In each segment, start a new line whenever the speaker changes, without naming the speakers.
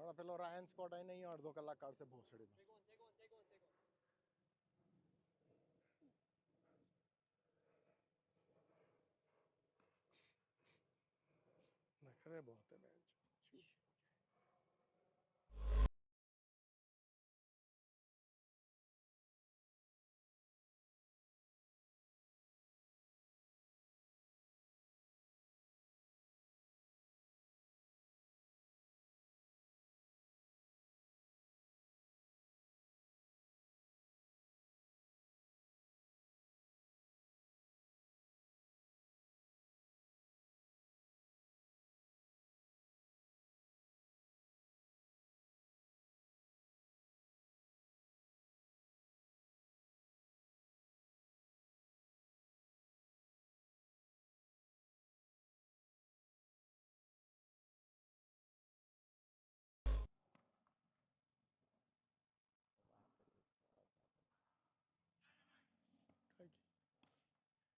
પણ પેલો Ryan Scott અહીં નહીં અડધો કલાક કાઢશે ભોસડીમાં. નખરે बहुत है बेंच.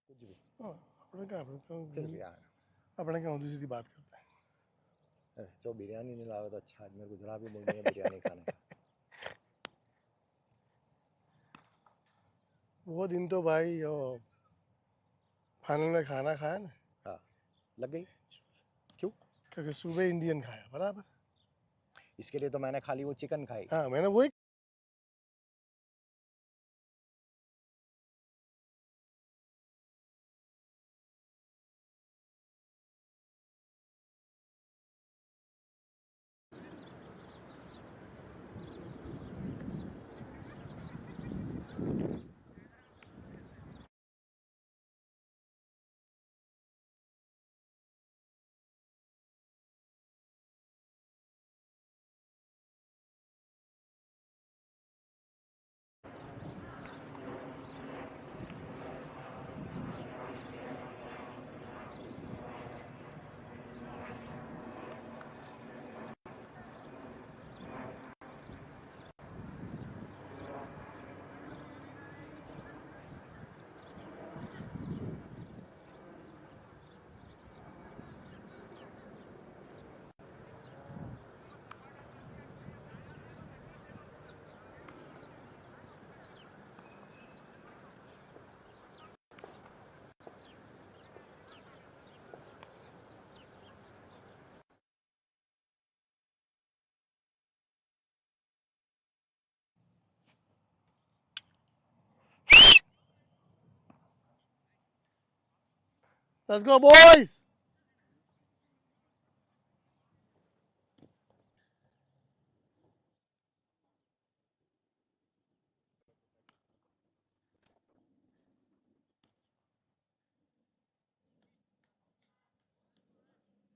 कुछ भी अपने क्या ऊंधी सीधी बात करते हैं. जो बिरयानी नहीं लाया तो अच्छा, आज मेरे को जरा भी बोलनी है बिरयानी खाने का. वो दिन तो भाई फाइनल में खाना खाया ना. हाँ लग गई. क्यों? क्योंकि सुबह इंडियन खाया बराबर. इसके लिए तो मैंने खाली वो चिकन खाई. हाँ मैंने वही. Let's go, boys!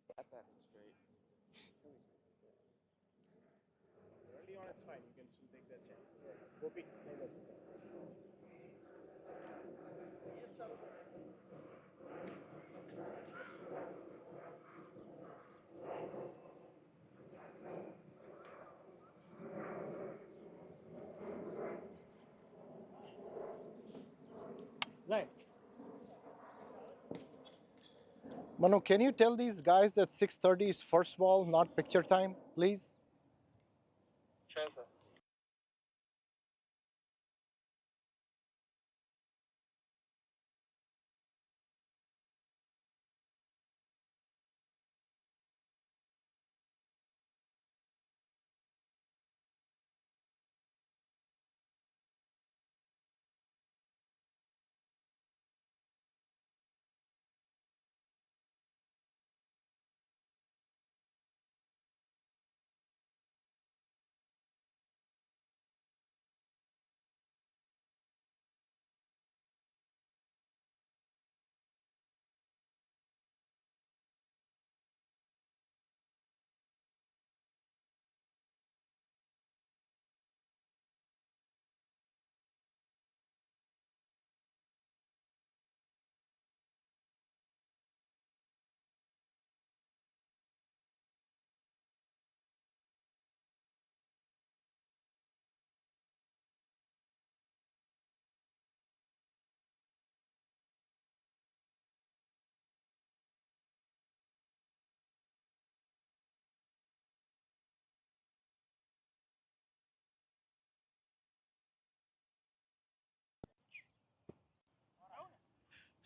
Got that straight. Early on, it's fine. You can still take that chance. Go big. Right.
Manu, can you tell these guys that 6:30 is first ball, not picture time, please?
Sure, sir.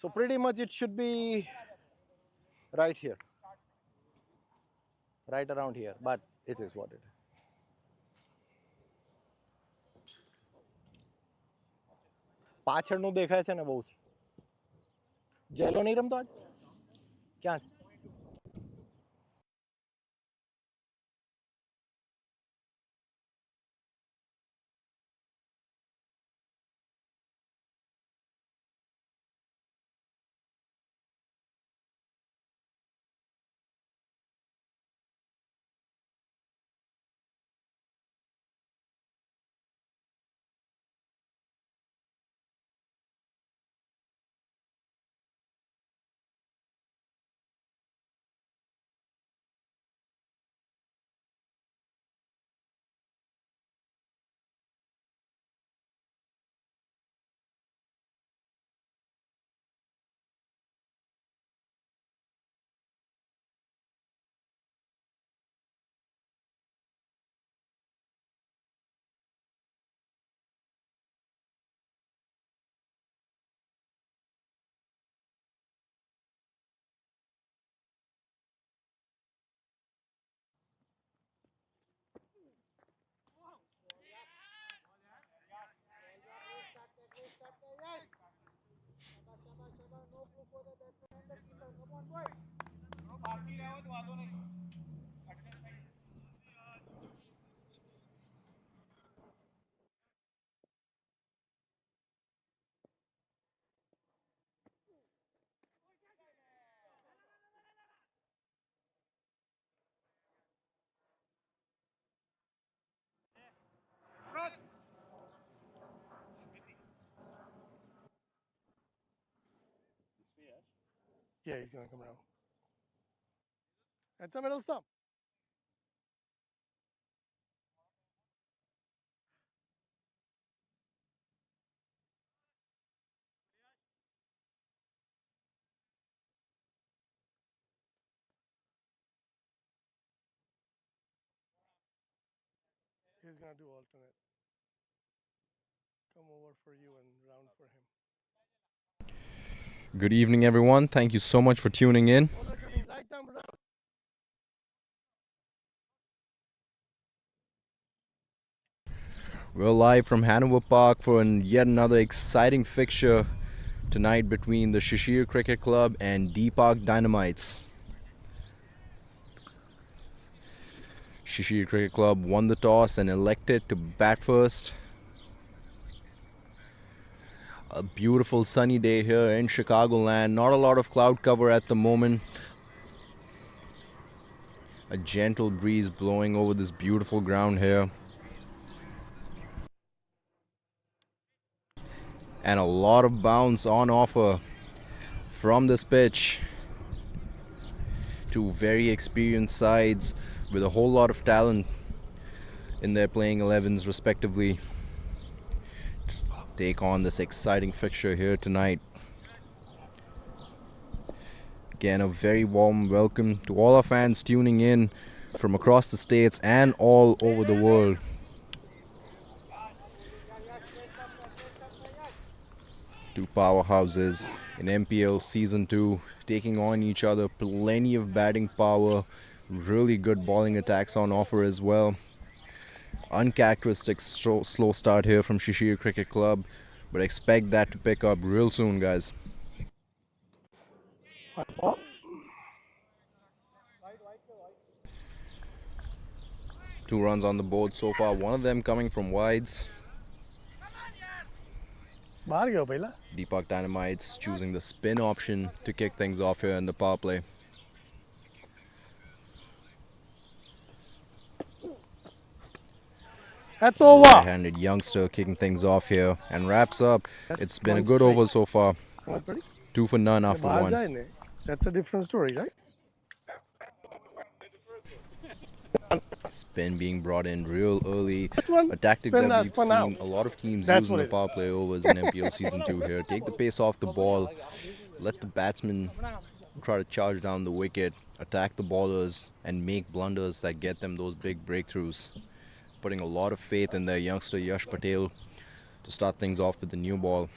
So pretty much it should be right here, right around here, but it is what it is. પાછળનું દેખાય છે ને બહુ જેલો નહીં રમતો આજ ક્યાં છે
Yeah, he's gonna come around. That's the middle stump. He's gonna do alternate. Come over for you and round for him.
Good evening, everyone. Thank you so much for tuning in.
Right down round.
We're live from Hanover Park for yet another exciting fixture tonight between the Shashir Cricket Club and Deepak Dynamites. Shashir Cricket Club won the toss and elected to bat first. A beautiful sunny day here in Chicagoland. Not a lot of cloud cover at the moment. A gentle breeze blowing over this beautiful ground here. And a lot of bounce on offer from this pitch. Two very experienced sides with a whole lot of talent in their playing 11s respectively. Take on this exciting fixture here tonight. Again, a very warm welcome to all our fans tuning in from across the states and all over the world. Two powerhouses in MPL Season 2 taking on each other. Plenty of batting power, really good bowling attacks on offer as well. Uncharacteristic slow start here from Shashir Cricket Club, but expect that to pick up real soon, guys. Two runs on the board so far, one of them coming from wides. Deepak Dynamites choosing the spin option to kick things off here in the power play.
That's over.
Right-handed youngster kicking things off here and wraps up. It's been a good over so far. 2 for none after one.
That's a different story, right?
Spin being brought in real early. A tactic that we've seen a lot of teams use in the power play overs in MPL Season 2 here. Take the pace off the ball. Let the batsman try to charge down the wicket. Attack the bowlers and make blunders that get them those big breakthroughs. Putting a lot of faith in their youngster Yash Patel to start things off with the new ball.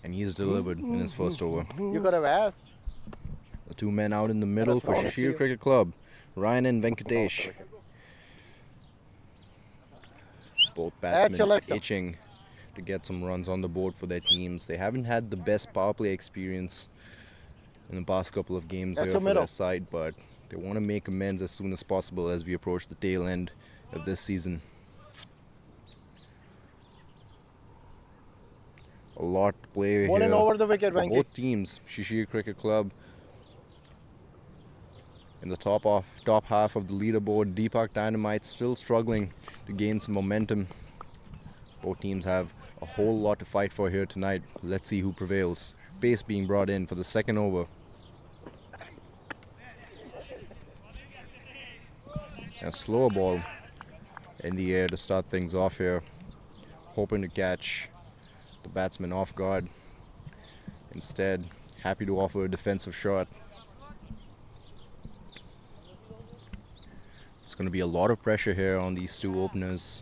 And he's delivered in his first over.
You could have asked.
The two men out in the middle for Shashir Cricket Club, Ryan and Venkatesh. Both batsmen itching to get some runs on the board for their teams. They haven't had the best power play experience in the past couple of games here for their side, but they want to make amends as soon as possible as we approach the tail end of this season. A lot to play here
Over the wicket,
for both teams. Shashir Cricket Club in the top half of the leaderboard. Deepak Dynamites still struggling to gain some momentum. Both teams have a whole lot to fight for here tonight. Let's see who prevails. Pace being brought in for the second over. A slower ball in the air to start things off here. Hoping to catch the batsman off guard. Instead, happy to offer a defensive shot. It's going to be a lot of pressure here on these two openers.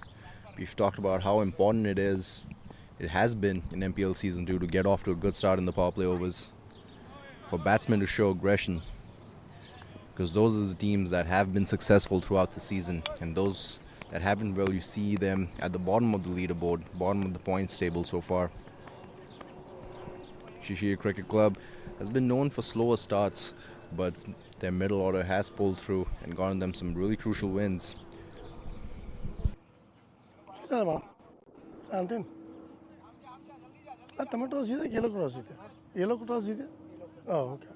We've talked about how important it is. It has been in MPL Season 2 to get off to a good start in the power play overs. For batsmen to show aggression. Because those are the teams that have been successful throughout the season. And those that haven't, well, you see them at the bottom of the leaderboard, bottom of the points table so far. Shashir Cricket Club has been known for slower starts, but their middle order has pulled through and gotten them some really crucial wins.
Oh, okay.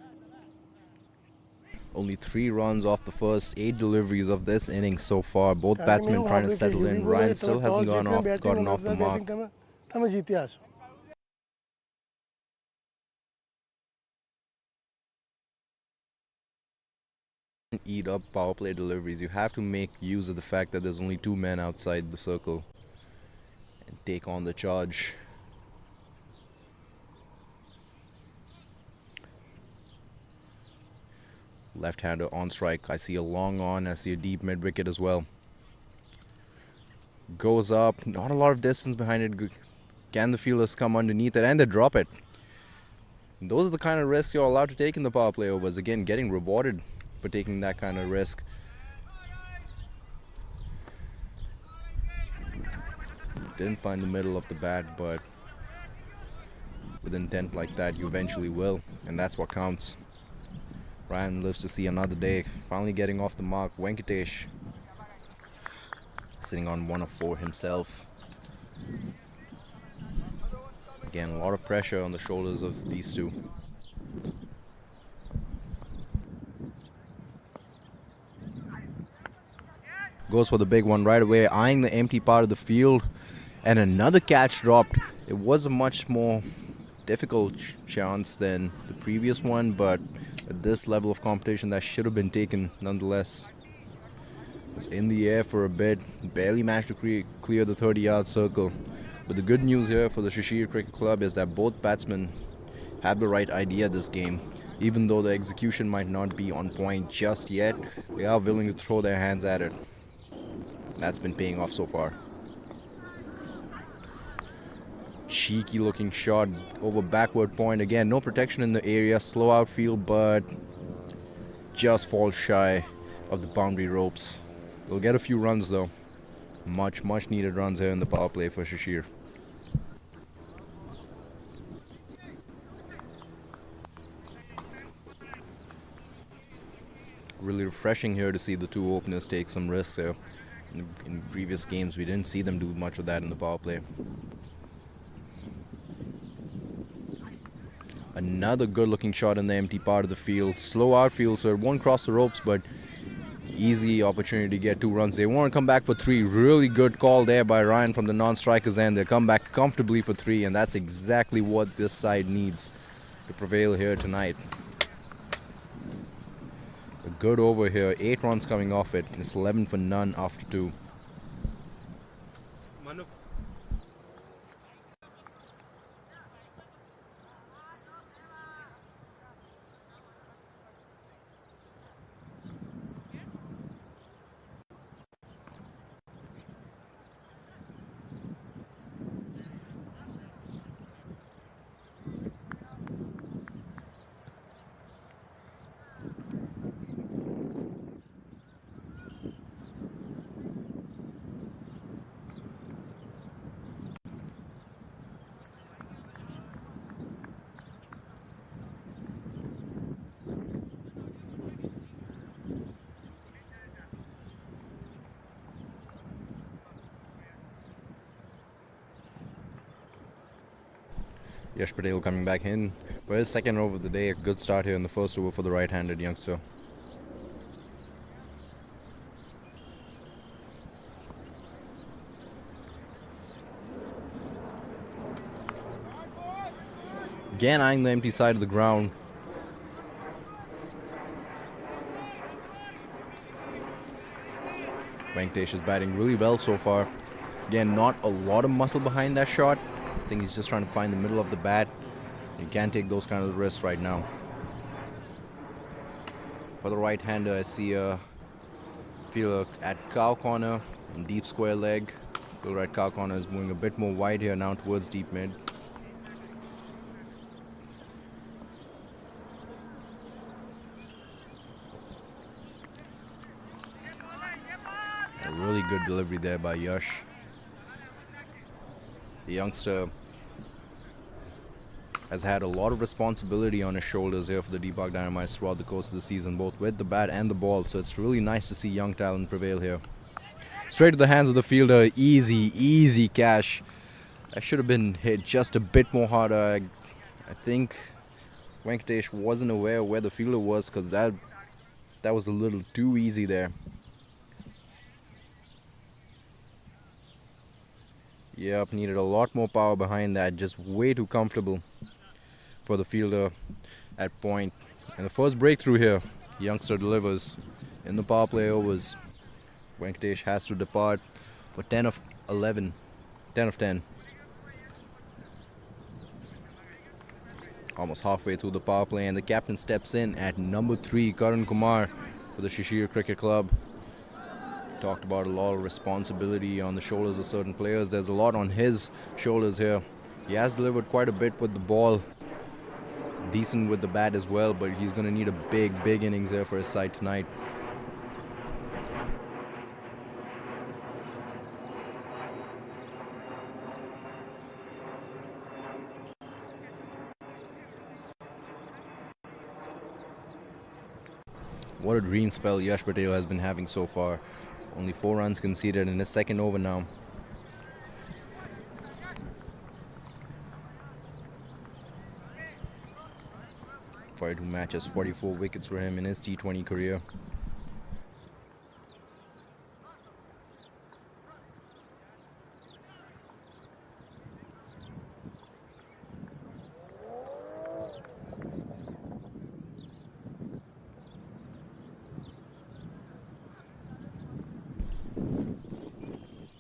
Only 3 runs off the first 8 deliveries of this innings so far. Both batsmen trying to settle in. Ryan still hasn't gotten off the mark. Eat up power play deliveries. You have to make use of the fact that there's only 2 men outside the circle and take on the charge. Left-hander on strike. I see a long on. I see a deep mid-wicket as well. Goes up. Not a lot of distance behind it. Can the fielders come underneath it? And they drop it. Those are the kind of risks you're allowed to take in the power play overs. Again, getting rewarded for taking that kind of risk. Didn't find the middle of the bat, but with intent like that, you eventually will. And that's what counts. Ryan lives to see another day. Finally getting off the mark. Venkatesh sitting on 1 of 4 himself. Again, a lot of pressure on the shoulders of these two. Goes for the big one right away, eyeing the empty part of the field. And another catch dropped. It was a much more difficult chance than the previous one, but at this level of competition, that should have been taken nonetheless. It's in the air for a bit, barely managed to clear the 30-yard circle. But the good news here for the Shashir Cricket Club is that both batsmen have the right idea this game. Even though the execution might not be on point just yet, they are willing to throw their hands at it. That's been paying off so far. Cheeky looking shot over backward point. Again, no protection in the area. Slow outfield, but just falls shy of the boundary ropes. They'll get a few runs though. Much needed runs here in the power play for Shashir. Really refreshing here to see the two openers take some risks here. In previous games, we didn't see them do much of that in the power play. Another good-looking shot in the empty part of the field. Slow outfield, so it won't cross the ropes, but easy opportunity to get 2 runs. They want to come back for 3. Really good call there by Ryan from the non-strikers end. They come back comfortably for 3, and that's exactly what this side needs to prevail here tonight. A good over here. 8 runs coming off it. It's 11 for none after 2. Yash Patel coming back in for his second over of the day. A good start here in the first over for the right-handed youngster. Again eyeing the empty side of the ground. Venkatesh is batting really well so far. Again, not a lot of muscle behind that shot. I think he's just trying to find the middle of the bat. You can't take those kind of risks right now. For the right-hander, I see a fielder at cow corner and deep square leg. Fielder at cow corner is moving a bit more wide here now towards deep mid. A really good delivery there by Yash. The youngster has had a lot of responsibility on his shoulders here for the Deepak Dynamites throughout the course of the season, both with the bat and the ball. So it's really nice to see young talent prevail here. Straight to the hands of the fielder. Easy catch. That should have been hit just a bit more harder. I think Venkatesh wasn't aware where the fielder was, because that was a little too easy there. Yep, needed a lot more power behind that. Just way too comfortable for the fielder at point. And the first breakthrough here, youngster delivers in the power play overs. Venkatesh has to depart for 10 of 11, 10 of 10. Almost halfway through the power play, and the captain steps in at number 3, Karan Kumar for the Shashir Cricket Club. Talked about a lot of responsibility on the shoulders of certain players. There's a lot on his shoulders here. He has delivered quite a bit with the ball. Decent with the bat as well, but he's going to need a big innings there for his side tonight. What a green spell Yash Patel has been having so far. Only 4 runs conceded in his second over now. Fired 2 matches, 44 wickets for him in his T20 career.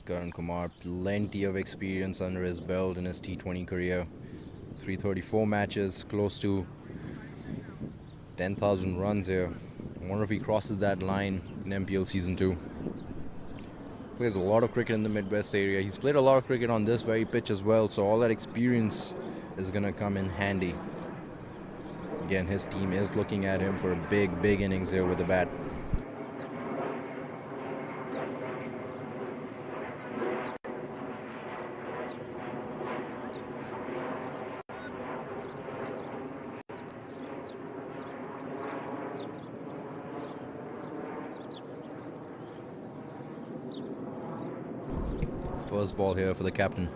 Karan Kumar, plenty of experience under his belt in his T20 career. 334 matches, close to 10,000 runs here. I wonder if he crosses that line in MPL Season 2. Plays a lot of cricket in the Midwest area. He's played a lot of cricket on this very pitch as well, so all that experience is going to come in handy. Again, his team is looking at him for a big innings here with the bat. First ball here for the captain.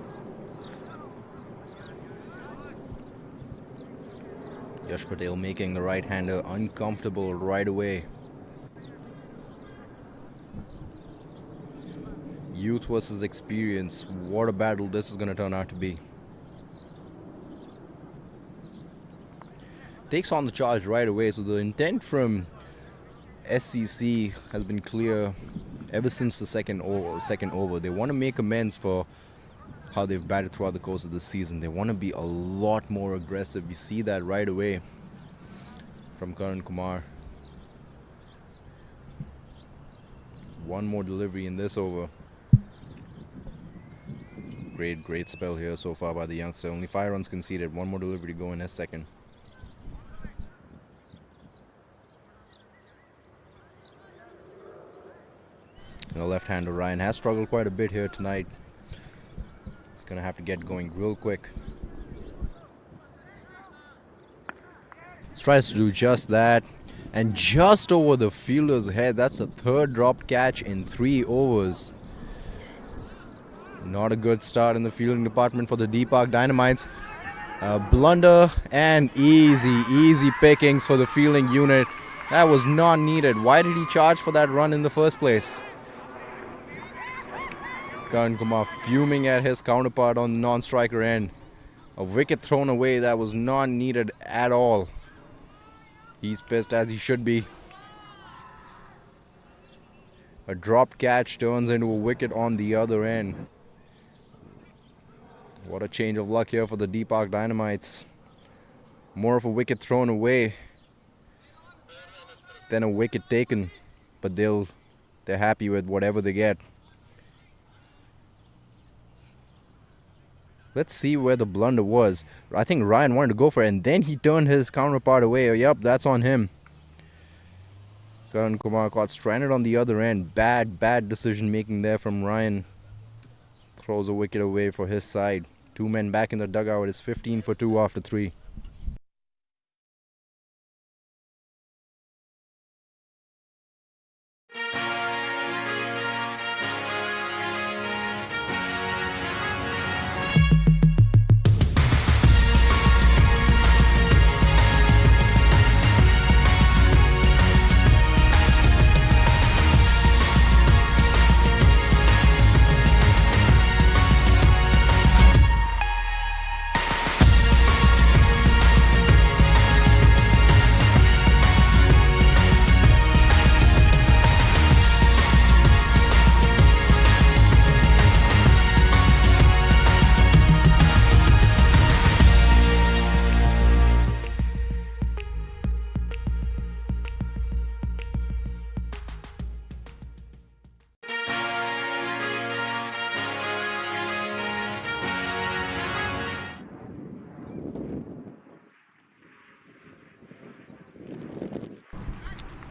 Yash Patel making the right-hander uncomfortable right away. Youth versus experience. What a battle this is going to turn out to be. Takes on the charge right away, so the intent from SCC has been clear ever since the second over. They want to make amends for how they've batted throughout the course of the season. They want to be a lot more aggressive. We see that right away from Karan Kumar. One more delivery in this over. Great spell here so far by the youngster. Only 5 runs conceded. One more delivery to go in his second. The left-hander Ryan has struggled quite a bit here tonight. He's going to have to get going real quick. Tries to do just that, and just over the fielder's head. That's the 3rd dropped catch in 3 overs. Not a good start in the fielding department for the Deepak Dynamites. Blunder and easy pickings for the fielding unit. That was not needed. Why did he charge for that run in the first place? Karan Kumar fuming at his counterpart on the non-striker end. A wicket thrown away that was not needed at all. He's pissed as he should be. A dropped catch turns into a wicket on the other end. What a change of luck here for the Deepak Dynamites. More of a wicket thrown away than a wicket taken, but they're happy with whatever they get. Let's see where the blunder was. I think Ryan wanted to go for it, and then he turned his counterpart away. Yep, that's on him. Karan Kumar got stranded on the other end. Bad decision making there from Ryan. Throws a wicket away for his side. 2 men back in the dugout. It's 15 for 2 after 3.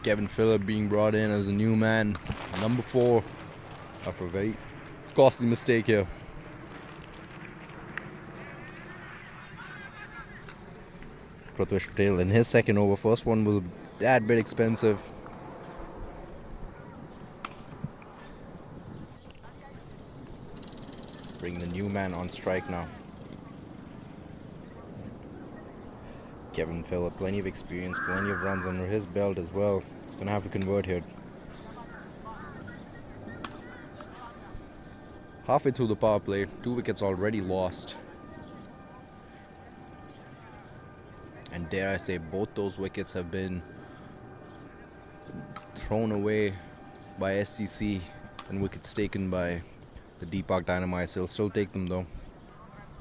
Kevin Phillip being brought in as a new man, number 4, after a very costly mistake here. Yash Patel in his second over. First one was a tad bit expensive. Bring the new man on strike now. Kevin Phillip, plenty of experience, plenty of runs under his belt as well. He's going to have to convert here. Halfway through the power play, 2 wickets already lost. And dare I say, both those wickets have been thrown away by SCC and wickets taken by the Deepak Dynamites. He'll still take them though.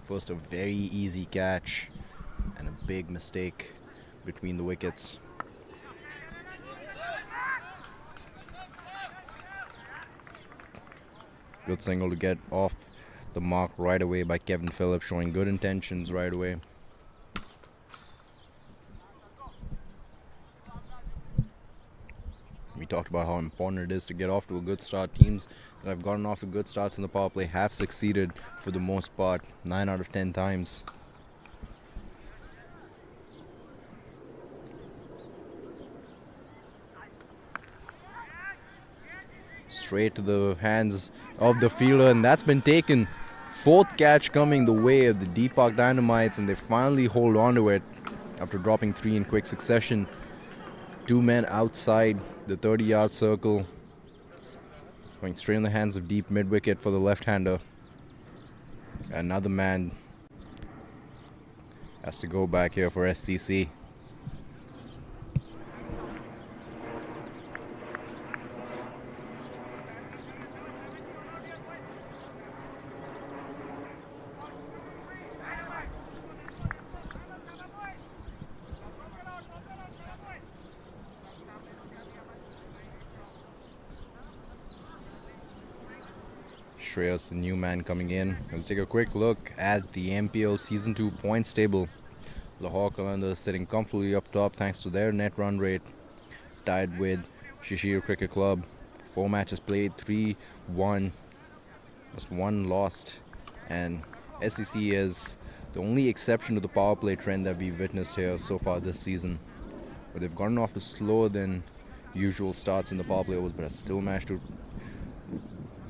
First, a very easy catch and a big mistake between the wickets. Good single to get off the mark right away by Kevin Phillips, showing good intentions right away. We talked about how important it is to get off to a good start. Teams that have gotten off to good starts in the power play have succeeded for the most part, 9 out of 10 times. Straight to the hands of the fielder, and that's been taken. 4th catch coming the way of the Deepak Dynamites, and they finally hold on to it after dropping 3 in quick succession. 2 men outside the 30-yard circle, going straight in the hands of deep mid-wicket for the left-hander. Another man has to go back here for SCC. Shreyas, the new man coming in. Let's take a quick look at the MPL Season 2 points table. Lahore Qalandars sitting comfortably up top thanks to their net run rate. Tied with Shashir Cricket Club. 4 matches played, 3 won, just 1 lost. And SCC is the only exception to the power play trend that we've witnessed here so far this season. But they've gotten off to slower than usual starts in the power play overs, but have still managed to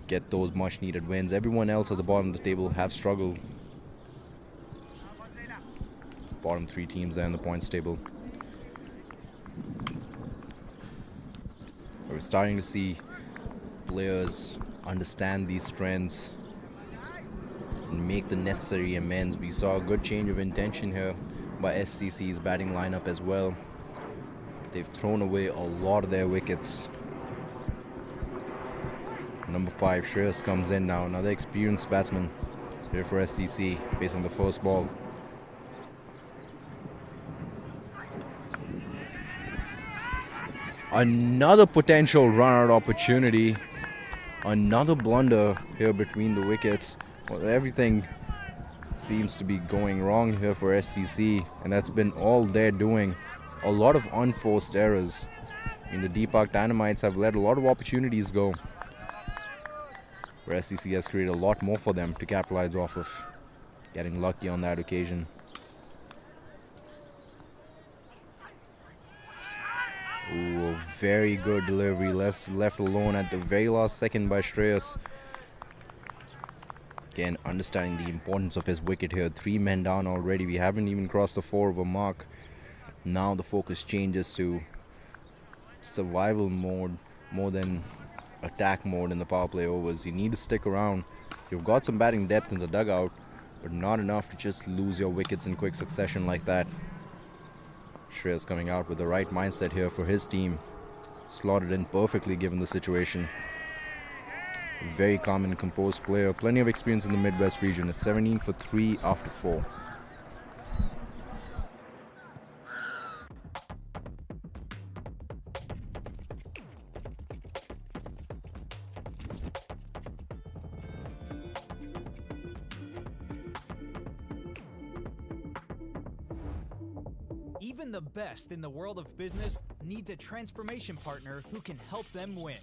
get those much needed wins. Everyone else at the bottom of the table have struggled. bottom 3 teams there in the points table. We're starting to see players understand these trends and make the necessary amends. We saw a good change of intention here by SCC's batting lineup as well. They've thrown away a lot of their wickets. Number 5, Shreyas, comes in now. Another experienced batsman here for SCC, facing the first ball. Another potential run-out opportunity. Another blunder here between the wickets. Well, everything seems to be going wrong here for SCC, and that's been all they're doing. A lot of unforced errors. I mean, the Deepak Dynamites have let a lot of opportunities go, where SCC has created a lot more for them to capitalize off of. Getting lucky on that occasion. Ooh, a very good delivery. Left alone at the very last second by Shreyas. Again, understanding the importance of his wicket here. 3 men down already. We haven't even crossed the 4 over mark. Now the focus changes to survival mode more than attack mode in the power play overs. You need to stick around. You've got some batting depth in the dugout, but not enough to just lose your wickets in quick succession like that. Shreyas coming out with the right mindset here for his team. Slotted in perfectly given the situation. Very calm and composed player. Plenty of experience in the Midwest region. A 17 for 3 after 4.
Even the best in the world of business needs a transformation partner who can help them win.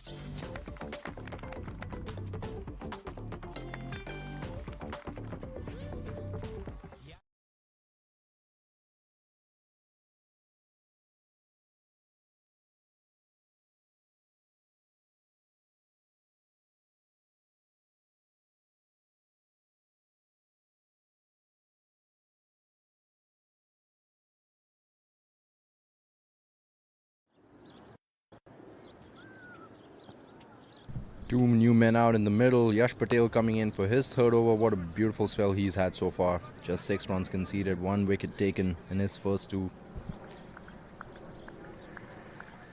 Two new men out in the middle. Yash Patel coming in for his 3rd over. What a beautiful spell he's had so far. Just 6 runs conceded, 1 wicket taken in his first 2.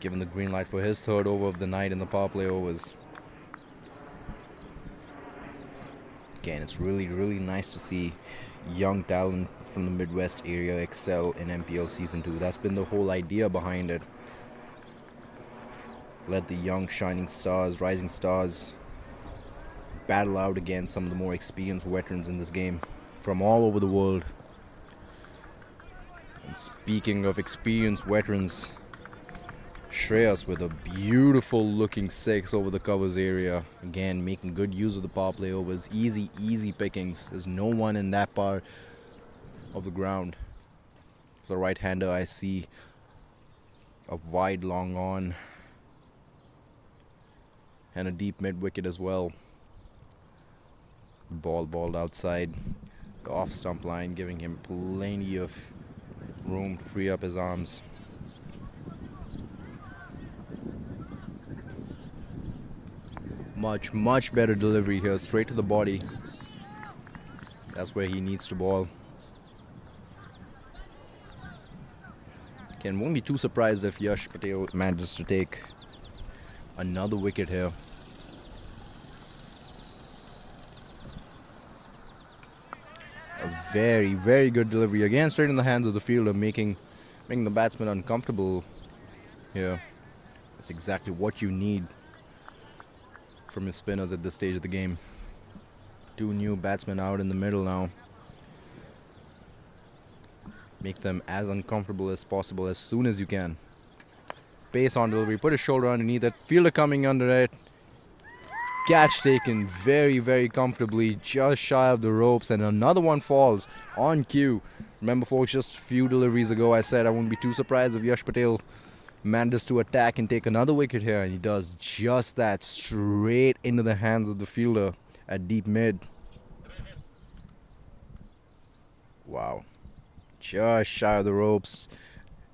Given the green light for his 3rd over of the night in the power play overs. Again, it's really nice to see young talent from the Midwest area excel in MPL Season 2. That's been the whole idea behind it. Let the young shining stars, rising stars, battle out against some of the more experienced veterans in this game from all over the world. And speaking of experienced veterans, Shreyas with a beautiful looking 6 over the covers area. Again, making good use of the power play overs. Easy pickings. There's no one in that part of the ground. For the right-hander, I see a wide long on and a deep mid wicket as well. Balled outside the off stump line, giving him plenty of room to free up his arms. Much better delivery here, straight to the body. That's where he needs to ball. Again, won't be too surprised if Yash Patel manages to take another wicket here. A very good delivery. Again, straight in the hands of the fielder, making the batsman uncomfortable here. That's exactly what you need from your spinners at this stage of the game. 2 new batsmen out in the middle now. Make them as uncomfortable as possible as soon as you can. Pace on delivery, put his shoulder underneath it, fielder coming under it. Catch taken very comfortably, just shy of the ropes, and another one falls on cue. Remember folks, just a few deliveries ago I said I wouldn't be too surprised if Yash Patel manages to attack and take another wicket here, and he does just that, straight into the hands of the fielder at deep mid. Wow. just shy of the ropes.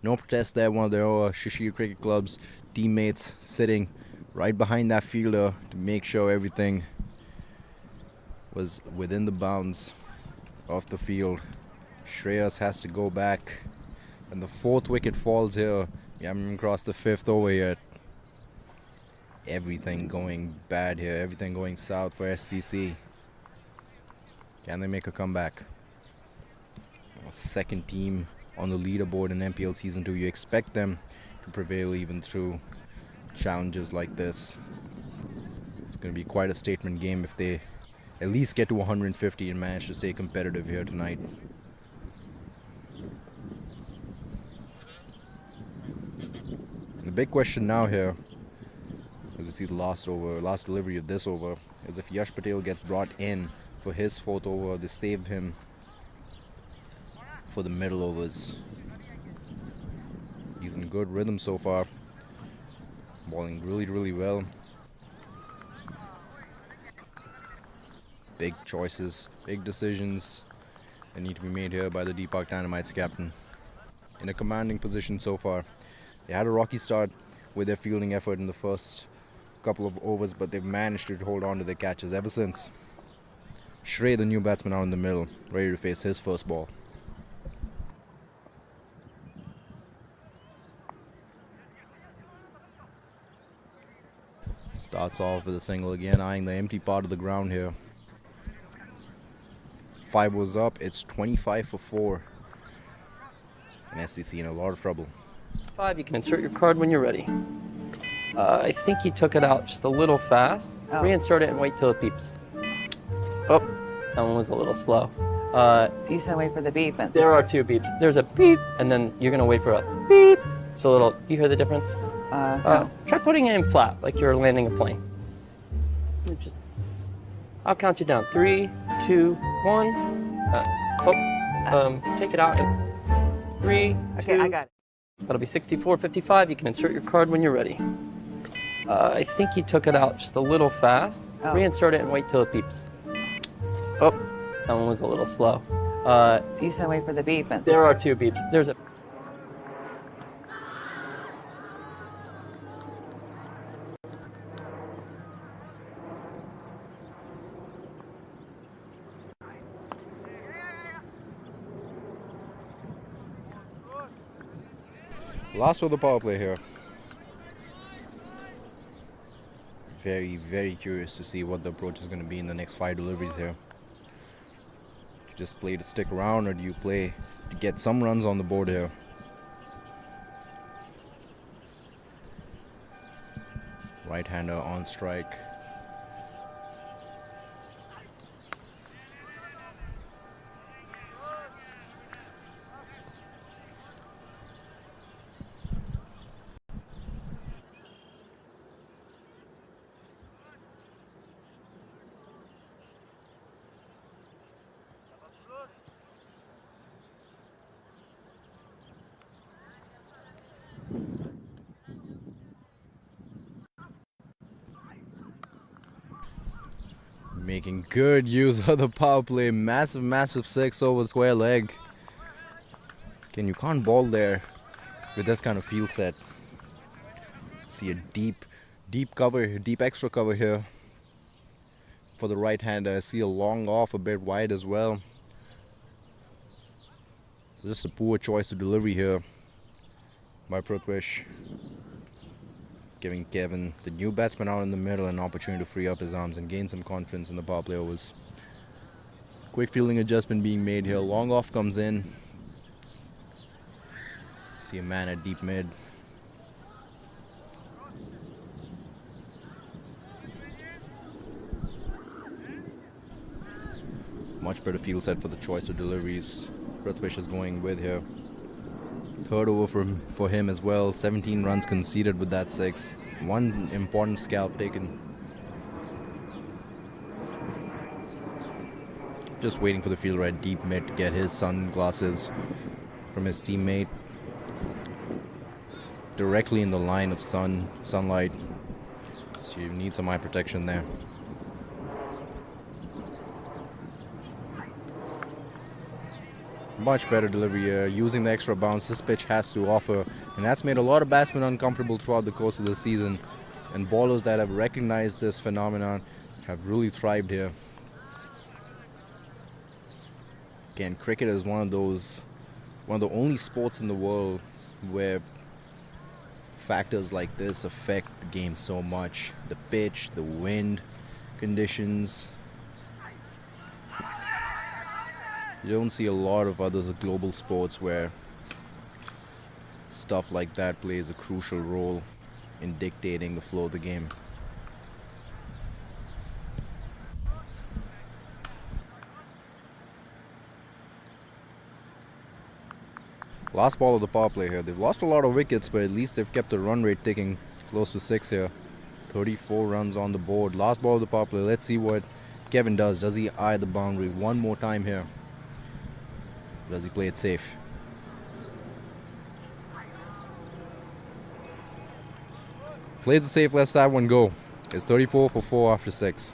No protest there. One of their Shashir Cricket Club's teammates sitting right behind that fielder to make sure everything was within the bounds of the field. Shreyas has to go back, and the 4th wicket falls here. We haven't even crossed the 5th over yet. Everything going bad here, everything going south for SCC. Can they make a comeback? Second team on the leaderboard in MPL Season 2. You expect them to prevail even through challenges like this. It's going to be quite a statement game if they at least get to 150 and manage to stay competitive here tonight. The big question now here, as you see the last delivery of this over, is if Yash Patel gets brought in for his 4th over, they save him for the middle overs. He's in good rhythm so far, bowling really well. Big choices, big decisions that need to be made here by the Deepak Dynamites captain. In a commanding position so far. They had a rocky start with their fielding effort in the first couple of overs, but they've managed to hold on to their catches ever since. Shrey, the new batsman, out in the middle, ready to face his first ball. Starts off with a single again, eyeing the empty part of the ground here. 5 was up, it's 25 for 4. And SCC in a lot of trouble.
5, you can insert your card when you're ready. I think you took it out just a little fast.
Oh.
Reinsert it and wait till it beeps. Oh, that one was a little slow.
You said wait for the beep. And
There are 2 beeps. There's a beep, and then you're gonna wait for a beep. It's a little, you hear the difference?
no.
Try putting it in flat, like you're landing a plane. I'll count you down. 3, 2, 1. Take it out. 3,
Okay,
2.
I got it.
That'll be 64.55. You can insert your card when you're ready. I think you took it out just a little fast.
Oh.
Reinsert it and wait till it beeps. Oh, that one was a little slow.
You said wait for the beep. And
There are 2 beeps. There's a...
Last of the power play here. Very curious to see what the approach is going to be in the next 5 deliveries here. Do you just play to stick around, or do you play to get some runs on the board here? Right-hander on strike. Making good use of the power play. Massive 6 over square leg. You can't bowl there with this kind of field set. See a deep cover, deep extra cover here for the right hander. I see a long off a bit wide as well. So just a poor choice of delivery here by Prithwish, giving Kevin, the new batsman out in the middle, an opportunity to free up his arms and gain some confidence in the power play overs. Quick fielding adjustment being made here. Long off comes in. See a man at deep mid. Much better field set for the choice of deliveries Prithwish is going with here. 3rd over for him as well. 17 runs conceded with that 6. 1 important scalp taken. Just waiting for the fielder at deep mid to get his sunglasses from his teammate. Directly in the line of sunlight. So you need some eye protection there. Much better delivery here, using the extra bounce this pitch has to offer, and that's made a lot of batsmen uncomfortable throughout the course of the season, and bowlers that have recognized this phenomenon have really thrived here. Again, cricket is one of the only sports in the world where factors like this affect the game so much. The pitch, the wind conditions. You don't see a lot of other global sports where stuff like that plays a crucial role in dictating the flow of the game. Last ball of the power play here. They've lost a lot of wickets, but at least they've kept the run rate ticking close to 6 here. 34 runs on the board. Last ball of the power play. Let's see what Kevin does. Does he eye the boundary one more time here? Does he play it safe? Plays it safe. Let's have one go. It's 34 for 4 after 6.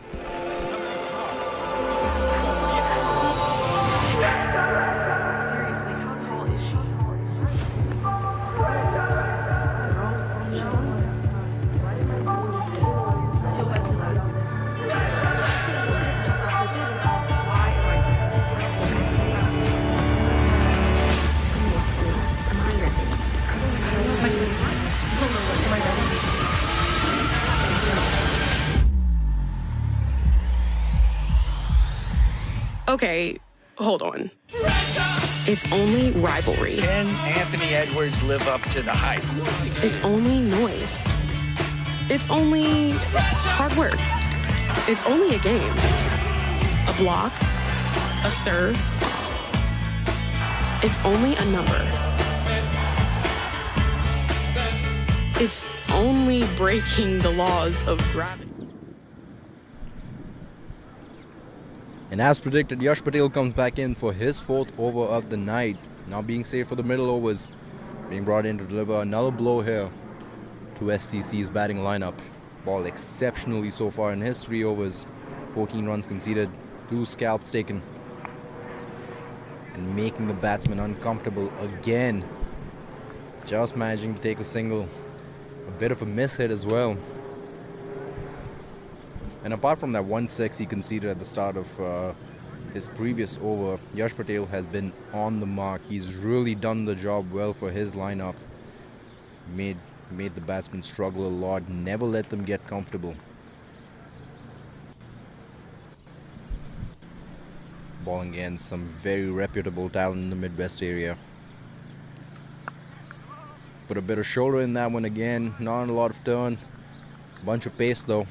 Okay, hold on. It's only rivalry.
Can Anthony Edwards live up to the hype?
It's only noise. It's only hard work. It's only a game. A block, a serve. It's only a number. It's only breaking the laws of gravity.
And as predicted, Yash Patel comes back in for his 4th over of the night. Now being saved for the middle overs. Being brought in to deliver another blow here to SCC's batting lineup. Ball exceptionally so far in his 3 overs. 14 runs conceded, 2 scalps taken. And making the batsman uncomfortable again. Just managing to take a single. A bit of a miss hit as well. And apart from that 1-6 he conceded at the start of his previous over, Yash Patel has been on the mark. He's really done the job well for his lineup. Made the batsmen struggle a lot, never let them get comfortable. Bowling against some very reputable talent in the Midwest area. Put a bit of shoulder in that one again, not a lot of turn. Bunch of pace though.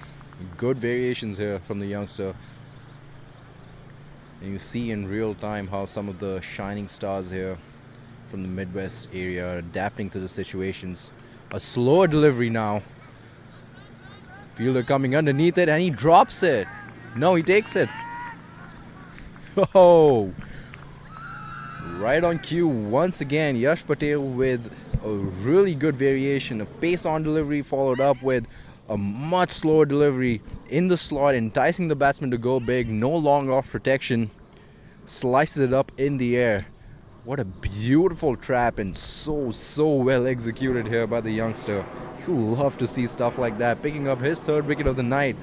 Good variations here from the youngster. And you see in real time how some of the shining stars here from the Midwest area are adapting to the situations. A slower delivery now. Fielder coming underneath it and he drops it. No, he takes it. Oh, right on cue once again. Yash Patel with a really good variation. A pace on delivery followed up with a much slower delivery in the slot, enticing the batsman to go big. No long off protection. Slices it up in the air. What a beautiful trap, and so well executed here by the youngster. You love to see stuff like that. Picking up his 3rd wicket of the night.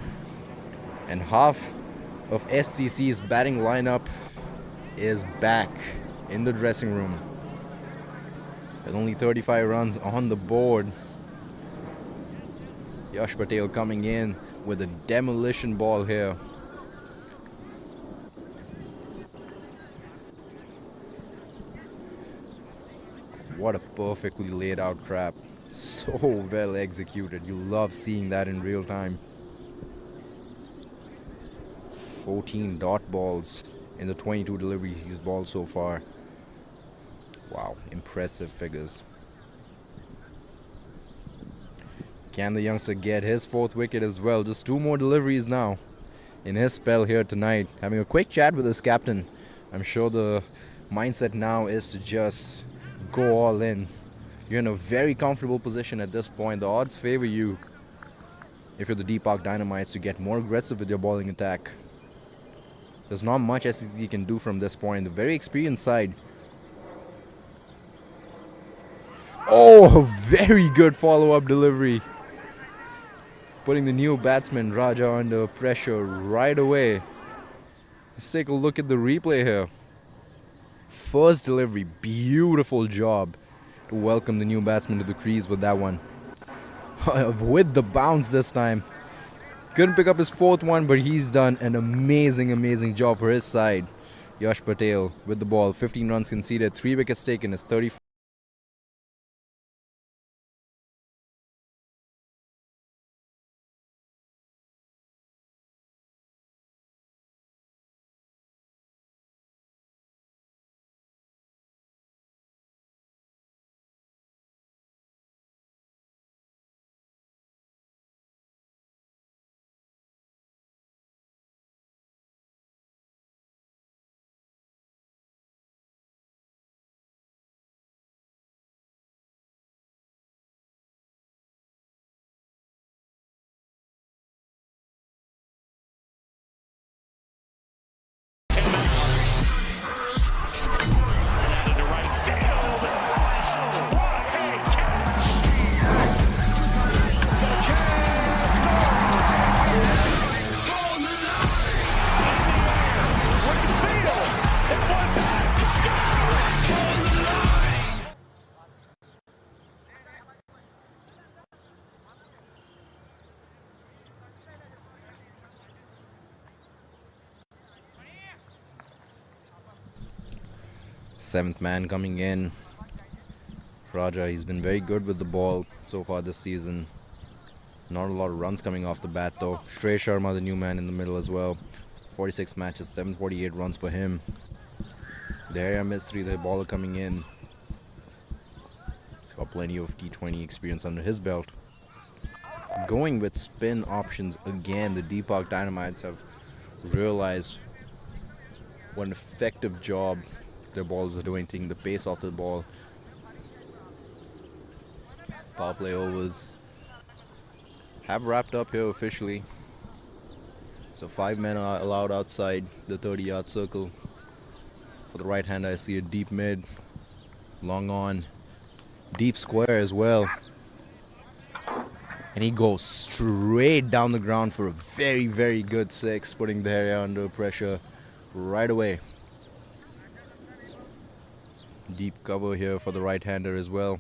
And half of SCC's batting lineup is back in the dressing room. With only 35 runs on the board. Yash Patel coming in with a demolition ball here. What a perfectly laid out trap. So well executed. You love seeing that in real time. 14 dot balls in the 22 deliveries he's bowled so far. Wow, impressive figures. Can the youngster get his 4th wicket as well? Just 2 more deliveries now in his spell here tonight. Having a quick chat with his captain. I'm sure the mindset now is to just go all in. You're in a very comfortable position at this point. The odds favor you, if you're the Deep Park Dynamites, to get more aggressive with your bowling attack. There's not much SCC can do from this point. The very experienced side Oh, very good follow-up delivery. Putting the new batsman Raja under pressure right away. Let's take a look at the replay here. First delivery, beautiful job to welcome the new batsman to the crease with that one. With the bounce this time. Couldn't pick up his fourth one, but he's done an amazing job for his side. Yash Patel with the ball, 15 runs conceded, 3 wickets taken, is 34. Seventh man coming in. Raja, he's been very good with the ball so far this season. Not a lot of runs coming off the bat though. Shrey Sharma, the new man in the middle as well. 46 matches, 748 runs for him. There, Mistry, the baller coming in. He's got plenty of T20 experience under his belt. Going with spin options again, the Deepak Dynamites have realized what an effective job their balls are doing, taking the pace off the ball. Powerplay overs have wrapped up here officially. So 5 men are allowed outside the 30-yard circle. For the right hand, I see a deep mid, long on, deep square as well. And he goes straight down the ground for a very good 6, putting the area under pressure right away. Deep cover here for the right-hander as well.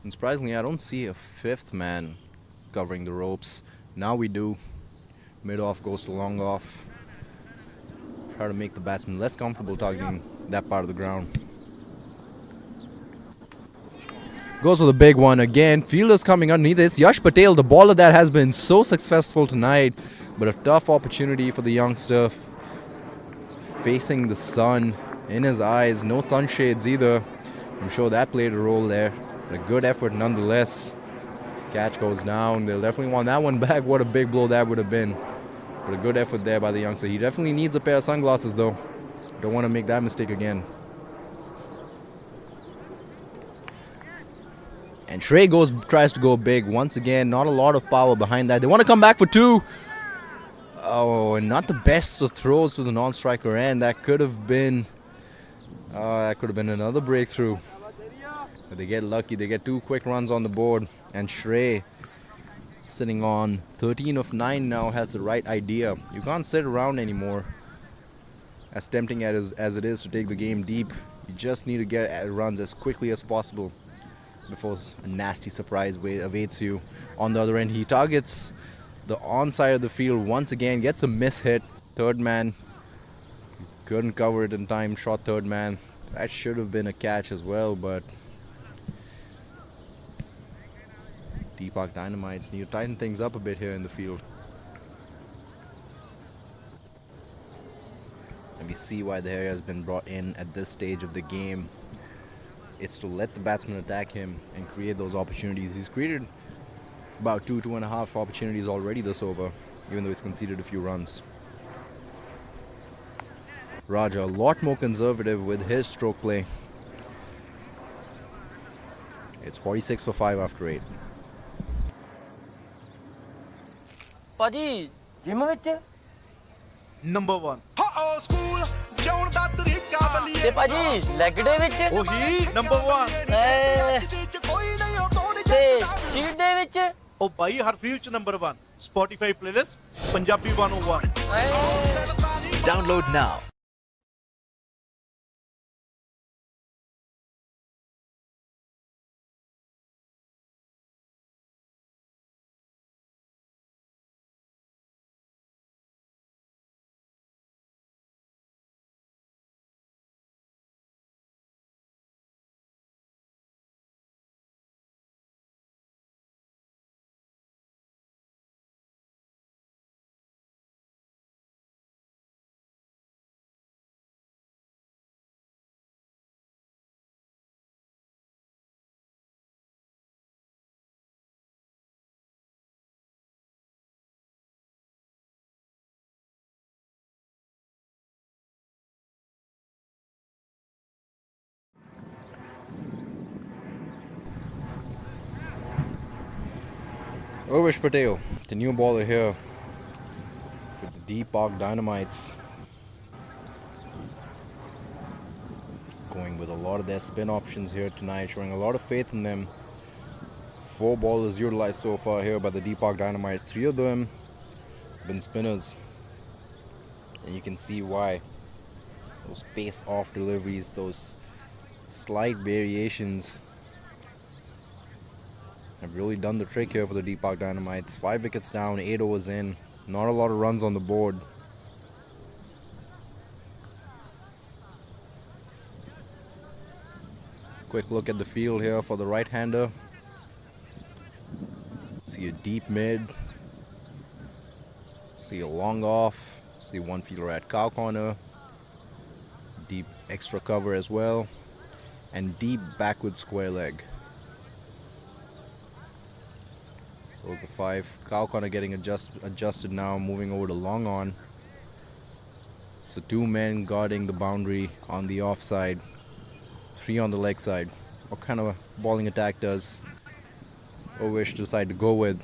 And surprisingly, I don't see a 5th man covering the ropes. Now we do. Mid-off goes to long off. Try to make the batsman less comfortable targeting that part of the ground. Goes for the big one again. Fielders coming underneath this. Yash Patel, the baller that has been so successful tonight. But a tough opportunity for the youngster. Facing the sun in his eyes. No sunshades either. I'm sure that played a role there. But a good effort nonetheless. Catch goes down. They'll definitely want that one back. What a big blow that would have been. But a good effort there by the youngster. He definitely needs a pair of sunglasses though. Don't want to make that mistake again. And Shrey tries to go big once again. Not a lot of power behind that. They want to come back for 2. Oh, and not the best of throws to the non-striker end. That could have been another breakthrough. But they get lucky. They get 2 quick runs on the board. And Shrey, sitting on 13 of 9 now, has the right idea. You can't sit around anymore. As tempting as it is to take the game deep, you just need to get runs as quickly as possible before a nasty surprise awaits you. On the other end, he targets the onside of the field once again, gets a miss hit. 3rd man couldn't cover it in time. Shot 3rd man. That should have been a catch as well, but Deepak Dynamites need to tighten things up a bit here in the field. Let me see why the area has been brought in at this stage of the game. It's to let the batsman attack him and create those opportunities. He's created about 2.5 opportunities already this over, even though he's conceded a few runs. Raja, a lot more conservative with his stroke play. It's 46 for 5 after 8.
Paddy, gym ਵਿੱਚ
Number 1. Uh-oh, school.
ਤੇ ਭਾਜੀ leg ਦੇ ਵਿੱਚ
ਉਹੀ number 1
ਤੇ sheet ਦੇ ਵਿੱਚ
ਉਹ ਭਾਈ ਹਰ ਫੀਲਡ ਚ number 1 Spotify playlist Punjabi 101
Download now.
Yash Patel, the new baller here with the deep arc Dynamites. Going with a lot of their spin options here tonight, showing a lot of faith in them. 4 ballers utilized so far here by the deep arc Dynamites. 3 of them have been spinners. And you can see why. Those pace off deliveries, those slight variations have really done the trick here for the deep arc Dynamites. 5 wickets down, 8 overs in. Not a lot of runs on the board. Quick look at the field here for the right-hander. See a deep mid. See a long off. See one fielder at cow corner. Deep extra cover as well. And deep backward square leg. Over 5. Cow corner getting adjusted now, moving over to long on. So 2 men guarding the boundary on the offside, 3 on the leg side. What kind of a bowling attack does Yash decide to go with?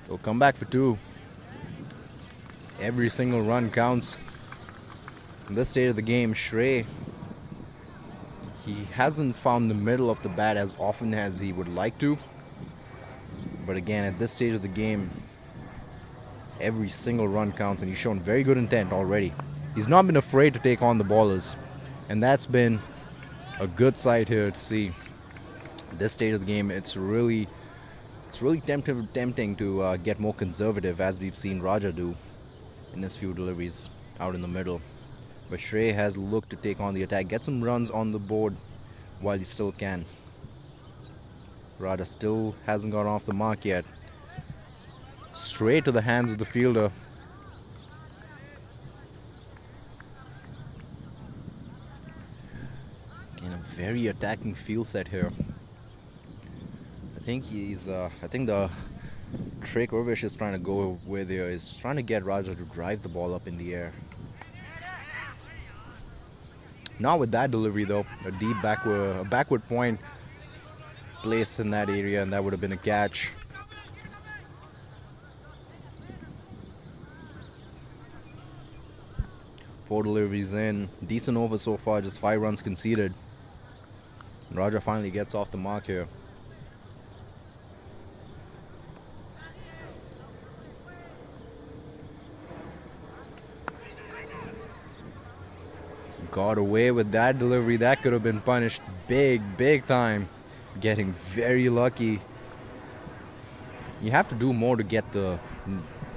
They'll come back for 2. Every single run counts. In this stage of the game, Shrey, he hasn't found the middle of the bat as often as he would like to. But again, at this stage of the game, every single run counts, and he's shown very good intent already. He's not been afraid to take on the ballers, and that's been a good sight here to see. At this stage of the game, it's really tempting to get more conservative, as we've seen Raja do in his few deliveries out in the middle. But Shrey has looked to take on the attack, get some runs on the board while he still can. Raja still hasn't got off the mark yet. Straight to the hands of the fielder. Again, a very attacking field set here. I think the trick Yash is trying to go with here is trying to get Raja to drive the ball up in the air. Not with that delivery though. A deep backward point placed in that area, and that would have been a catch. Four deliveries in, decent over so far, just 5 runs conceded. Raja finally gets off the mark here. Got away with that delivery. That could have been punished big time. Getting very lucky. You have to do more to get the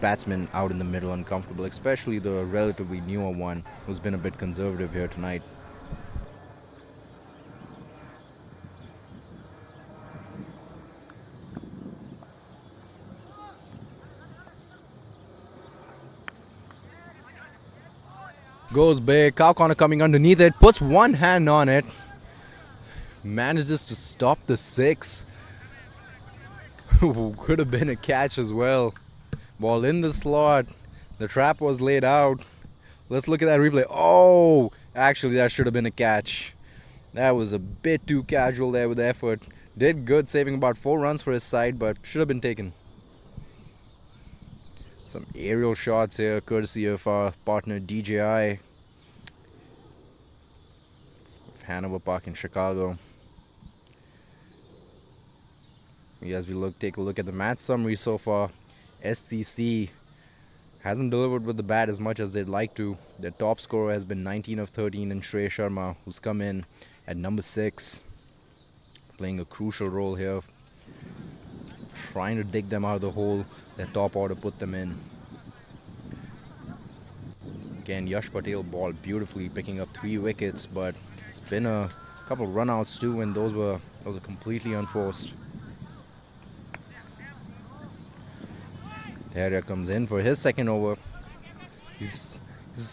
batsman out in the middle uncomfortable, especially the relatively newer one who's been a bit conservative here tonight. Goes big, cow corner coming underneath it, puts one hand on it. Manages to stop the 6. Could have been a catch as well. Ball in the slot. The trap was laid out. Let's look at that replay. Oh, actually that should have been a catch. That was a bit too casual there with the effort. Did good, saving about 4 runs for his side, but should have been taken. Some aerial shots here, courtesy of our partner DJI of Hanover Park in Chicago. As we take a look at the match summary so far, SCC hasn't delivered with the bat as much as they'd like to. Their top scorer has been 19 of 13 in Shrey Sharma, who's come in at number 6, playing a crucial role here, trying to dig them out of the hole their top order put them in. Again, Yash Patel balled beautifully, picking up 3 wickets, but it's been a couple of runouts too, and those were completely unforced. Terria comes in for his second over. He's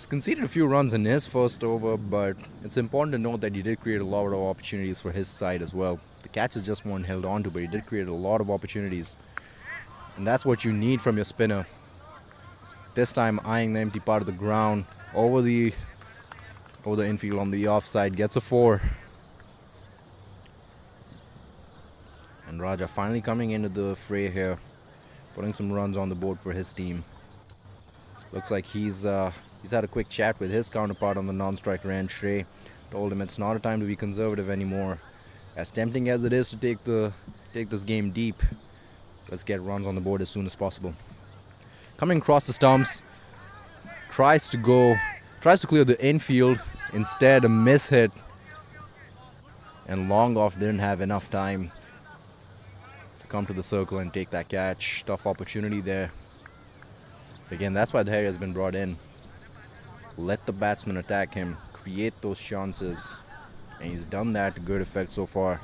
conceded a few runs in his first over, but it's important to note that he did create a lot of opportunities for his side as well. The catches just weren't held on to, but he did create a lot of opportunities. And that's what you need from your spinner. This time eyeing the empty part of the ground, over the infield on the offside, gets a 4. And Raja finally coming into the fray here, putting some runs on the board for his team. Looks like he's had a quick chat with his counterpart on the non-striker end. Shrey told him it's not a time to be conservative anymore. As tempting as it is to take this game deep, let's get runs on the board as soon as possible. Coming across the stumps, tries to clear the infield. Instead, a miss hit, and Longoff didn't have enough time to come to the circle and take that catch. Tough opportunity there. Again, that's why the Harrier has been brought in. Let the batsman attack him, create those chances, and he's done that to good effect so far.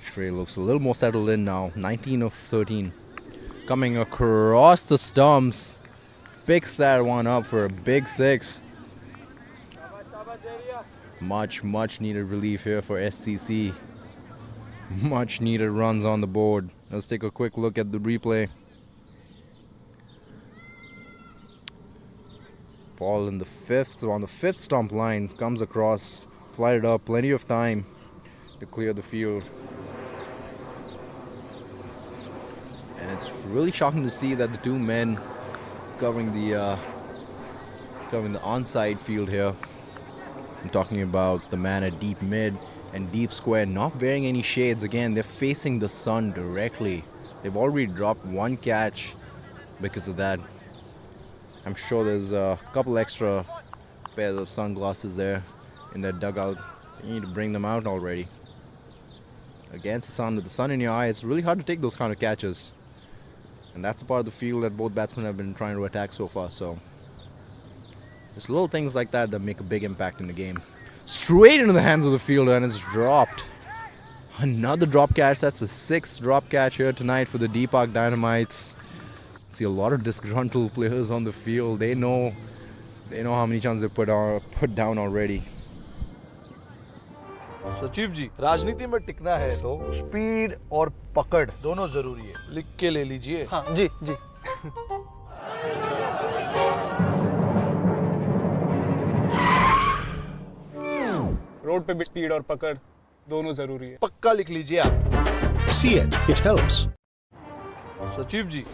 Shrey looks a little more settled in now. 19 of 13. Coming across the stumps, picks that one up for a big 6. Much needed relief here for SCC. Much needed runs on the board. Let's take a quick look at the replay. Ball in the 5th, on the 5th stump line, comes across, flighted up, plenty of time to clear the field. And it's really shocking to see that the 2 men covering the onside field here, I'm talking about the man at deep mid and deep square, not wearing any shades. Again, they're facing the sun directly. They've already dropped 1 catch because of that. I'm sure there's a couple extra pairs of sunglasses there in their dugout. You need to bring them out already. Against the sun, with the sun in your eye, it's really hard to take those kind of catches. And that's the part of the field that both batsmen have been trying to attack so far. So it's little things like that that make a big impact in the game. Straight into the hands of the fielder, and it's dropped. Another drop catch. That's the 6th drop catch here tonight for the Deepak Dynamites. See a lot of disgruntled players on the field. They know how many chances they put down already.
सचिव जी, राजनीति में टिकना है तो speed और पकड़ दोनों जरूरी है. लिख के ले लीजिए.
हाँ जी जी. रोड पे भी स्पीड और पकड़ दोनों जरूरी है.
पक्का लिख लीजिए आप.
See it, it helps.
सचिव जी,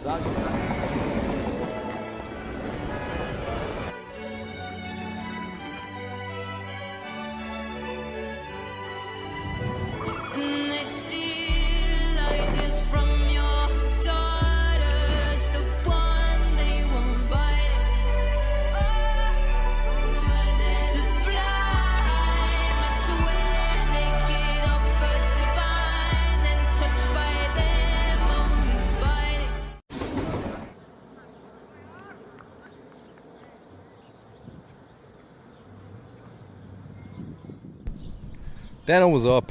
Dano was up.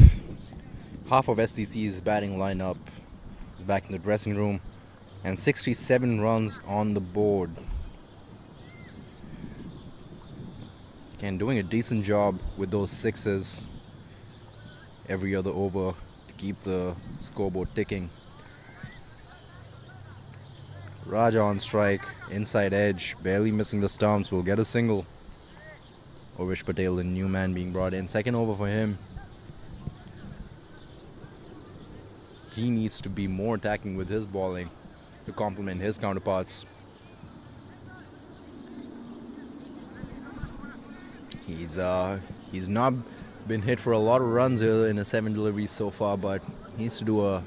Half of SCC's batting lineup is back in the dressing room, and 67 runs on the board. Again, doing a decent job with those 6s every other over to keep the scoreboard ticking. Raja on strike, inside edge, barely missing the stumps, will get a single. Yash Patel, the new man being brought in. Second over for him. he needs to be more attacking with his bowling to complement his counterparts. He's not been hit for a lot of runs here in his 7 deliveries so far, but he needs to do a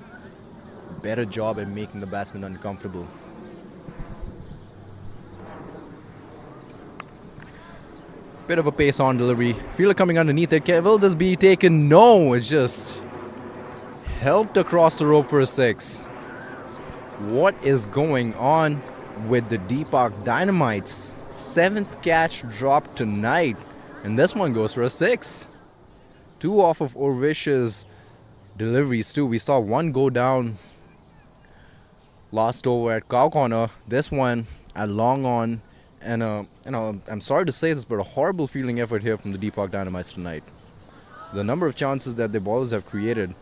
better job at making the batsman uncomfortable. Bit of a pace on delivery. Fielder coming underneath it. Will this be taken? No, it's just helped across the rope for a 6. What is going on with the Deepak Dynamites? 7th catch dropped tonight, and this one goes for a 6. 2 off of Urvish's deliveries too. We saw one go down last over at cow corner. This one at long on, and I'm sorry to say this, but a horrible fielding effort here from the Deepak Dynamites tonight. The number of chances that the bowlers have created.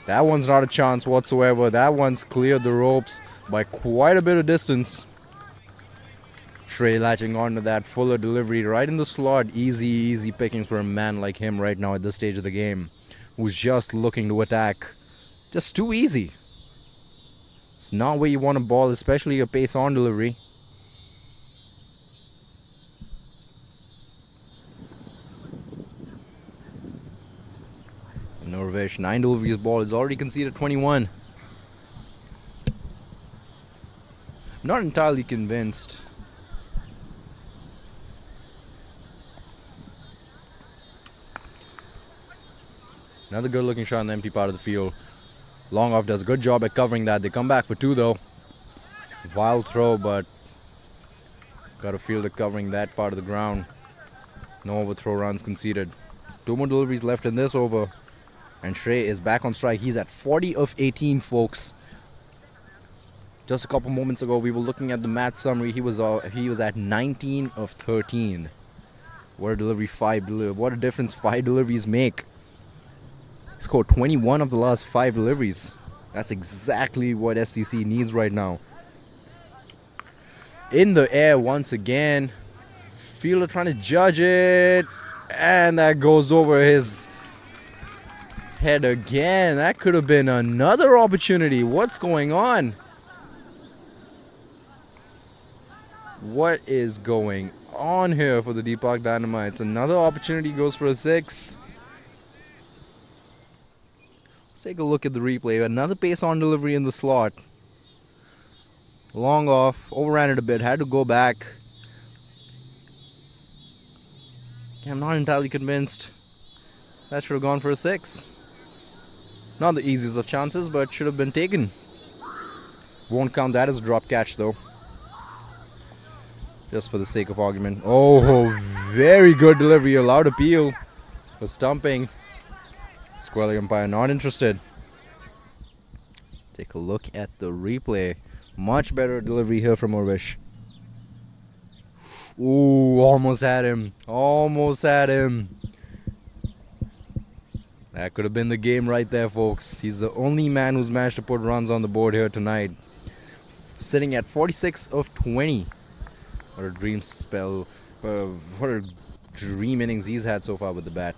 That one's not a chance whatsoever. That one's cleared the ropes by quite a bit of distance. Shrey latching on to that Fuller delivery right in the slot. Easy pickings for a man like him right now at this stage of the game, who's just looking to attack. Just too easy. It's not where you want to ball, especially a pace on delivery. Norvish, 9 deliveries ball, is already conceded 21. Not entirely convinced. Another good looking shot in the empty part of the field. Long off does a good job at covering that. They come back for 2 though. Wild throw, but got a fielder covering that part of the ground. No overthrow runs conceded. 2 more deliveries left in this over. And Shrey is back on strike. He's at 40 of 18, folks. Just a couple moments ago, we were looking at the match summary. He was at 19 of 13. What a delivery, 5 deliveries. What a difference 5 deliveries make. He scored 21 of the last 5 deliveries. That's exactly what SCC needs right now. In the air once again. Fielder trying to judge it. And that goes over his head again. That could have been another opportunity. What's going on? What is going on here for the Deepak Dynamites? Another opportunity goes for a 6. Let's take a look at the replay. Another pace on delivery in the slot. Long off, overran it a bit, had to go back. I'm not entirely convinced. That should have gone for a 6. Not the easiest of chances, but should have been taken. Won't count that as a drop catch though. Just for the sake of argument. Oh, very good delivery. Allowed appeal for stumping. Square leg umpire not interested. Take a look at the replay. Much better delivery here from Urvish. Ooh, almost had him. Almost had him. That could have been the game right there, folks. He's the only man who's managed to put runs on the board here tonight. Sitting at 46 of 20. What a dream spell. What a dream innings he's had so far with the bat.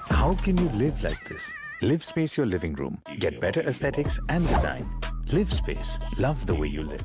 How can you live like this? Live Space your living room. Get better aesthetics and design. Live Space. Love the way you live.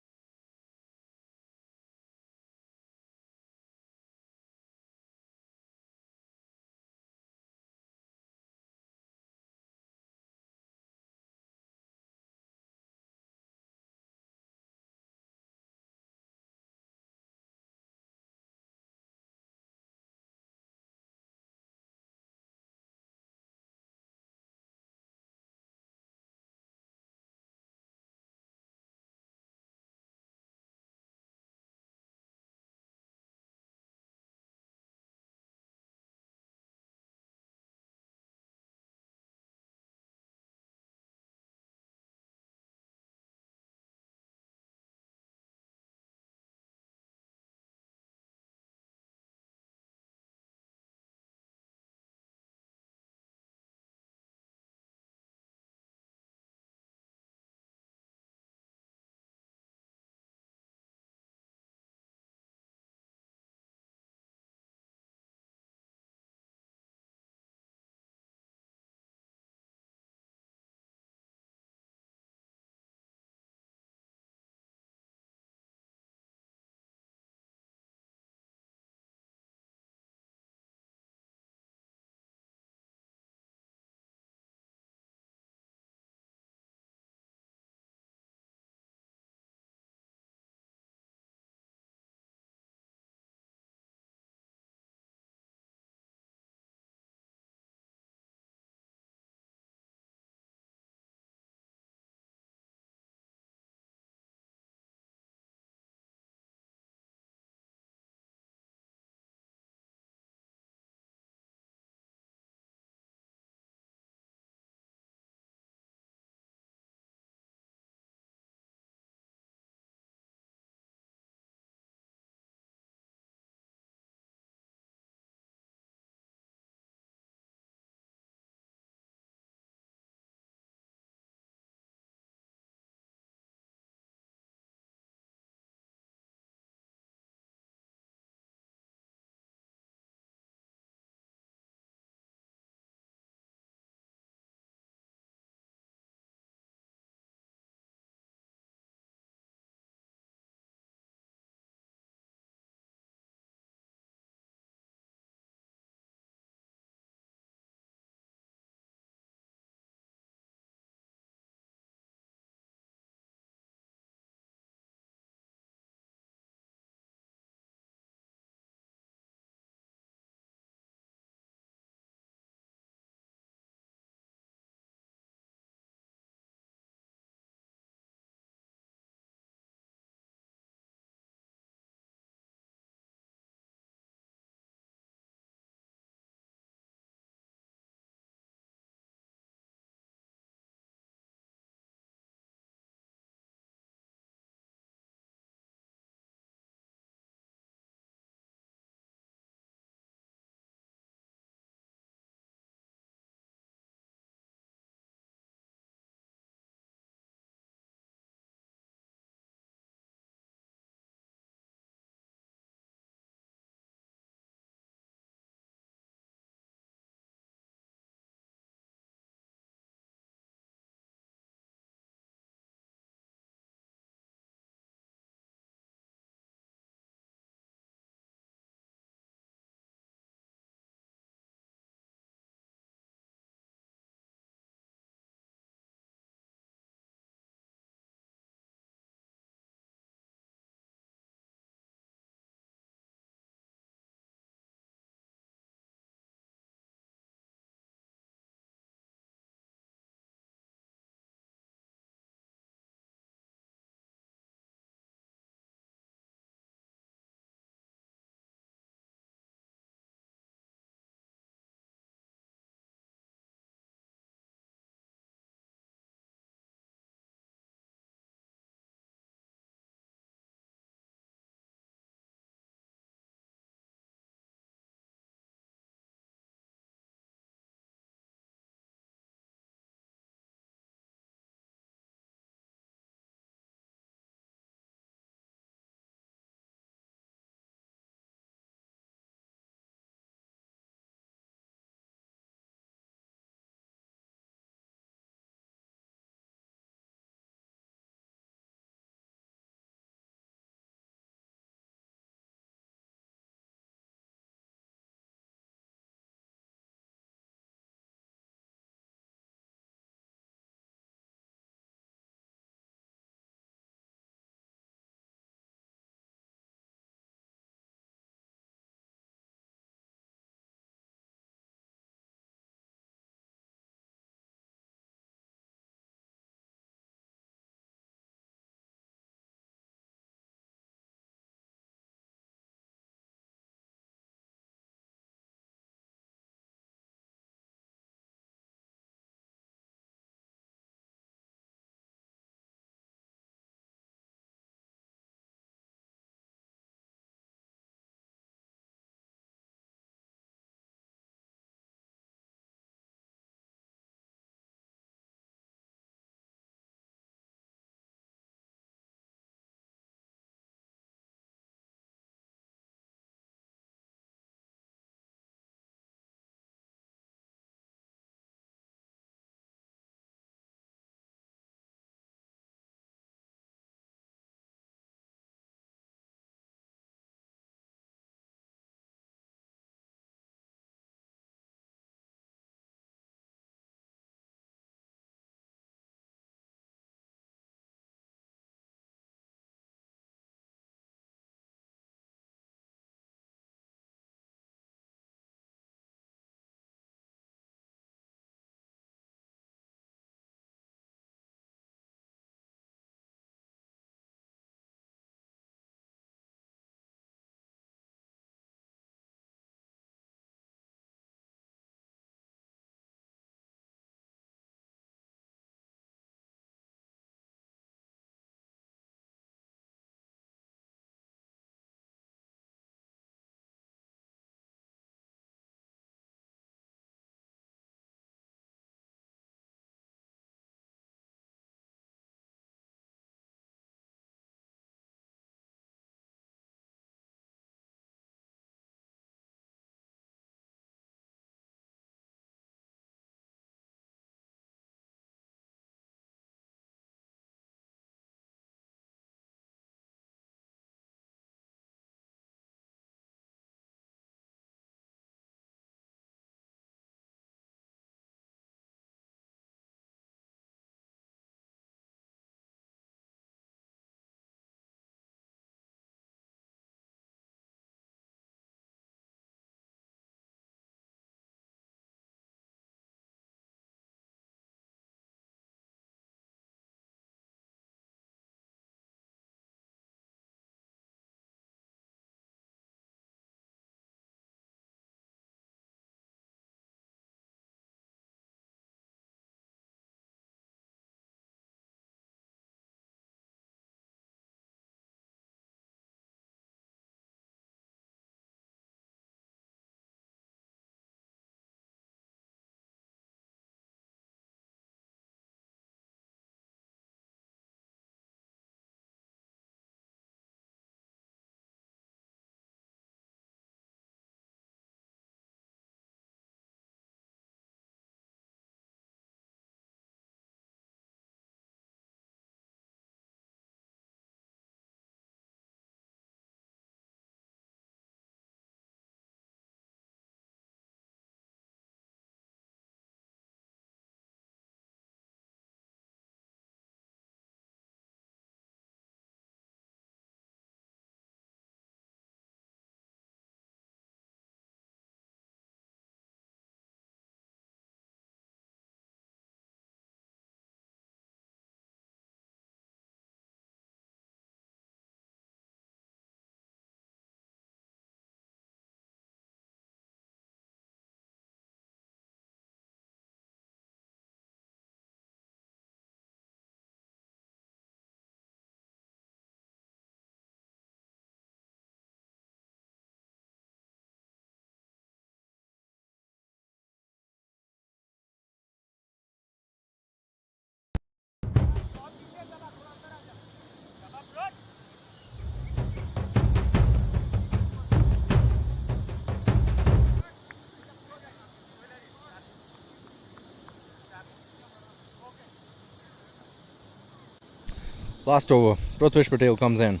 Last over, Yash Patel comes in.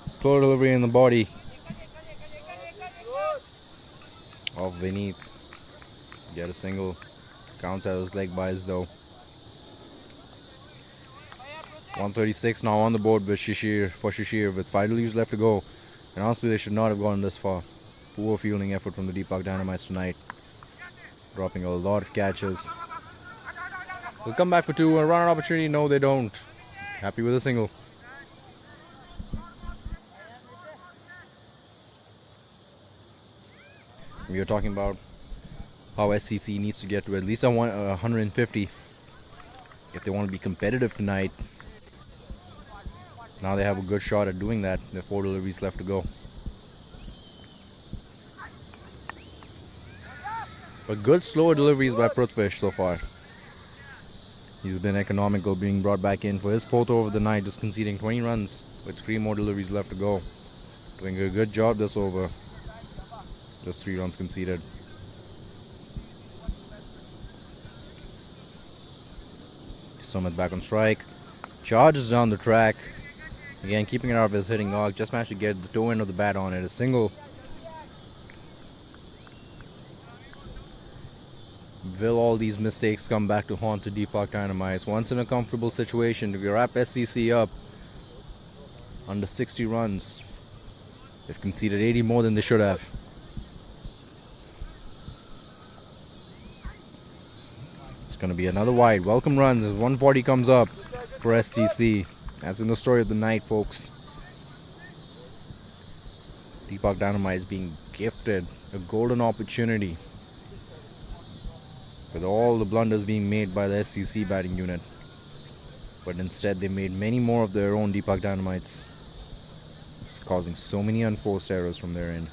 Slow delivery in the body of Vineet. Get a single. Counts as his leg buys though. 136 now on the board with Shashir with 5 leaves left to go. And honestly, they should not have gone this far. Poor fielding effort from the Deepak Dynamites tonight. Dropping a lot of catches. They'll come back for 2. A run opportunity? No, they don't. Happy with a single. We are talking about how SCC needs to get to at least 150 if they want to be competitive tonight. Now they have a good shot at doing that. There are 4 deliveries left to go. But good slower deliveries by Prithvish so far. He's been economical, being brought back in for his 4th over of the night, just conceding 20 runs with 3 more deliveries left to go. Doing a good job this over. Just 3 runs conceded. Sumit back on strike. Charges down the track. Again, keeping it out of his hitting arc. Just managed to get the toe end of the bat on it. A single. Will all these mistakes come back to haunt the Deepak Dynamites? Once in a comfortable situation to wrap SCC up under 60 runs. They've conceded 80 more than they should have. It's going to be another wide. Welcome runs as 140 comes up for SCC. That's been the story of the night, folks. Deepak Dynamite is being gifted a golden opportunity with all the blunders being made by the SCC batting unit. But instead, they made many more of their own Deepak Dynamites. It's causing so many unforced errors from their end.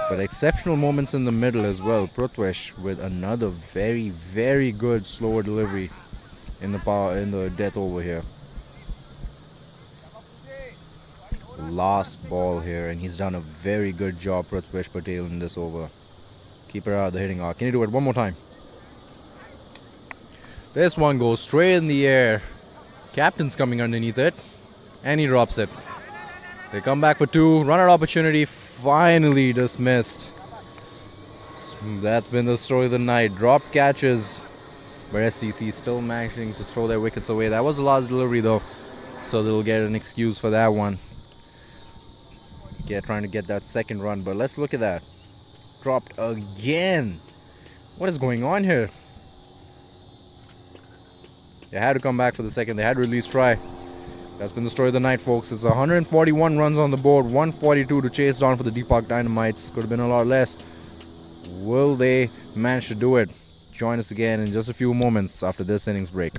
But exceptional moments in the middle as well. Prithvish with another very, very good slower delivery in the death over here. Last ball here, and he's done a very good job, Prithvish Patel, in this over. Keep her out of the hitting arc. Can you do it one more time? This one goes straight in the air. Captain's coming underneath it, and he drops it. They come back for 2. Run-out opportunity finally dismissed. That's been the story of the night. Drop catches, but SCC still managing to throw their wickets away. That was the last delivery though, so they'll get an excuse for that one. Trying to get that second run, but let's look at that. Dropped again. What is going on here? They had to come back for the second. They had to release try. That's been the story of the night, folks. It's 141 runs on the board, 142 to chase down for the Deepak Dynamites. Could have been a lot less. Will they manage to do it? Join us again in just a few moments after this innings break.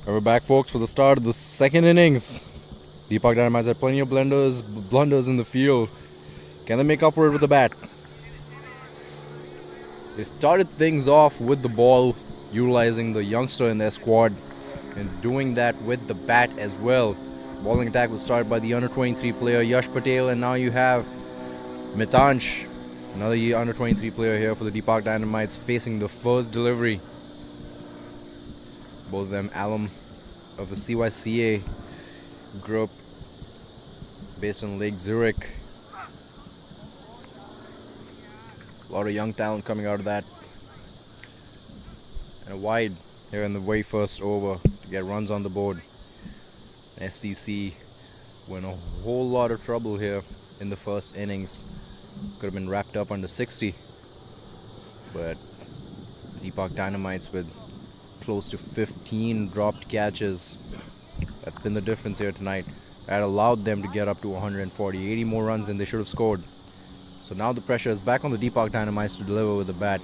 And we're back, folks, for the start of the second innings. Deepak Dynamites had plenty of blunders in the field. Can they make up for it with the bat? They started things off with the ball, utilizing the youngster in their squad and doing that with the bat as well. Bowling attack was started by the under 23 player Yash Patel, and now you have Mitansh, another under 23 player here for the Deepak Dynamites, facing the first delivery. Both of them alum of the CYCA group based on Lake Zurich. A lot of young talent coming out of that. And a wide here in the very first over to get runs on the board. SCC were in a whole lot of trouble here in the first innings. Could have been wrapped up under 60. But Deepak Dynamites with close to 15 dropped catches. That's been the difference here tonight. That allowed them to get up to 140, 80 more runs than they should have scored. So now the pressure is back on the Deepak Dynamites to deliver with the bat.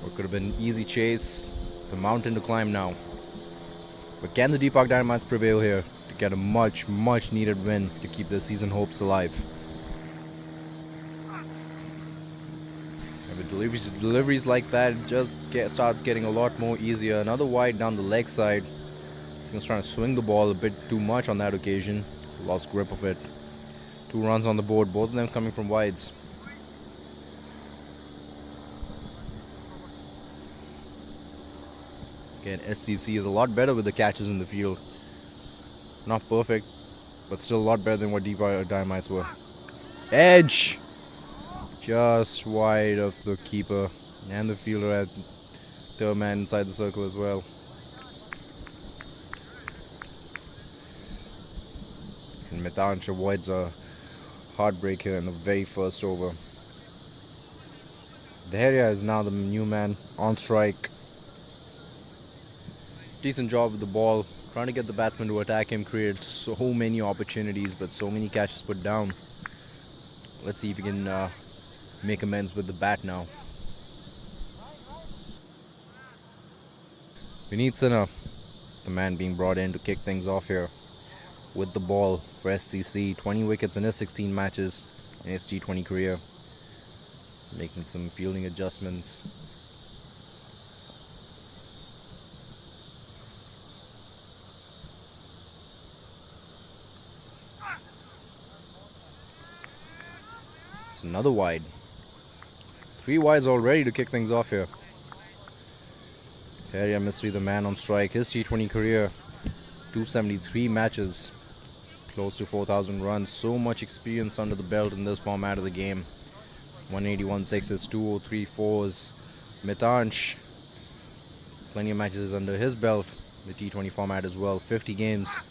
What could have been an easy chase, the mountain to climb now. But can the Deepak Dynamites prevail here to get a much needed win to keep their season hopes alive? And with deliveries like that, it just starts getting a lot more easier. Another wide down the leg side. He was trying to swing the ball a bit too much on that occasion. Lost grip of it. 2 runs on the board, both of them coming from wides. Again, SCC is a lot better with the catches in the field. Not perfect, but still a lot better than what Deepak Dynamites were. Edge! Just wide of the keeper and the fielder at third man inside the circle as well. And Mitansh avoids a heartbreak here in the very first over. Dharia is now the new man on strike. Decent job with the ball, trying to get the batsman to attack him, created so many opportunities, but so many catches put down. Let's see if he can make amends with the bat now. Vineet Sinha, the man being brought in to kick things off here with the ball for SCC. 20 wickets in his 16 matches in his T20 career. Making some fielding adjustments. Another wide. 3 wides already to kick things off here. Terry Mystery, the man on strike. His T20 career, 273 matches, close to 4,000 runs. So much experience under the belt in this format of the game. 181 sixes, 203 fours. Mitansh, plenty of matches under his belt. The T20 format as well, 50 games.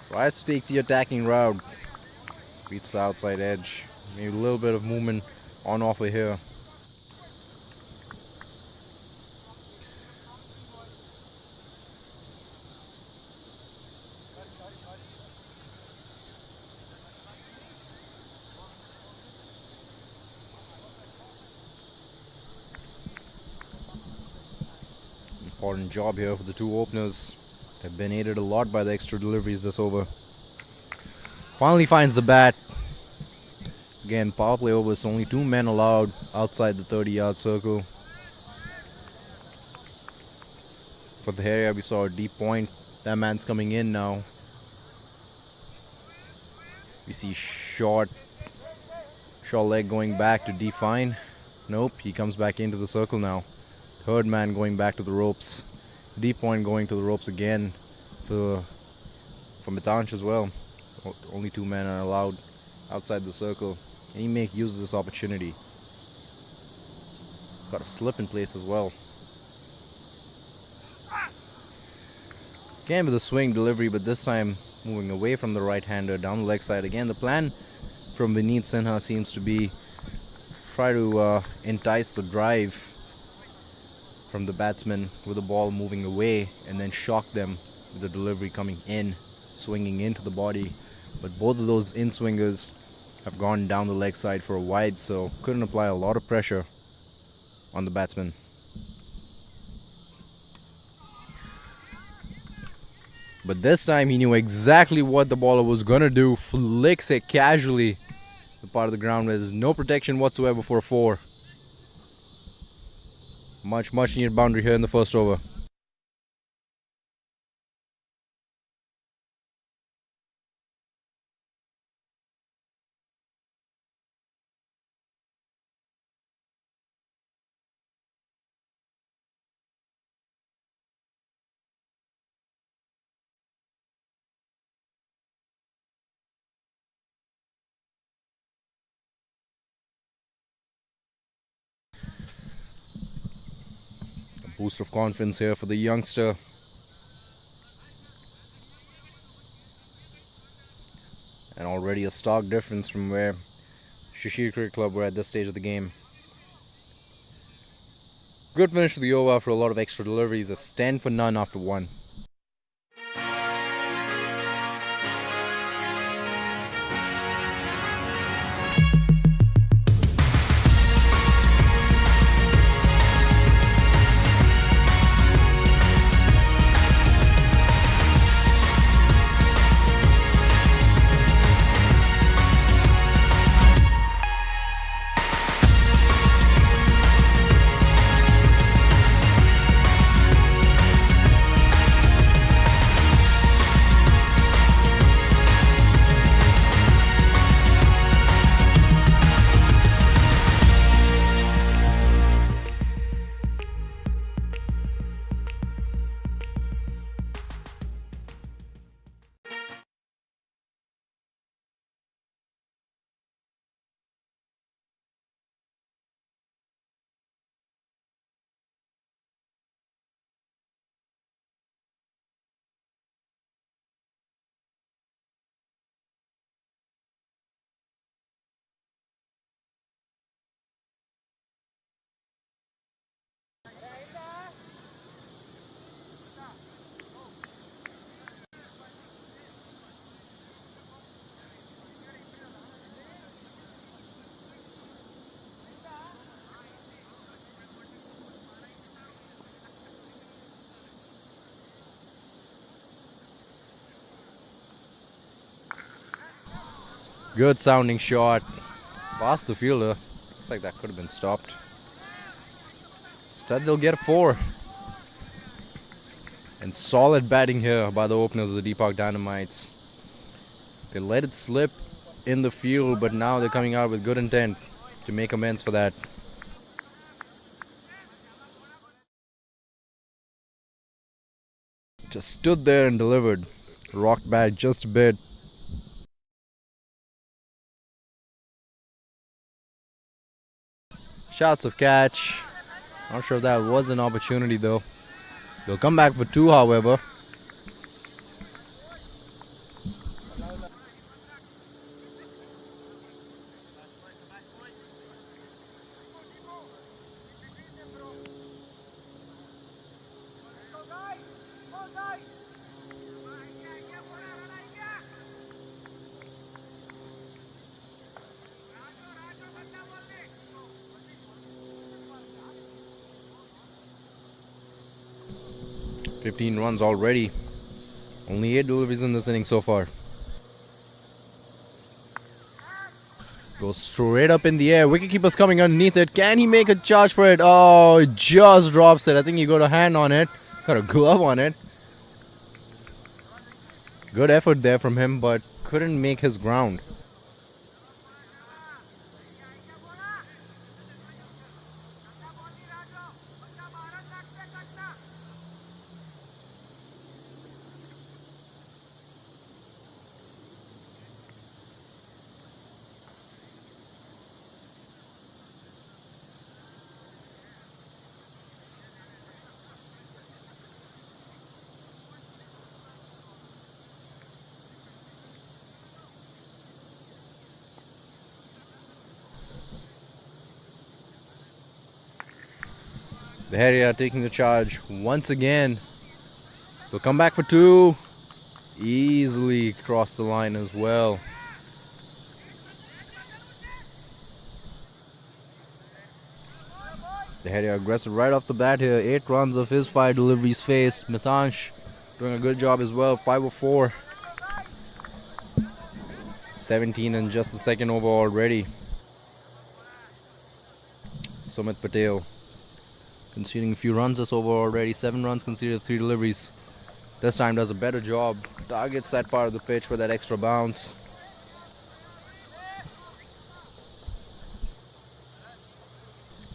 Tries to take the attacking route. Beats the outside edge. Maybe a little bit of movement on offer here. Important job here for the 2 openers. They've been aided a lot by the extra deliveries this over. Finally finds the bat. Again, power play over, so only 2 men allowed outside the 30-yard circle. For the area, we saw a deep point. That man's coming in now. We see short leg going back to define. Nope, he comes back into the circle now. Third man going back to the ropes. Deep point going to the ropes again for Mitansh as well. Only 2 men are allowed outside the circle. And he make use of this opportunity. Got a slip in place as well. Again with a swing delivery, but this time moving away from the right-hander down the leg side. Again, the plan from Vineet Sinha seems to be try to entice the drive from the batsman with the ball moving away and then shock them with the delivery coming in, swinging into the body. But both of those in-swingers have gone down the leg side for a wide, so couldn't apply a lot of pressure on the batsman. But this time he knew exactly what the bowler was gonna do. Flicks it casually the part of the ground where there's no protection whatsoever for a 4. Much needed boundary here in the first over. Boost of confidence here for the youngster. And already a stark difference from where Shashir Cricket Club were at this stage of the game. Good finish to the over after a lot of extra deliveries. It's 10 for none after 1. Good sounding shot. Past the fielder. Looks like that could have been stopped. Instead they'll get a 4. And solid batting here by the openers of the Deepak Dynamites. They let it slip in the field, but now they're coming out with good intent to make amends for that. Just stood there and delivered. Rocked back just a bit. Shouts of catch. Not sure if that was an opportunity though. They'll come back for 2, however. $15 runs already. Only 8 deliveries in this inning so far. Goes straight up in the air. Wicketkeeper's coming underneath it. Can he make a charge for it? Oh, just drops it. I think he got a hand on it. Got a glove on it. Good effort there from him, but couldn't make his ground. The Harrier taking the charge once again. They'll come back for 2. Easily cross the line as well. They're heading aggressive right off the bat here. 8 runs of his 5 deliveries faced. Mitansh doing a good job as well. 5 of 4. 17 in just the second over already. Sumit Patel conceding a few runs this over already. 7 runs conceded, 3 deliveries. This time does a better job. Targets that part of the pitch with that extra bounce.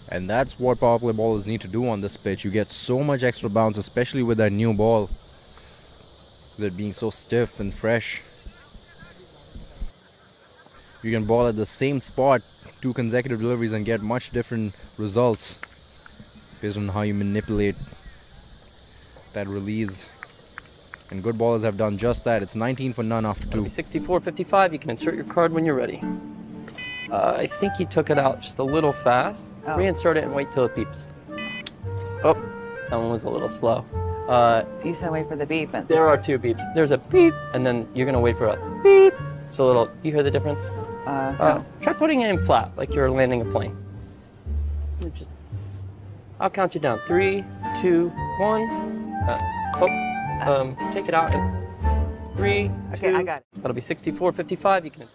And that's what power play bowlers need to do on this pitch. You get so much extra bounce, especially with that new ball, with it being so stiff and fresh. You can bowl at the same spot 2 consecutive deliveries and get much different results based on how you manipulate that release. And good bowlers have done just that. It's 19 for none after 2.
64-55. You can insert your card when you're ready. I think you took it out just a little fast.
Oh.
Reinsert it and wait till it beeps. Oh, that one was a little slow.
You said wait for the beep.
There are 2 beeps. There's a beep, and then you're gonna wait for a beep. It's a little. You hear the difference?
No.
Try putting it in flat, like you're landing a plane. I'll count you down. 3, 2, 1. Take it out. And 3,
Okay,
2.
I got it.
That'll be 64-55. You can.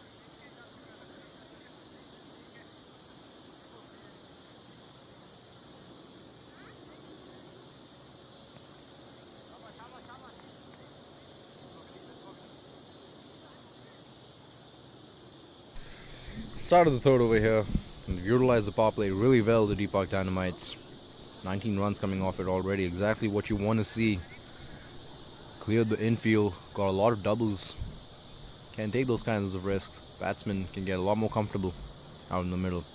Start of the third over here. And utilize the power play really well, the Deepak Dynamites. 19 runs coming off it already. Exactly what you want to see. Cleared the infield. Got a lot of doubles. Can't take those kinds of risks. Batsmen can get a lot more comfortable out in the middle.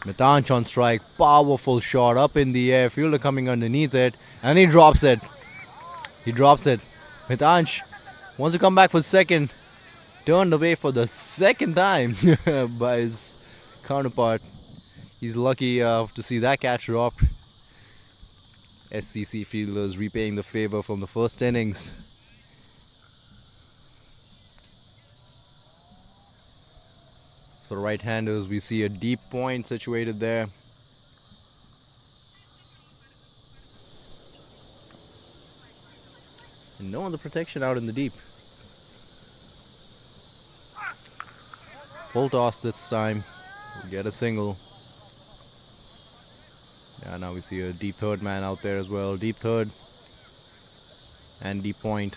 Mitansh on strike. Powerful shot up in the air. Fielder coming underneath it. And he drops it. He drops it. Mitansh wants to come back for second. Turned away for the second time by his counterpart. He's lucky to see that catch drop. SCC fielders repaying the favor from the first innings. For the right-handers, we see a deep point situated there. And no other protection out in the deep. Full toss this time. We'll get a single. Yeah, now we see a deep third man out there as well. Deep third. And deep point.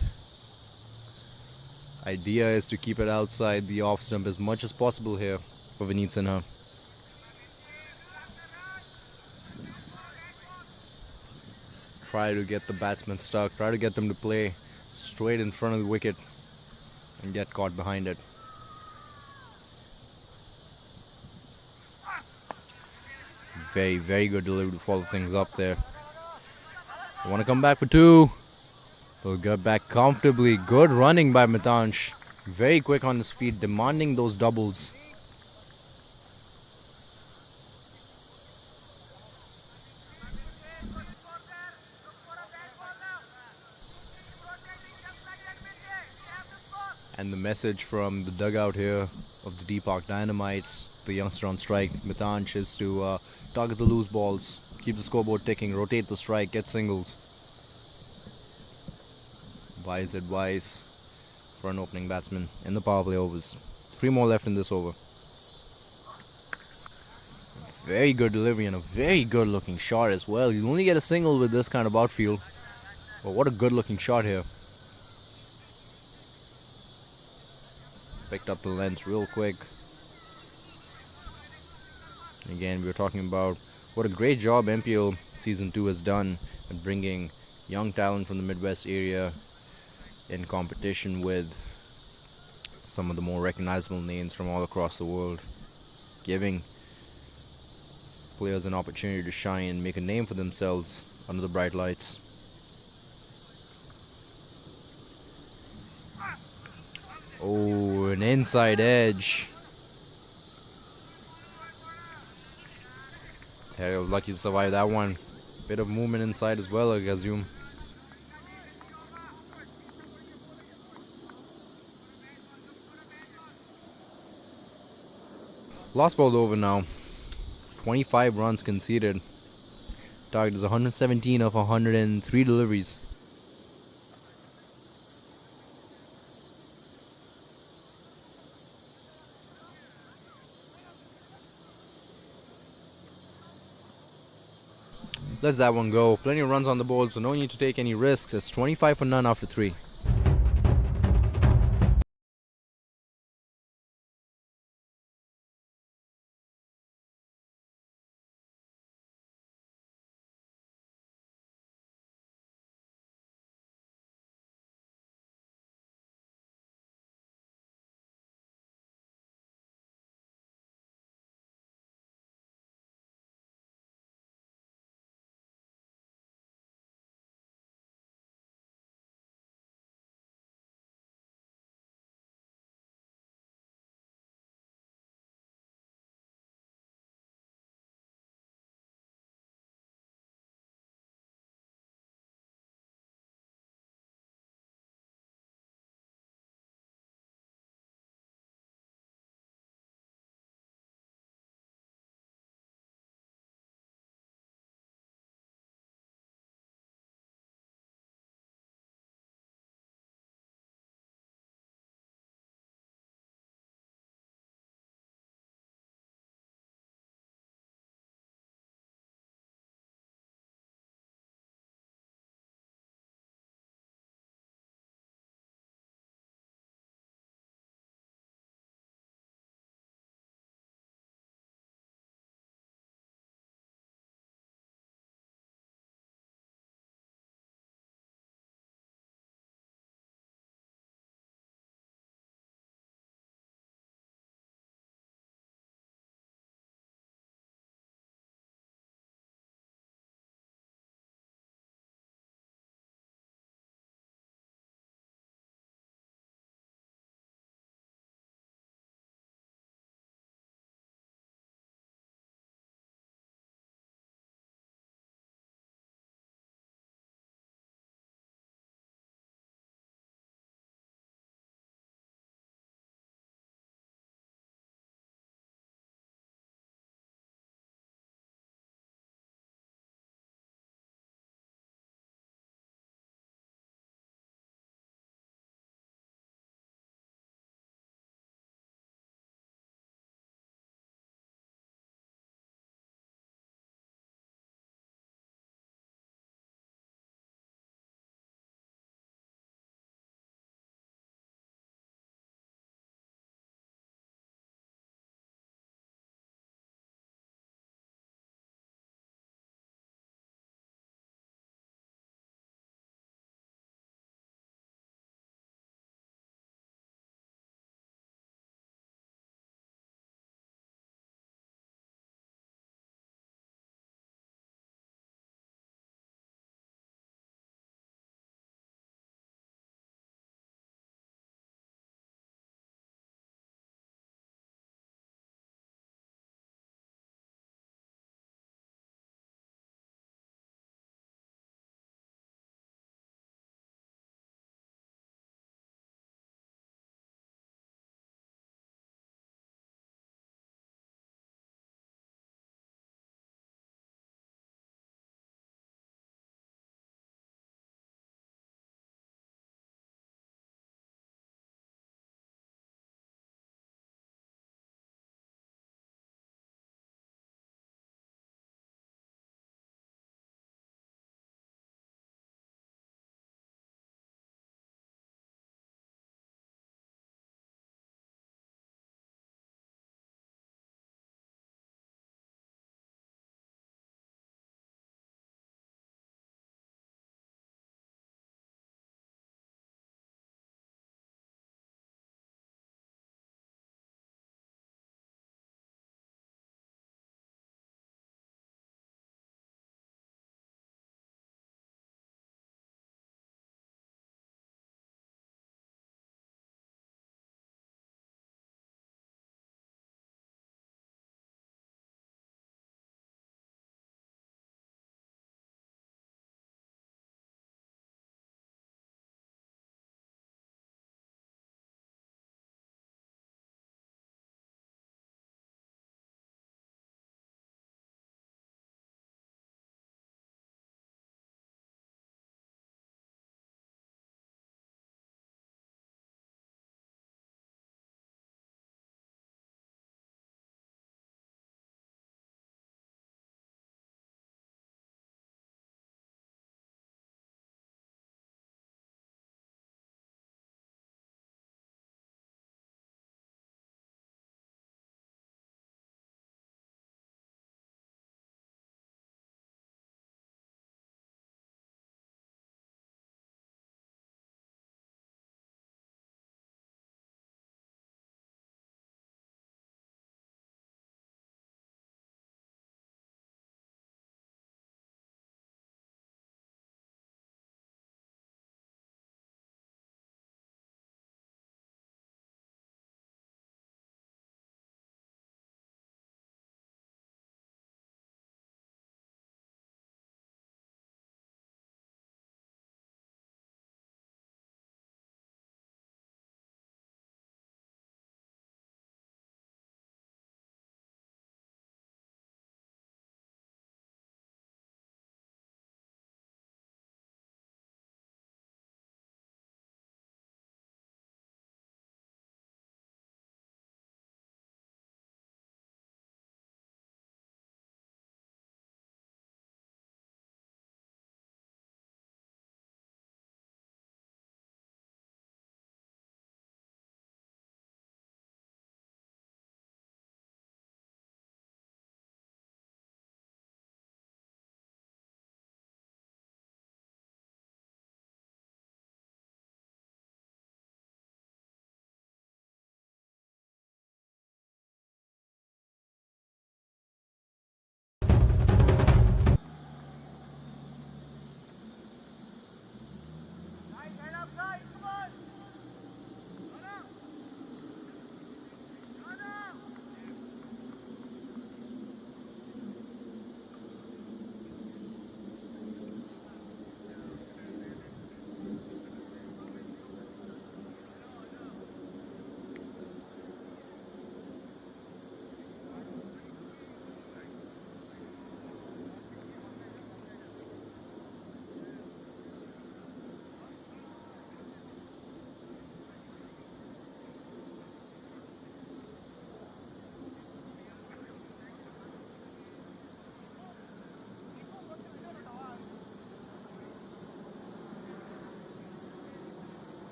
Idea is to keep it outside the off stump as much as possible here for Vineet Sinha. Try to get the batsman stuck. Try to get them to play straight in front of the wicket and get caught behind it. Very, very good delivery to follow things up there. They want to come back for 2. They'll get back comfortably. Good running by Mitansh. Very quick on his feet, demanding those doubles. And the message from the dugout here of the Deepak Dynamites, the youngster on strike, Mitansh, is to target the loose balls, keep the scoreboard ticking, rotate the strike, get singles. Wise advice for an opening batsman in the power play overs. 3 more left in this over. Very good delivery and a very good looking shot as well. You only get a single with this kind of outfield. But what a good looking shot here. Picked up the length real quick. Again, we were talking about what a great job MPL Season 2 has done at bringing young talent from the Midwest area in competition with some of the more recognizable names from all across the world, giving players an opportunity to shine and make a name for themselves under the bright lights. Oh, an inside edge. Terry was lucky to survive that one. Bit of movement inside as well, I assume. Last ball over now. 25 runs conceded. Target is 117 of 103 deliveries. Let's that one go. Plenty of runs on the board, so no need to take any risks. It's 25 for none after 3.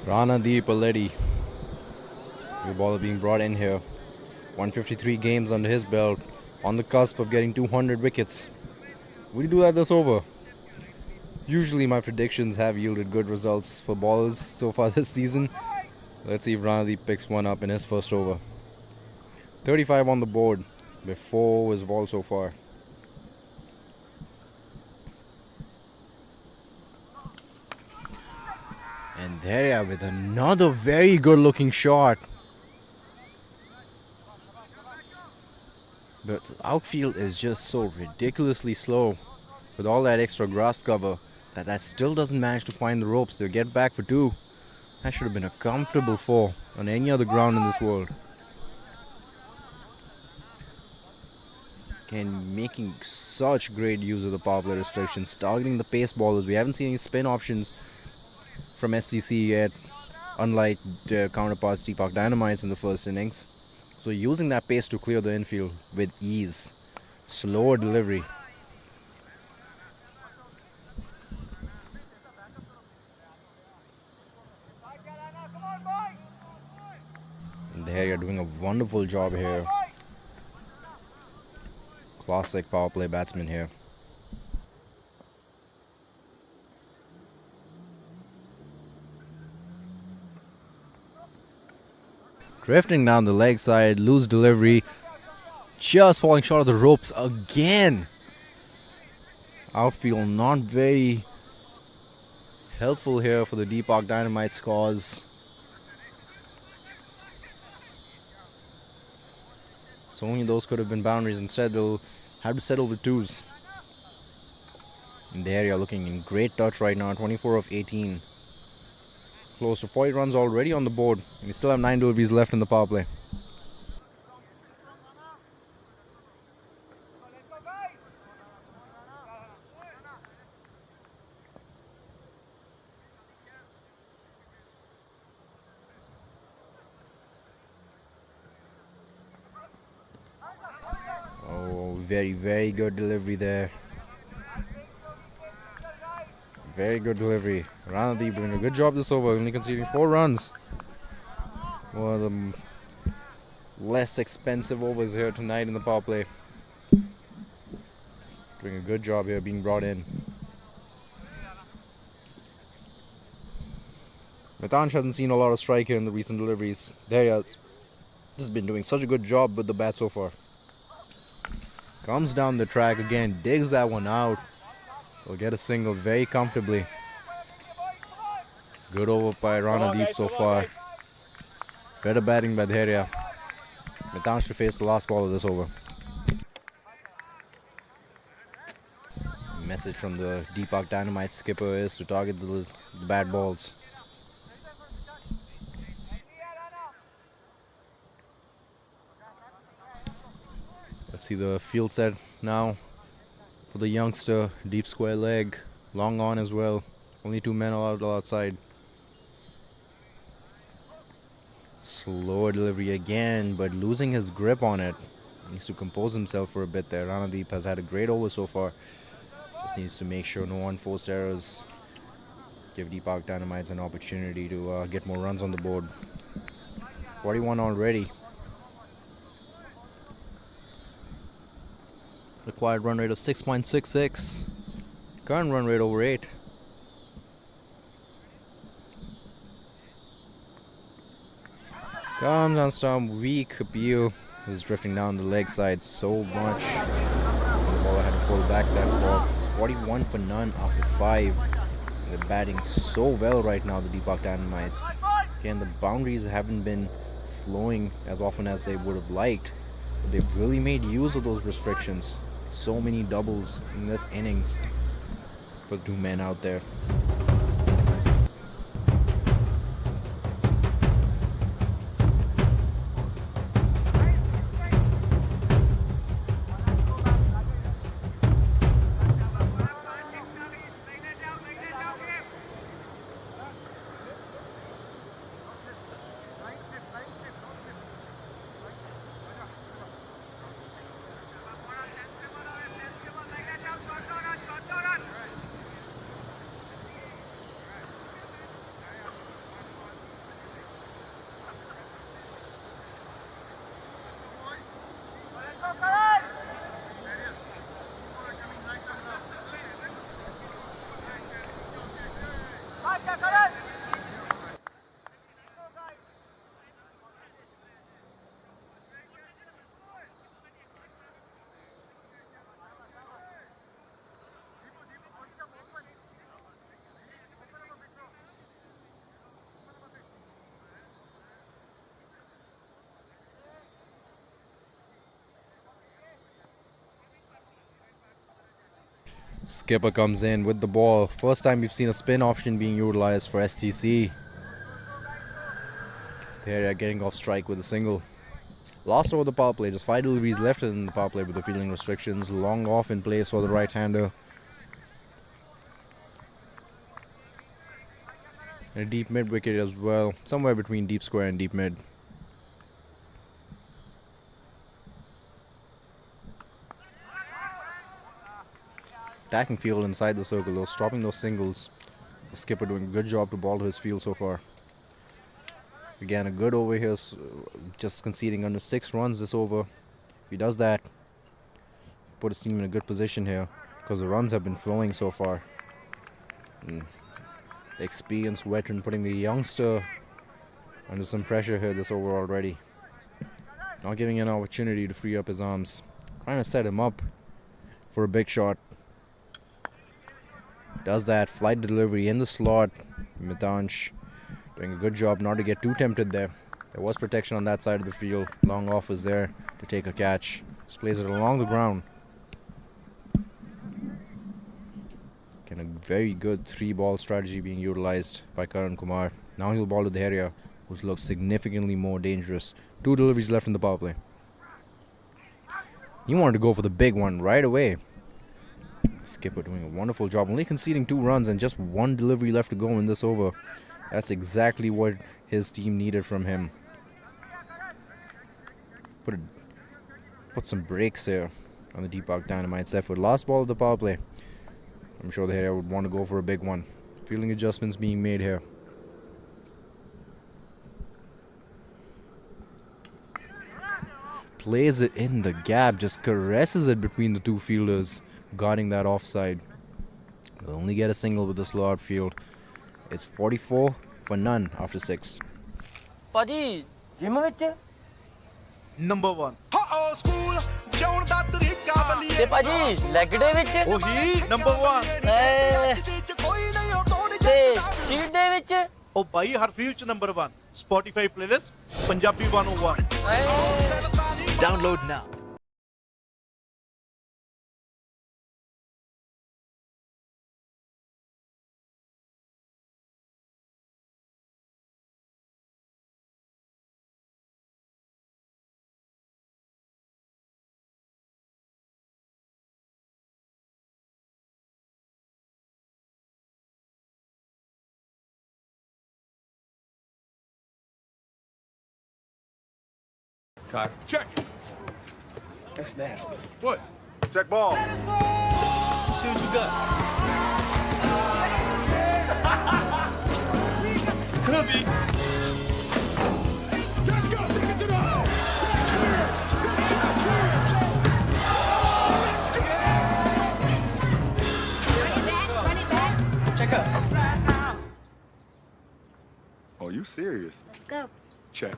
Ranadeep Aledi, new baller being brought in here. 153 games under his belt, on the cusp of getting 200 wickets. Will he do that this over? Usually my predictions have yielded good results for ballers so far this season. Let's see if Ranadeep picks one up in his first over. 35 on the board before his ball so far. And there you are with another very good looking shot. But the outfield is just so ridiculously slow with all that extra grass cover that still doesn't manage to find the ropes. They'll get back for two. That should have been a comfortable 4 on any other ground in this world. Again, making such great use of the power play restrictions, targeting the pace ballers. We haven't seen any spin options from STC yet, unlike their counterparts Deepak Dynamites in the first innings. So using that pace to clear the infield with ease. Slower delivery. And there you're doing a wonderful job here. Classic power play batsman here. Drifting down the leg side, loose delivery, just falling short of the ropes again. Outfield not very helpful here for the Deepak Dynamites cause. So only those could have been boundaries. Instead, they'll have to settle with 2s. And there you're looking in great touch right now, 24 of 18. Close to 40 runs already on the board. And we still have 9 deliveries left in the power play. Oh, very, very good delivery there. Very good delivery. Ranadeep doing a good job this over, only conceding 4 runs. One of the less expensive overs here tonight in the power play. Doing a good job here being brought in. Mitansh hasn't seen a lot of strike here in the recent deliveries. There he is. This has been doing such a good job with the bat so far. Comes down the track again, digs that one out. Will get a single very comfortably. Good over by Ranadeep so far. Better batting by Dheria. Mitansh to face the last ball of this over. Message from the Deepak Dynamite skipper is to target the bad balls. Let's see the field set now for the youngster. Deep square leg, long on as well. Only 2 men allowed outside. Slower delivery again, but losing his grip on it. Needs to compose himself for a bit there. Ranadeep has had a great over so far. Just needs to make sure no unforced errors. Give Deepak Dynamites an opportunity to get more runs on the board. 41 already. Required run rate of 6.66. Current run rate over 8. Comes on some weak appeal. Is drifting down the leg side so much. The ball had to pull back that ball. It's 41 for none after 5. They're batting so well right now, the Deepak Dynamites. Again, the boundaries haven't been flowing as often as they would have liked. But they've really made use of those restrictions. So many doubles in this innings for 2 men out there. Skipper comes in with the ball. First time we've seen a spin option being utilized for STC. They're getting off strike with a single. Last over the power play, just 5 deliveries left in the power play with the fielding restrictions. Long off in place for the right-hander. And a deep mid wicket as well, somewhere between deep square and deep mid. Attacking field inside the circle though, stopping those singles. The skipper doing a good job to ball to his field so far. Again, a good over here, just conceding under 6 runs this over. If he does that, put his team in a good position here because the runs have been flowing so far. And the experienced veteran putting the youngster under some pressure here this over already. Not giving him an opportunity to free up his arms. Trying to set him up for a big shot. Does that, flight delivery in the slot. Mitansh doing a good job not to get too tempted there. There was protection on that side of the field. Long off is there to take a catch. Just plays it along the ground. Again, a very good 3-ball strategy being utilized by Karan Kumar. Now he'll ball to the area, who looks significantly more dangerous. 2 deliveries left in the power play. He wanted to go for the big one right away. Skipper doing a wonderful job, only conceding 2 runs and just 1 delivery left to go in this over. That's exactly what his team needed from him. Put some brakes there on the Deepak Dynamites effort. Last ball of the power play. I'm sure the area would want to go for a big one. Fielding adjustments being made here. Plays it in the gap, just caresses it between the 2 fielders, guarding that offside. They'll only get a single with the slow outfield. It's 44 for none after 6.
Paji, gym vich
Number 1.
te paji leg day vich
Ohi number 1.
te cheat day vich
Oh bhai har field ch number 1. Spotify playlist Punjabi 101. Download now.
Car.
check.
That's nasty.
What? Check ball.
Let's see what you got. Could be.
Let's go. Take it to the hole. Check clear. Good shot clear.
Run it back.
Check up.
Oh, you serious? Let's go.
Check.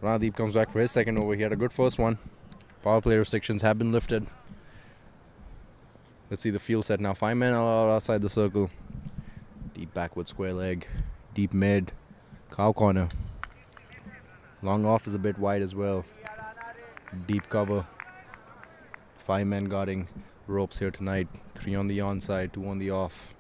Ranadeep comes back for his second over. He had a good first one. Power play restrictions have been lifted. Let's see the field set now. 5 men outside the circle. Deep backward square leg. Deep mid. Cow corner. Long off is a bit wide as well. Deep cover. 5 men guarding ropes here tonight. 3 on the onside, 2 on the off.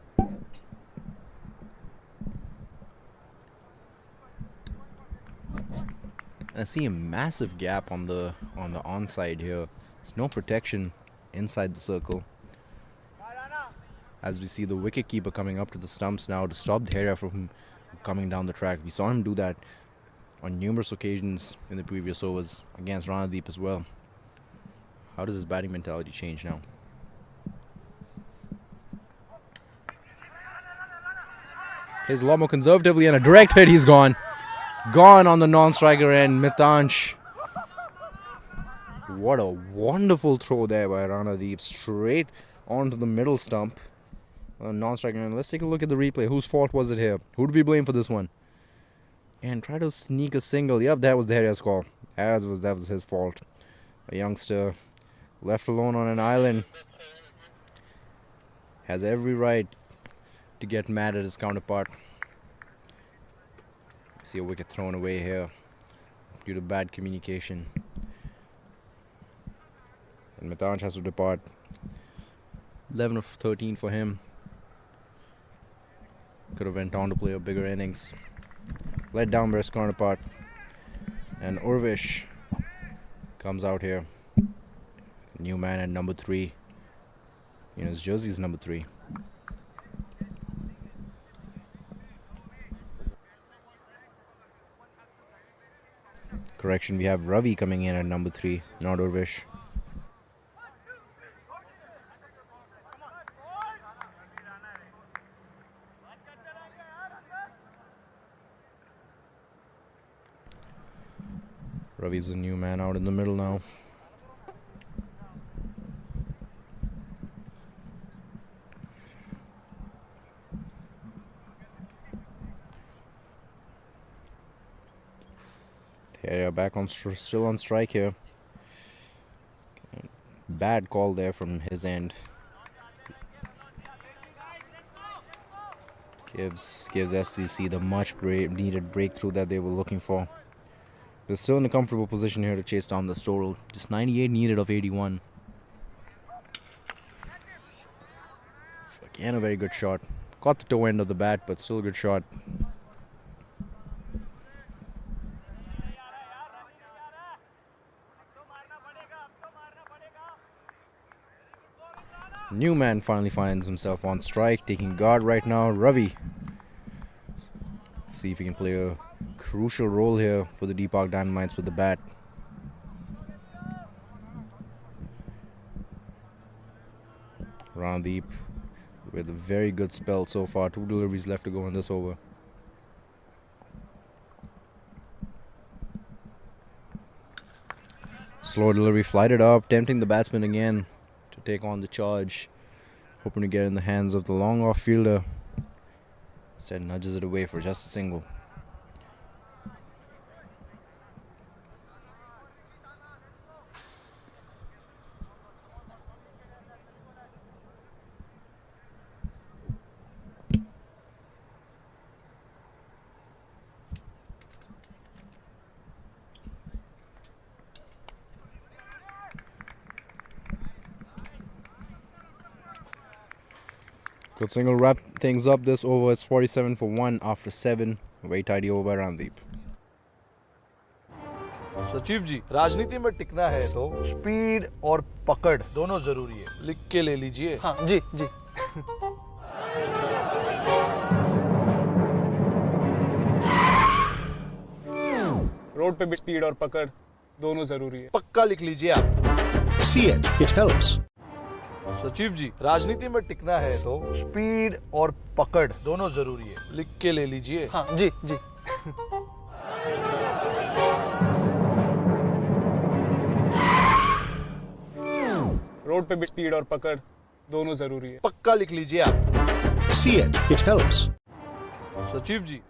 I see a massive gap on the onside here. There's no protection inside the circle. As we see the wicketkeeper coming up to the stumps now to stop the area from coming down the track. We saw him do that on numerous occasions in the previous overs against Ranadeep as well. How does his batting mentality change now? Plays a lot more conservatively and a direct hit. He's gone. Gone on the non-striker end, Mitansh. What a wonderful throw there by Ranadeep. Straight onto the middle stump. Non-striker. Let's take a look at the replay. Whose fault was it here? Who do we blame for this one? And try to sneak a single. Yep, that was the Harriers call. That was his fault. A youngster left alone on an island has every right to get mad at his counterpart. See a wicket thrown away here due to bad communication. And Mitanj has to depart. 11 of 13 for him. Could have went on to play a bigger innings. Let down by his counterpart. And Urvish comes out here. New man at number 3. You know, his jersey's number 3. Correction, we have Ravi coming in at number 3, not Urvish. Ravi's a new man out in the middle now. Yeah, back on still on strike here. Bad call there from his end. Gives SCC the much needed breakthrough that they were looking for. They're still in a comfortable position here to chase down the total. Just 98 needed of 81. Again, a very good shot. Caught the toe end of the bat, but still a good shot. New man finally finds himself on strike, taking guard right now. Ravi. See if he can play a crucial role here for the Deepak Dynamites with the bat. Randeep with a very good spell so far. 2 deliveries left to go in this over. Slow delivery, flighted up, tempting the batsman again to take on the charge. Hoping to get in the hands of the long off fielder. Instead nudges it away for just a single. Good single, wrap things up. This over is 47 for 1 after 7. Very tidy over by Randeep.
सचिव जी, राजनीति में टिकना है तो speed और पकड़ दोनों जरूरी है. लिख के ले लीजिए.
हाँ जी जी.
रोड पे भी स्पीड और पकड़ दोनों जरूरी है.
पक्का लिख लीजिए आप.
See it, it helps.
सचिव जी, राजनीति में टिकना है तो स्पीड और पकड़ दोनों जरूरी है. लिख के ले लीजिए.
हाँ जी जी.
रोड पे भी स्पीड और पकड़ दोनों जरूरी है.
पक्का लिख लीजिए आप.
See it, it helps.
सचिव जी,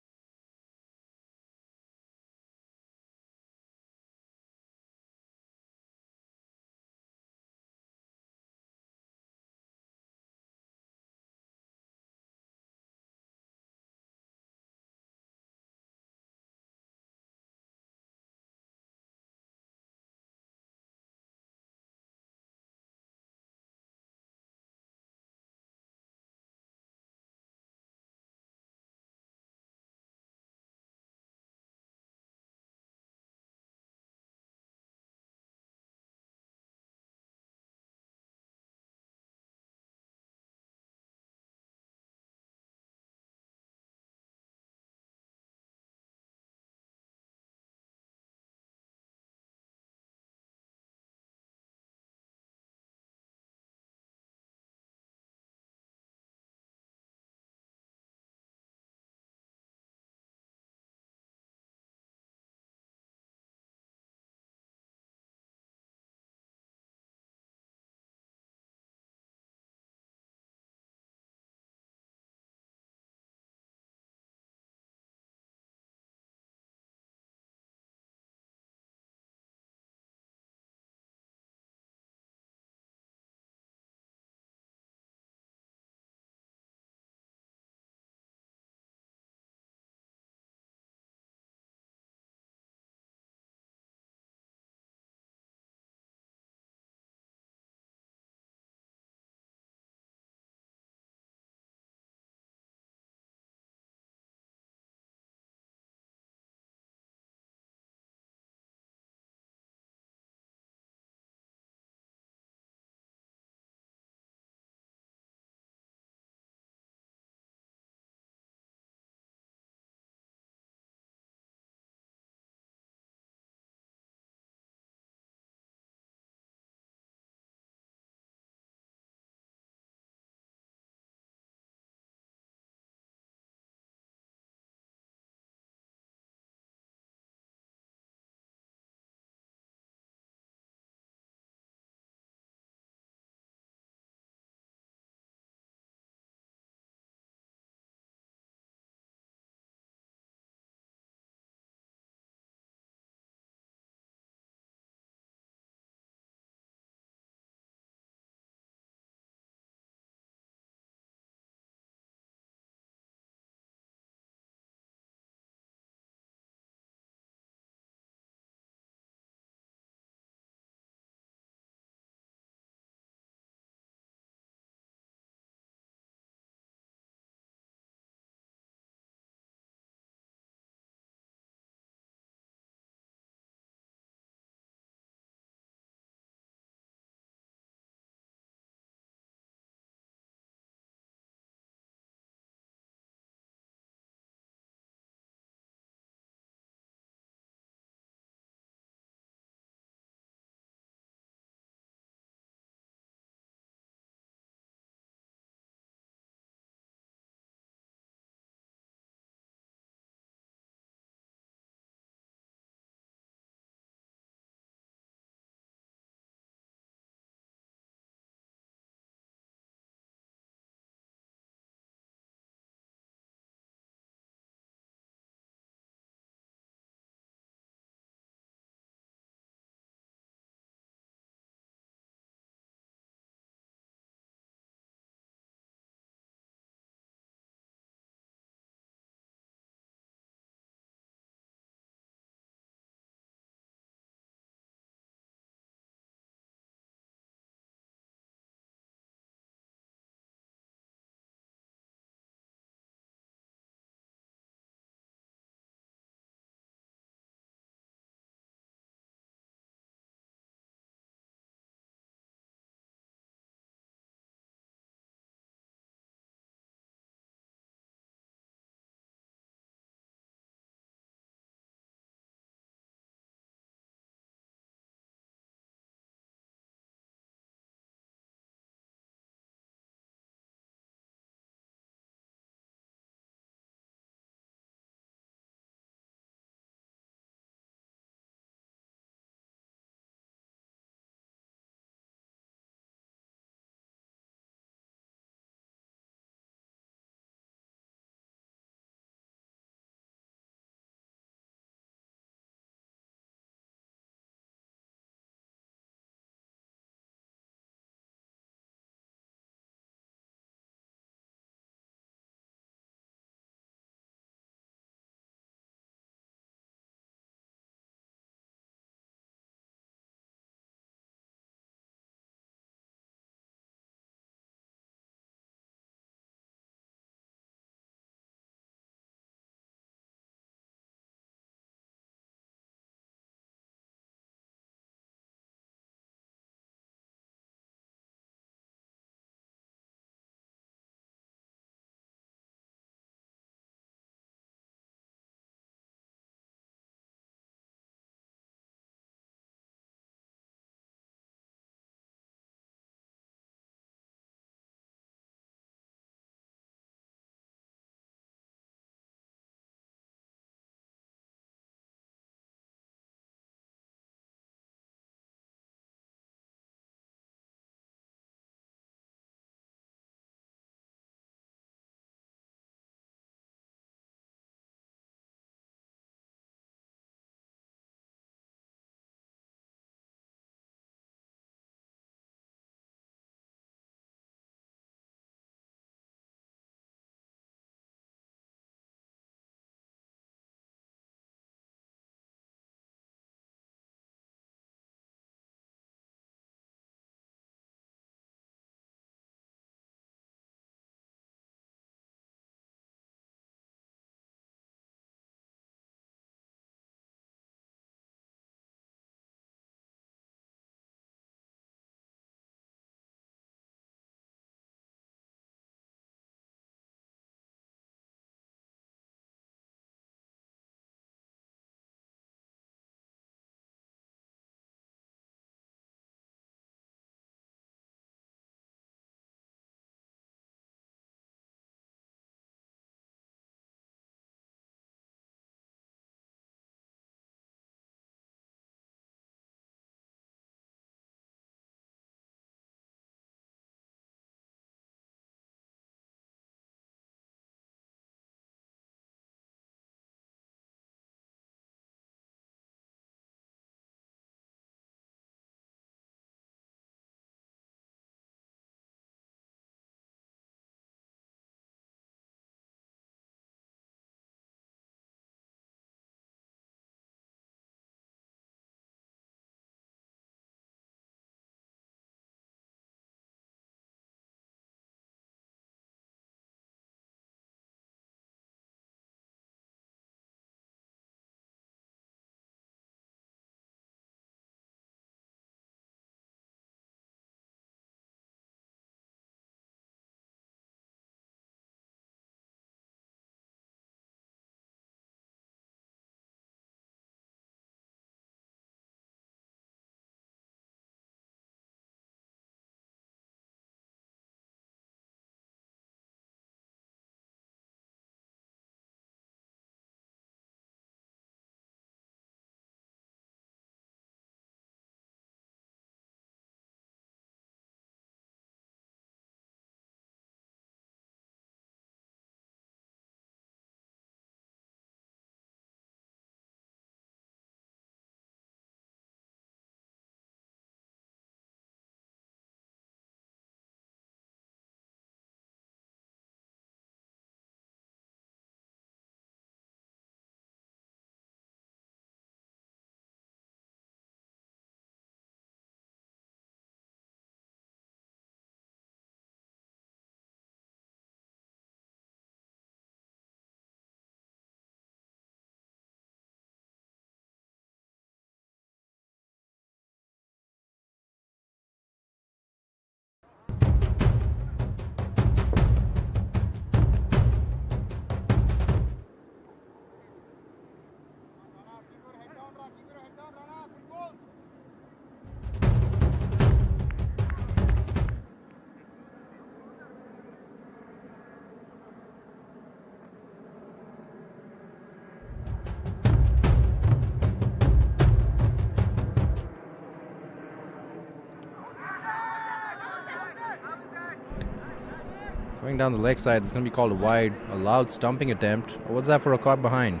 Going down the leg side, it's going to be called a wide. A loud stumping attempt. What's that for a caught behind?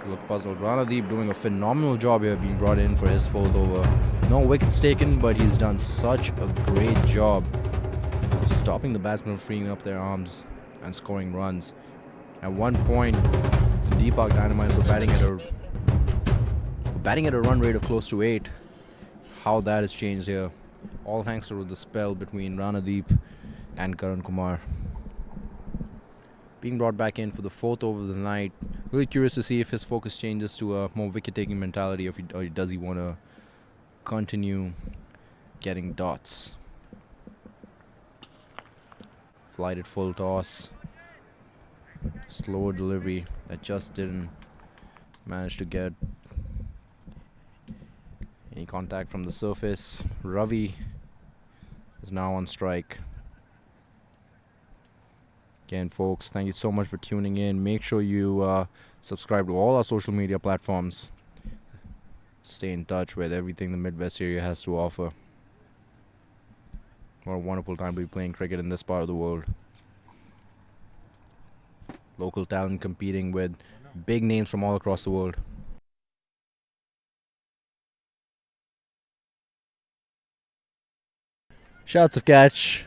Look puzzled. Ranadeep doing a phenomenal job here, being brought in for his 4th over. No wickets taken, but he's done such a great job of stopping the batsmen, freeing up their arms and scoring runs. At one point, the Deepak Dynamites were batting at a run rate of close to 8. How that has changed here. All thanks to the spell between Ranadeep and Karan Kumar. Being brought back in for the 4th over of the night. Really curious to see if his focus changes to a more wicket-taking mentality, or does he want to continue getting dots. Flighted full toss. Slow delivery that just didn't manage to get any contact from the surface. Ravi is now on strike. Again, folks, thank you so much for tuning in. Make sure you subscribe to all our social media platforms. Stay in touch with everything the Midwest area has to offer. What a wonderful time to be playing cricket in this part of the world. Local talent competing with big names from all across the world. Shouts of catch.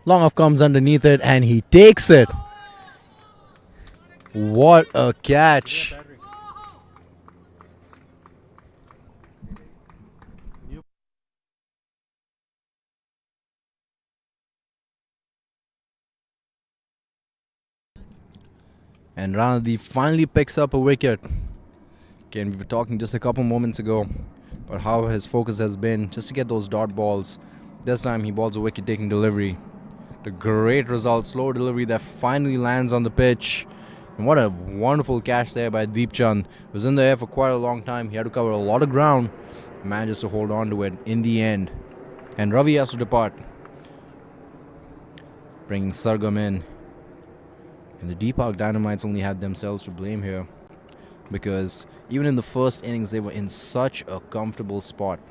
Long off comes underneath it and he takes it. What a catch. And Ranadeep finally picks up a wicket. Again, we were talking just a couple moments ago about how his focus has been just to get those dot balls. This time he balls a wicket-taking delivery. The great result, slow delivery that finally lands on the pitch. And what a wonderful catch there by Deep Chand. Was in the air for quite a long time. He had to cover a lot of ground. Manages to hold on to it in the end. And Ravi has to depart. Bringing Sargam in. And the Deepak Dynamites only had themselves to blame here. Because even in the first innings, they were in such a comfortable spot.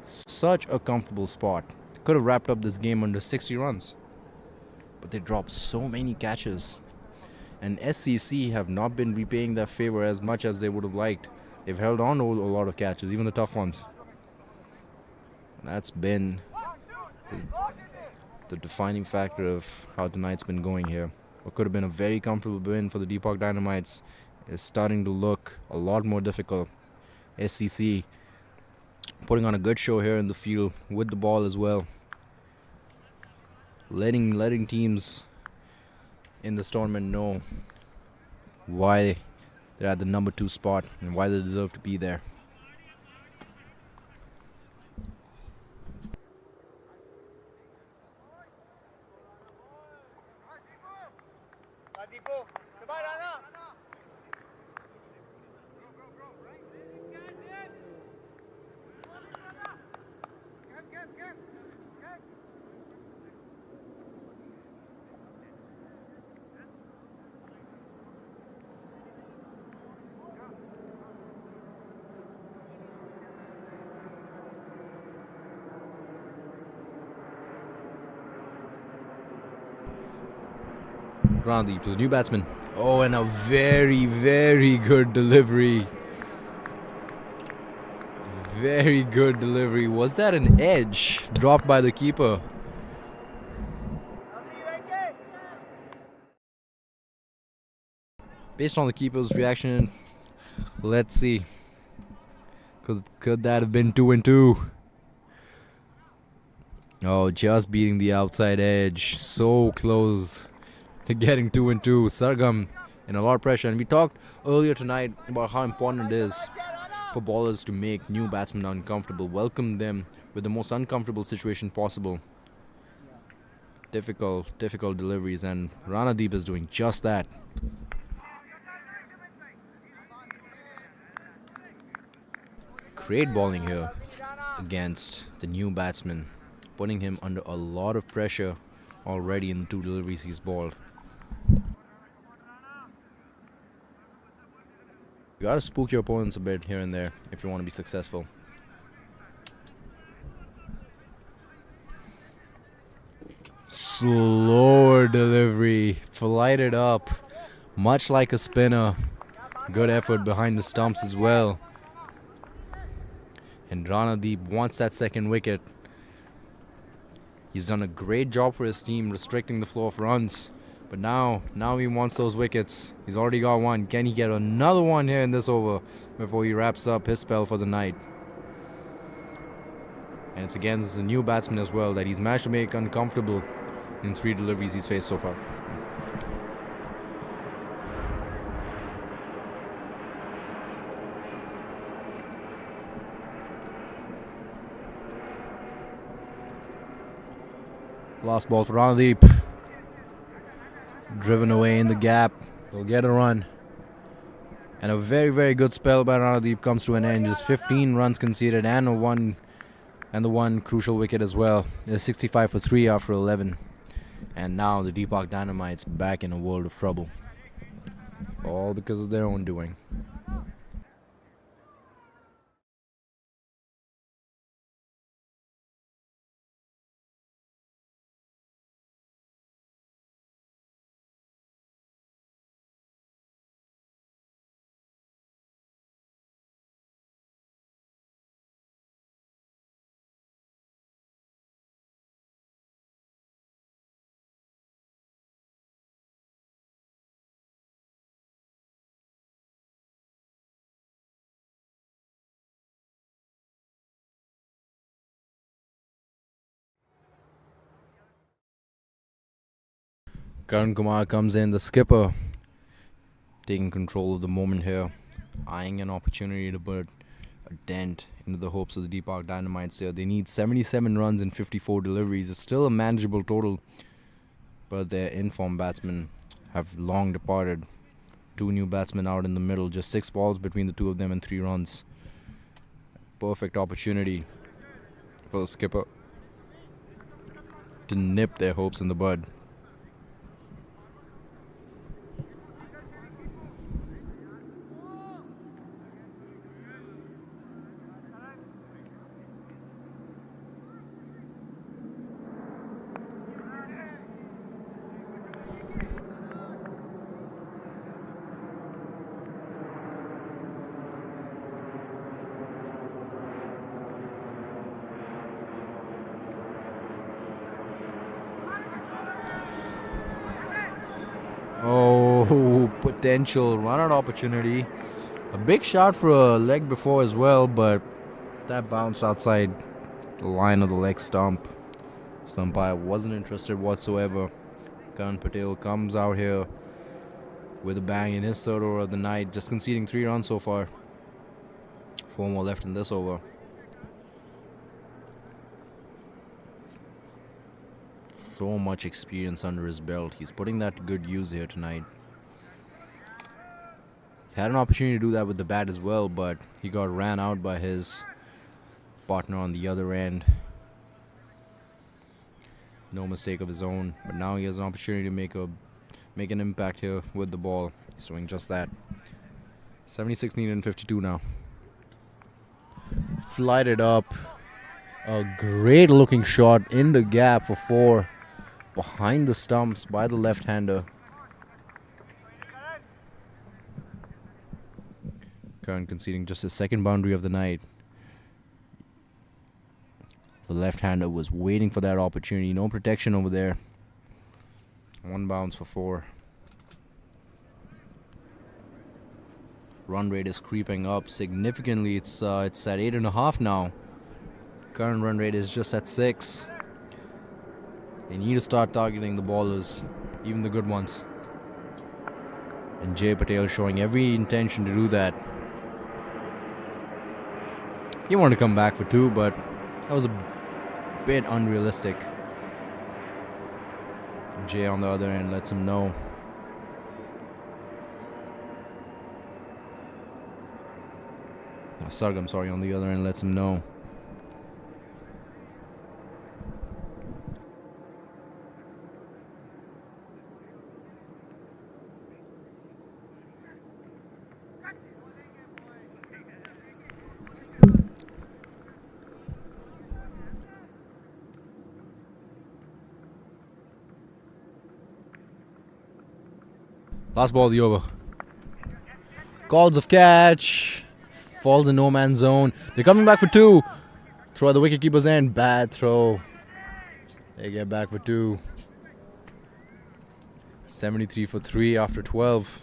Such a comfortable spot. They could have wrapped up this game under 60 runs. But they dropped so many catches. And SCC have not been repaying that favor as much as they would have liked. They've held on to a lot of catches, even the tough ones. That's been the defining factor of how tonight's been going here. What could have been a very comfortable win for the Deepak Dynamites is starting to look a lot more difficult. SCC putting on a good show here in the field with the ball as well. Letting teams in this tournament know why they're at the number 2 spot and why they deserve to be there. Ranadeep to the new batsman. Oh, and a very, very good delivery. Very good delivery. Was that an edge dropped by the keeper? Based on the keeper's reaction, let's see. Could that have been 2 and 2? Oh, just beating the outside edge. So close to getting 2 and 2. Sargam in a lot of pressure. And we talked earlier tonight about how important it is for bowlers to make new batsmen uncomfortable. Welcome them with the most uncomfortable situation possible. Difficult deliveries, and Ranadeep is doing just that. Great bowling here against the new batsman, putting him under a lot of pressure already in the 2 deliveries he's bowled. You gotta spook your opponents a bit here and there if you want to be successful. slower delivery, flighted up, much like a spinner. Good effort behind the stumps as well. And Ranadeep wants that second wicket. He's done a great job for his team, restricting the flow of runs. But now he wants those wickets. He's already got one. Can he get another one here in this over before he wraps up his spell for the night? And it's against a new batsman as well that he's managed to make uncomfortable in 3 deliveries he's faced so far. Last ball for Ranadeep. Driven away in the gap. They'll get a run. And a very, very good spell by Ranadeep comes to an end. Just 15 runs conceded and the one crucial wicket as well. They're 65 for 3 after 11. And now the Deepak Dynamites back in a world of trouble. All because of their own doing. Karan Kumar comes in, the skipper, taking control of the moment here, eyeing an opportunity to put a dent into the hopes of the Deepak Dynamites here. They need 77 runs and 54 deliveries. It's still a manageable total, but their in-form batsmen have long departed. 2 new batsmen out in the middle, just 6 balls between the 2 of them and 3 runs. Perfect opportunity for the skipper to nip their hopes in the bud. Oh, potential run-out opportunity. A big shot for a leg before as well, but that bounced outside the line of the leg stump. Umpire wasn't interested whatsoever. Yash Patel comes out here with a bang in his third over of the night, just conceding 3 runs so far. 4 more left in this over. So much experience under his belt. He's putting that to good use here tonight. He had an opportunity to do that with the bat as well, but he got ran out by his partner on the other end. No mistake of his own, but now he has an opportunity to make an impact here with the ball. He's doing just that. 76 needed and 52 now. Flighted up. A great looking shot in the gap for 4. Behind the stumps by the left-hander. Karan conceding just his second boundary of the night. The left-hander was waiting for that opportunity. No protection over there. 1 bounce for 4. Run rate is creeping up significantly. It's at 8.5 now. Current run rate is just at 6. They need to start targeting the ballers, even the good ones. And Jay Patel showing every intention to do that. He wanted to come back for 2, but that was a bit unrealistic. Jay on the other end lets him know. Sargam, on the other end lets him know. Last ball of the over. Calls of catch. Falls in no man's zone. They're coming back for 2. Throw at the wicketkeeper's end. Bad throw. They get back for 2. 73 for 3 after 12.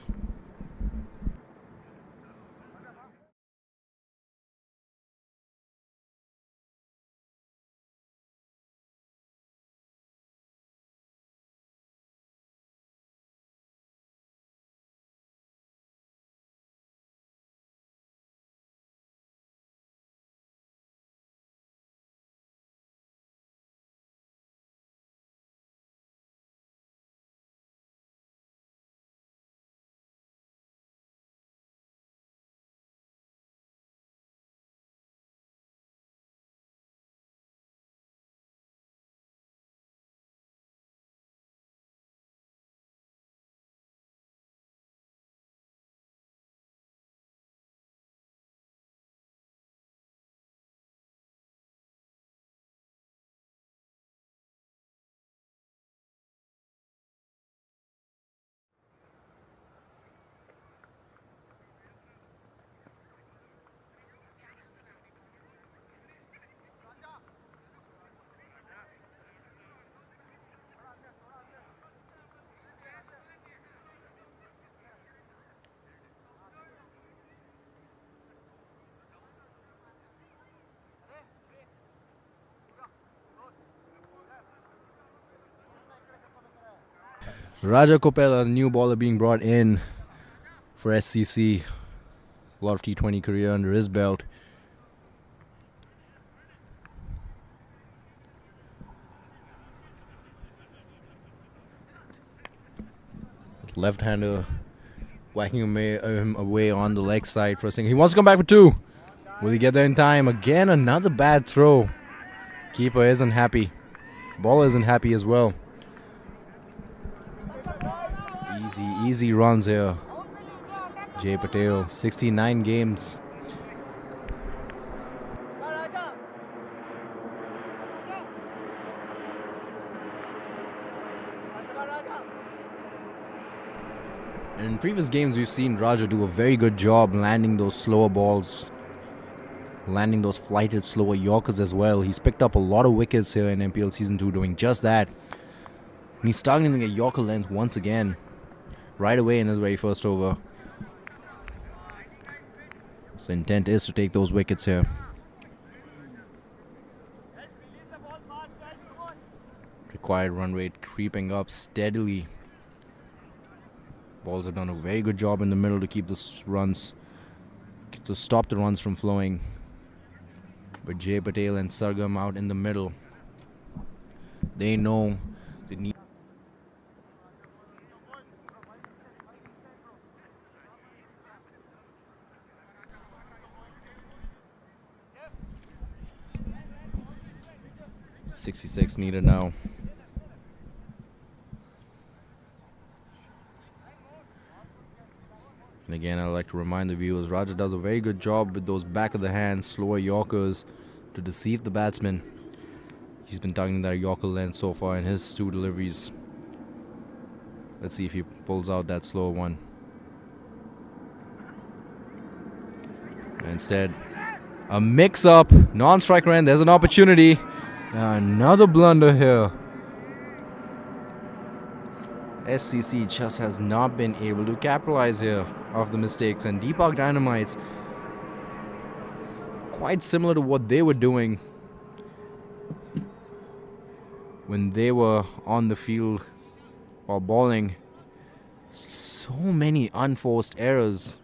Raja Kopela, the new bowler being brought in for SCC. A lot of T20 career under his belt. Left-hander whacking him away on the leg side for a single. He wants to come back for 2. Will he get there in time? Again, another bad throw. Keeper isn't happy. Bowler isn't happy as well. Easy runs here. Yash Patel, 69 games. And in previous games, we've seen Raja do a very good job landing those slower balls, landing those flighted slower Yorkers as well. He's picked up a lot of wickets here in MPL Season 2 doing just that. And he's targeting a Yorker length once again, right away in his very first over. So intent is to take those wickets here. Required run rate creeping up steadily. Balls have done a very good job in the middle to keep the runs, to stop the runs from flowing. But Yash Patel and Sargam out in the middle. They know they need. .66 needed now. And again, I'd like to remind the viewers, Raja does a very good job with those back of the hand slower Yorkers to deceive the batsman. He's been targeting that Yorker length so far in his 2 deliveries. Let's see if he pulls out that slower one. And instead, a mix-up, non-striker end. There's an opportunity. Another blunder here. SCC just has not been able to capitalize here off the mistakes. And Deepak Dynamites, quite similar to what they were doing when they were on the field or bowling. So many unforced errors.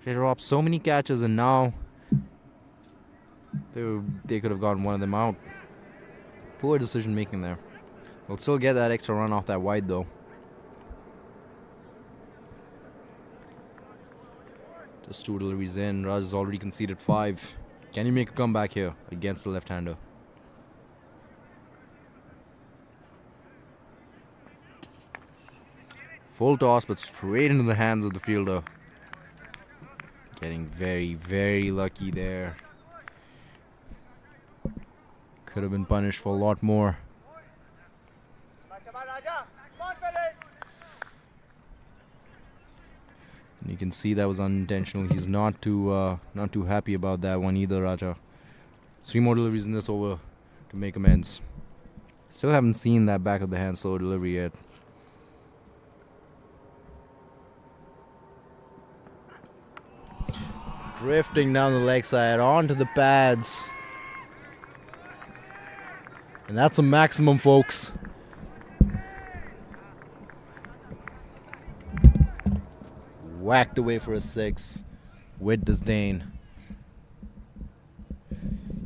They dropped so many catches, and now they could have gotten one of them out. Poor decision making there. They'll still get that extra run off that wide though. Just 2 deliveries in. Raj has already conceded 5. Can he make a comeback here against the left-hander? Full toss, but straight into the hands of the fielder. Getting very, very lucky there. Could have been punished for a lot more. You can see that was unintentional. He's not too happy about that one either, Raja. 3 more deliveries in this over to make amends. Still haven't seen that back of the hand slow delivery yet. Drifting down the leg side onto the pads. And that's a maximum, folks. Whacked away for a 6 with disdain.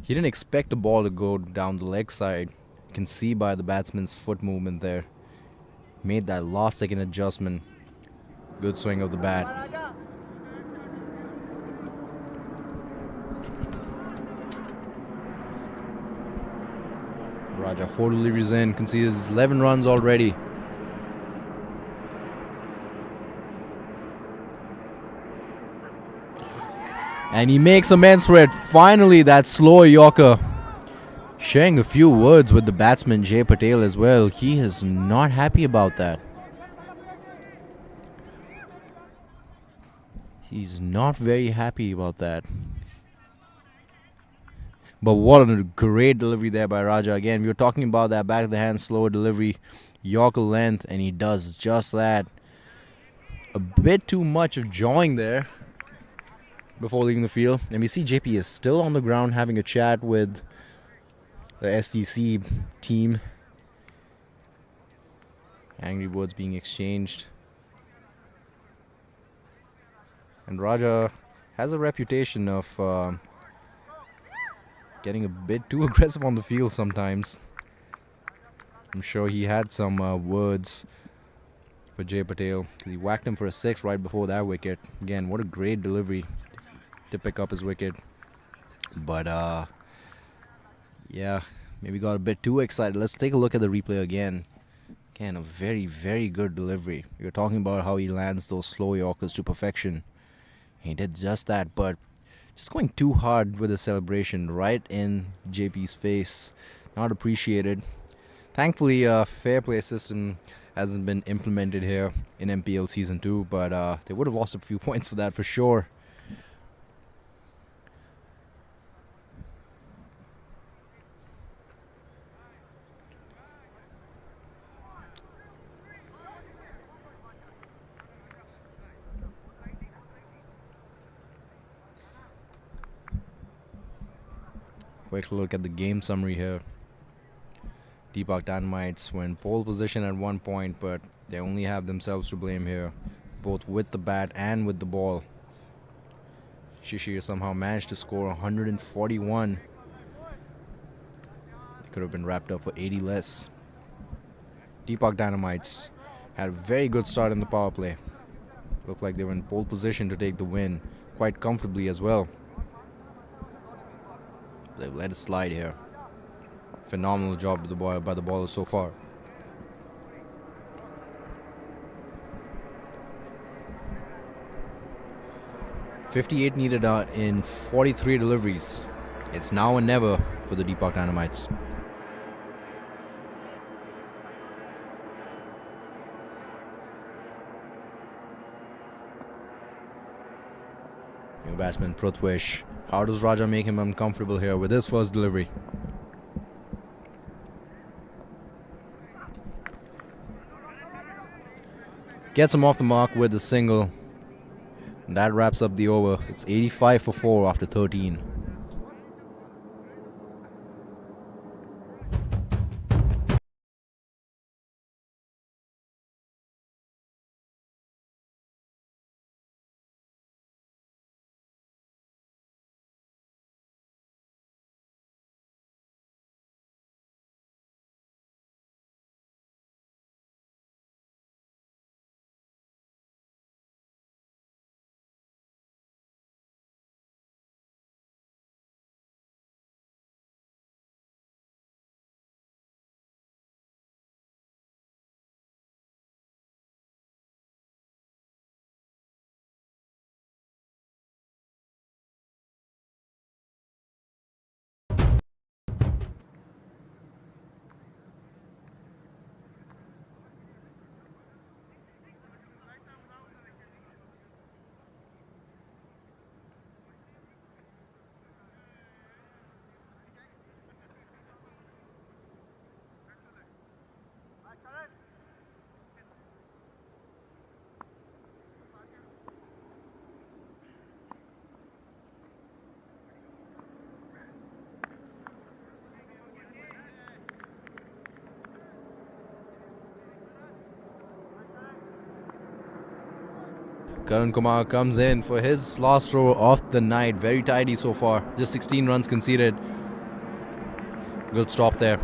He didn't expect the ball to go down the leg side. You can see by the batsman's foot movement there. Made that last second adjustment. Good swing of the bat. Raja 4 deliveries in, concedes 11 runs already. And he makes amends for it. Finally, that slow Yorker. Sharing a few words with the batsman Yash Patel as well. He is not happy about that. He's not very happy about that. But what a great delivery there by Raja. Again, we were talking about that back of the hand slow delivery. Yorker length, and he does just that. A bit too much of jawing there before leaving the field. And we see JP is still on the ground having a chat with the STC team. Angry words being exchanged. And Raja has a reputation of getting a bit too aggressive on the field sometimes. I'm sure he had some words for Yash Patel. He whacked him for a 6 right before that wicket. Again, what a great delivery to pick up his wicket. But yeah, maybe got a bit too excited. Let's take a look at the replay again. Again, a very, very good delivery. We were talking about how he lands those slow Yorkers to perfection. He did just that, but just going too hard with the celebration right in JP's face. Not appreciated. Thankfully, a fair play system hasn't been implemented here in MPL Season 2, but they would have lost a few points for that for sure. Quick look at the game summary here. Dynamites were in pole position at one point, but they only have themselves to blame here, both with the bat and with the ball. Shashir somehow managed to score 141. It could have been wrapped up for 80 less. Dynamites had a very good start in the power play. Looked like they were in pole position to take the win quite comfortably as well. They've let it slide here. Phenomenal job by the ballers so far. .58 needed in 43 deliveries. It's now or never for the Dynamites. New batsman Prithwish. How does Raja make him uncomfortable here with his first delivery? Gets him off the mark with a single. And that wraps up the over. It's 85 for 4 after 13. Karan Kumar comes in for his last throw of the night. Very tidy so far. Just 16 runs conceded. Good stop there.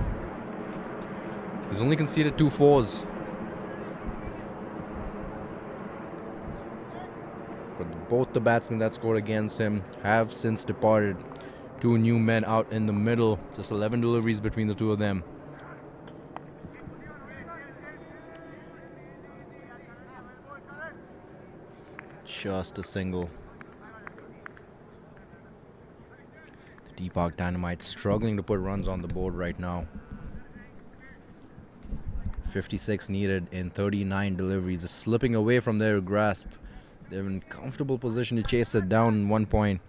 He's only conceded 2 fours. But both the batsmen that scored against him have since departed. 2 new men out in the middle. Just 11 deliveries between the two of them. Just a single. The Deepak Dynamites struggling to put runs on the board right now. 56 needed in 39 deliveries. Just slipping away from their grasp. They're in comfortable position to chase it down 1 point.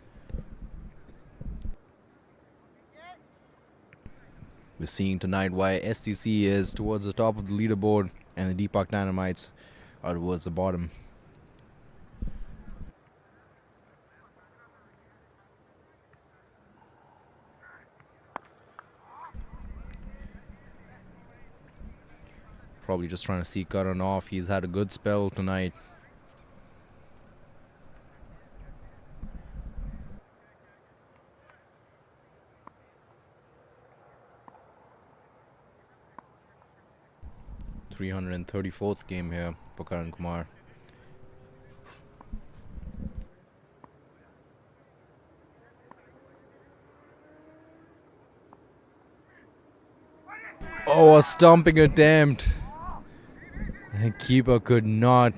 We're seeing tonight why STC is towards the top of the leaderboard and the Deepak Dynamites are towards the bottom. Probably just trying to see Karan off. He's had a good spell tonight. .334th game here for Karan Kumar. Oh, a stumping attempt. The keeper could not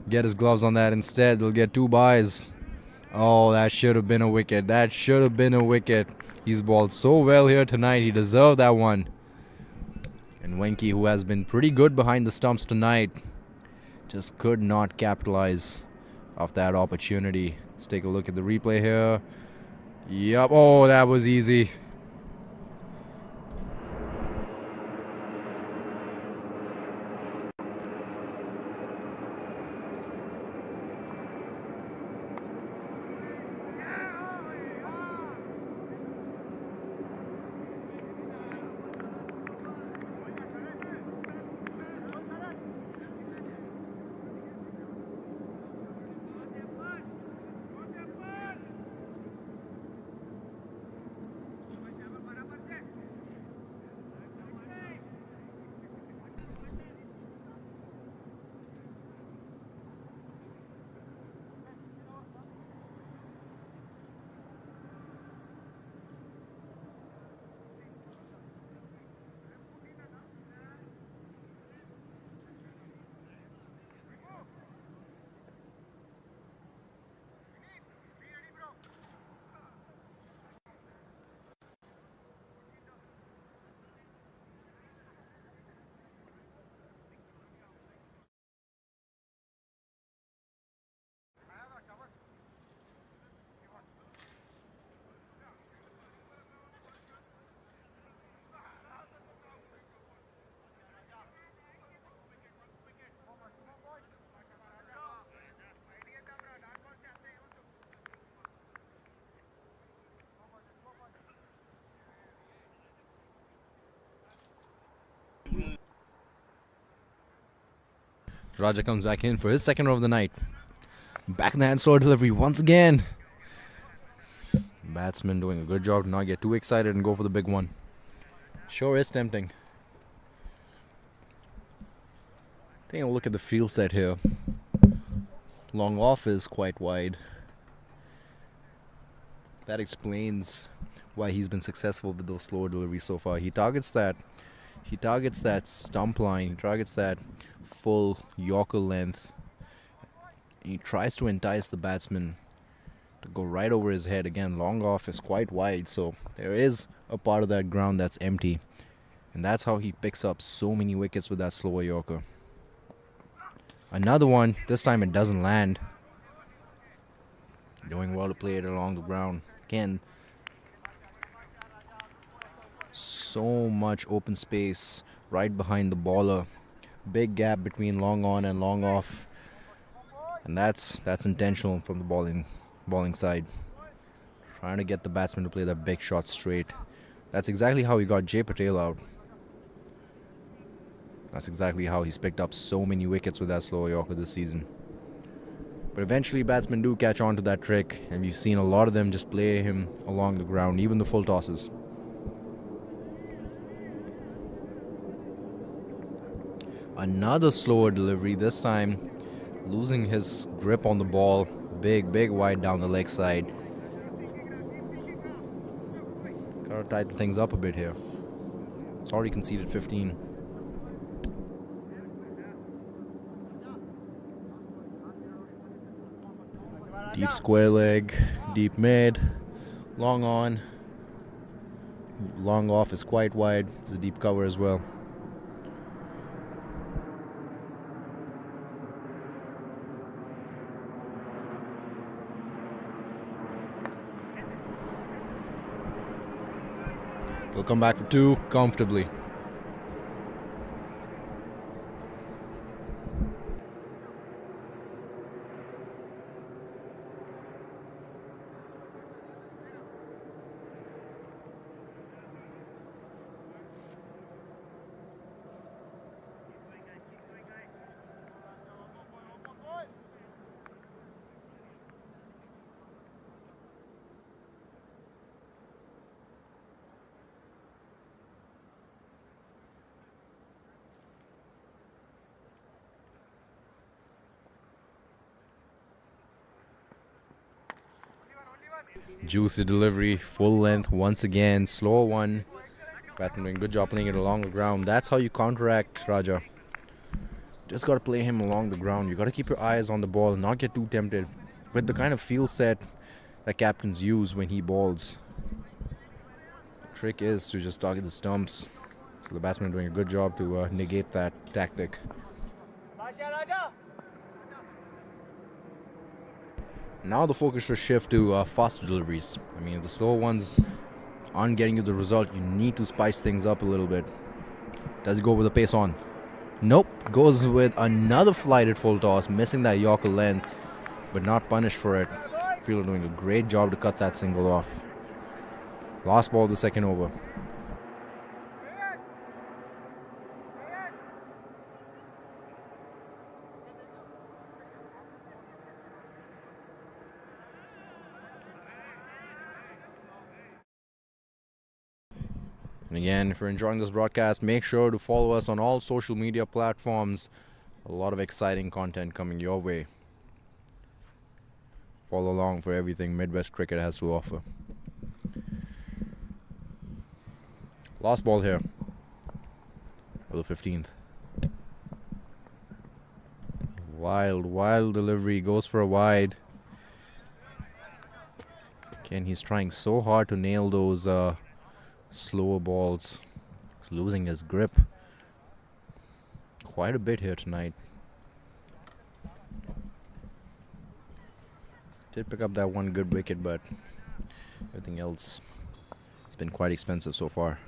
get his gloves on that. Instead, they'll get 2 byes. Oh, that should have been a wicket. That should have been a wicket. He's bowled so well here tonight. He deserved that one. And Wenke, who has been pretty good behind the stumps tonight, just could not capitalize off that opportunity. Let's take a look at the replay here. Yup. Oh, that was easy. Raja comes back in for his second row of the night. Back in the hand slow delivery once again. Batsman doing a good job to not get too excited and go for the big one. Sure is tempting. Taking a look at the field set here. Long off is quite wide. That explains why he's been successful with those slower deliveries so far. He targets that stump line. He targets that full Yorker length. He tries to entice the batsman to go right over his head. Again, long off is quite wide, so there is a part of that ground that's empty. And that's how he picks up so many wickets with that slower Yorker. Another one. This time it doesn't land. Doing well to play it along the ground. Again, so much open space right behind the bowler. Big gap between long on and long off. And that's intentional from the bowling side. Trying to get the batsman to play that big shot straight. That's exactly how he got Yash Patel out. That's exactly how he's picked up so many wickets with that slower Yorker this season. But eventually batsmen do catch on to that trick, and we've seen a lot of them just play him along the ground, even the full tosses. Another slower delivery, this time losing his grip on the ball. Big wide down the leg side. Gotta tighten things up a bit here. It's already conceded 15. Deep square leg, deep mid, long on. Long off is quite wide. It's a deep cover as well. They'll come back for 2 comfortably. Juicy delivery, full length once again, slow one. Batsman doing a good job playing it along the ground. That's how you counteract Raja. Just got to play him along the ground. You got to keep your eyes on the ball, not get too tempted with the kind of field set that captains use when he bowls. The trick is to just target the stumps. So the batsman doing a good job to negate that tactic. Now the focus should shift to faster deliveries. I mean, if the slower ones aren't getting you the result, you need to spice things up a little bit. Does he go with the pace on? Nope. Goes with another flighted full toss, missing that Yorker length, but not punished for it. Fielder doing a great job to cut that single off. Last ball of the second over. And again, if you're enjoying this broadcast, make sure to follow us on all social media platforms. A lot of exciting content coming your way. Follow along for everything Midwest Cricket has to offer. Last ball here for the 15th. Wild delivery, goes for a wide. Again, he's trying so hard to nail those slower balls. He's losing his grip quite a bit here tonight. Did pick up that one good wicket, but everything else has been quite expensive so far.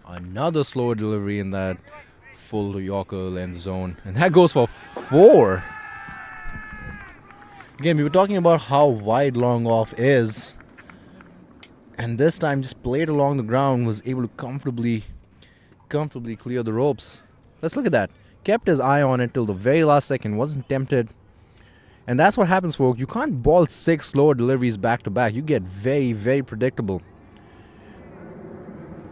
Another slower delivery in that full Yorker length zone, and that goes for 4. Again, we were talking about how wide long off is, and this time just played along the ground, was able to comfortably clear the ropes. Let's look at that. Kept his eye on it till the very last second, wasn't tempted. And that's what happens, folks. You can't ball 6 slower deliveries back to back. You get very predictable.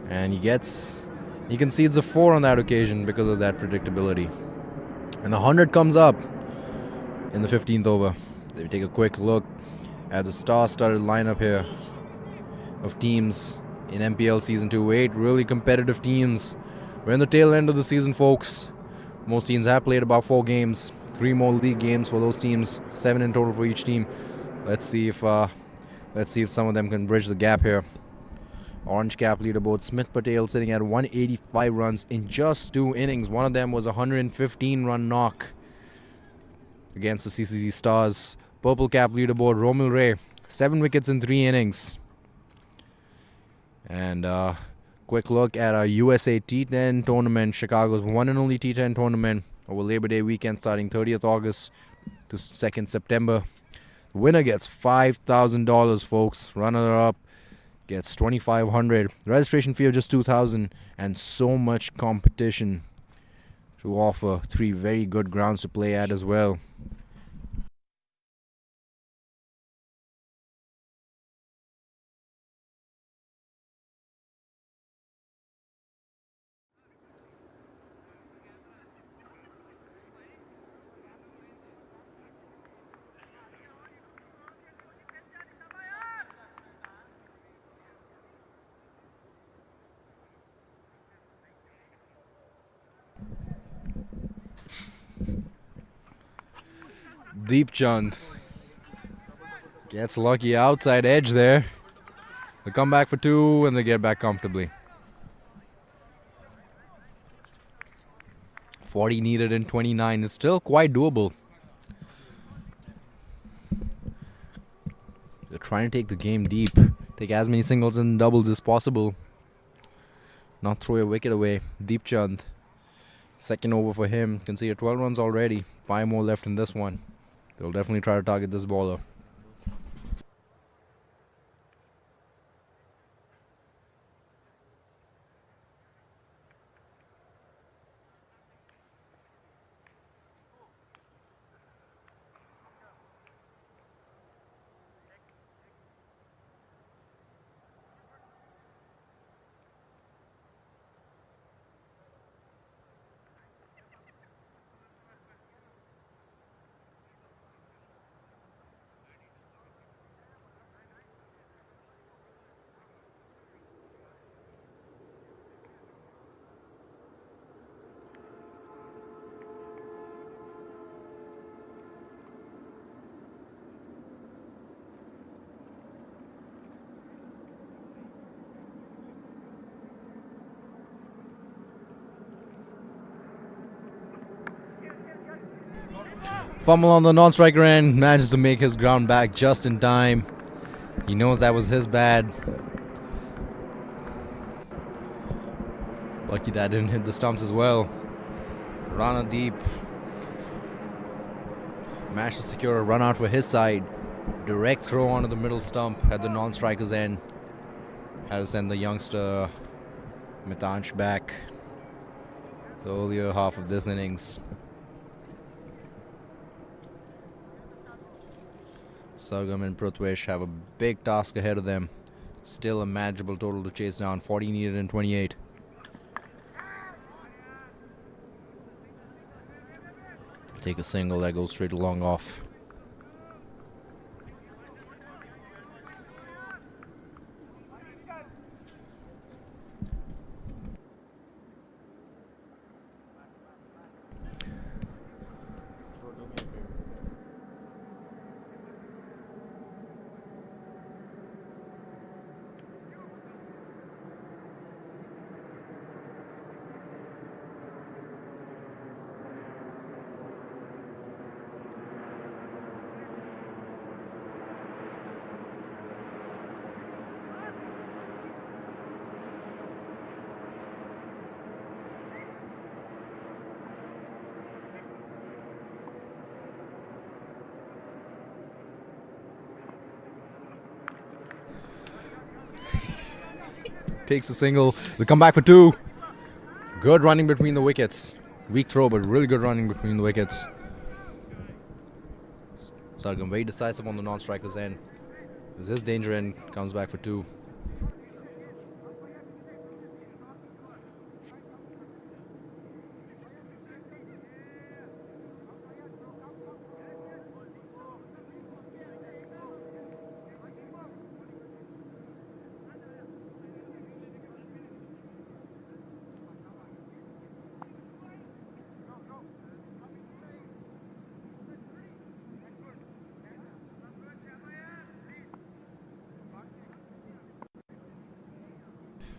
And he concedes a 4 on that occasion because of that predictability. And the 100 comes up in the 15th over. They take a quick look at the star-studded lineup here of teams in MPL Season 2. 8 really competitive teams. We're in the tail end of the season, folks. Most teams have played about 4 games. 3 more league games for those teams. 7 in total for each team. Let's see if some of them can bridge the gap here. Orange cap leaderboard, Smith Patel sitting at 185 runs in just 2 innings. One of them was a 115-run knock against the CCC Stars. Purple cap leaderboard, Romil Ray, 7 wickets in 3 innings. And quick look at our USA T10 tournament, Chicago's one and only T10 tournament over Labor Day weekend starting 30th August to 2nd September. The winner gets $5,000, folks. Runner-up, gets 2,500. Registration fee of just 2,000, and so much competition to offer. 3 very good grounds to play at as well. Deep Chand gets lucky outside edge there. They come back for 2 and they get back comfortably. 40 needed in 29. It's still quite doable. They're trying to take the game deep. Take as many singles and doubles as possible. Not throw a wicket away. Deep Chand. Second over for him. Conceded 12 runs already. 5 more left in this one. They'll definitely try to target this bowler. Fumble on the non-striker end, manages to make his ground back just in time. He knows that was his bad. Lucky that didn't hit the stumps as well. Rana deep. Managed to secure a run out for his side. Direct throw onto the middle stump at the non-striker's end. Had to send the youngster Mitansh back. The earlier half of this innings. Sargam and Prithwesh have a big task ahead of them. Still a manageable total to chase down. 40 needed in 28. Take a single that goes straight along off. Takes a single. They come back for 2. Good running between the wickets. Weak throw, but really good running between the wickets. Sargam very decisive on the non-striker's end. With his danger end, comes back for 2.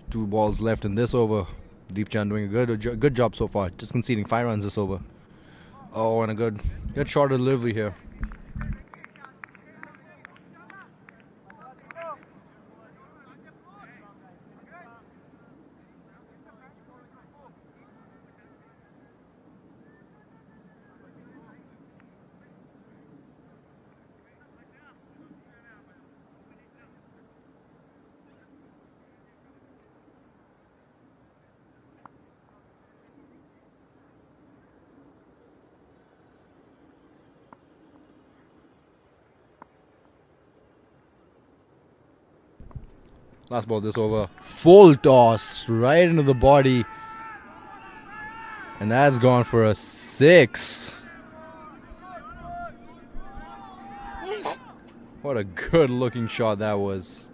Two balls left in this over. Deep Chand doing a good job so far. Just conceding 5 runs this over. Oh, and a good short delivery here. Last ball this over. Full toss right into the body. And that's gone for a 6. What a good looking shot that was.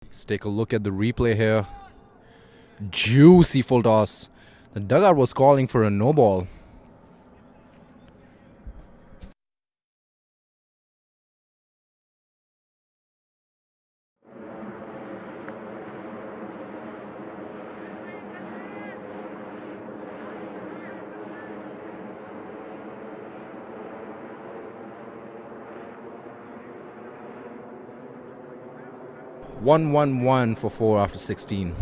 Let's take a look at the replay here. Juicy full toss. The dugout was calling for a no ball. One for 4 after 16.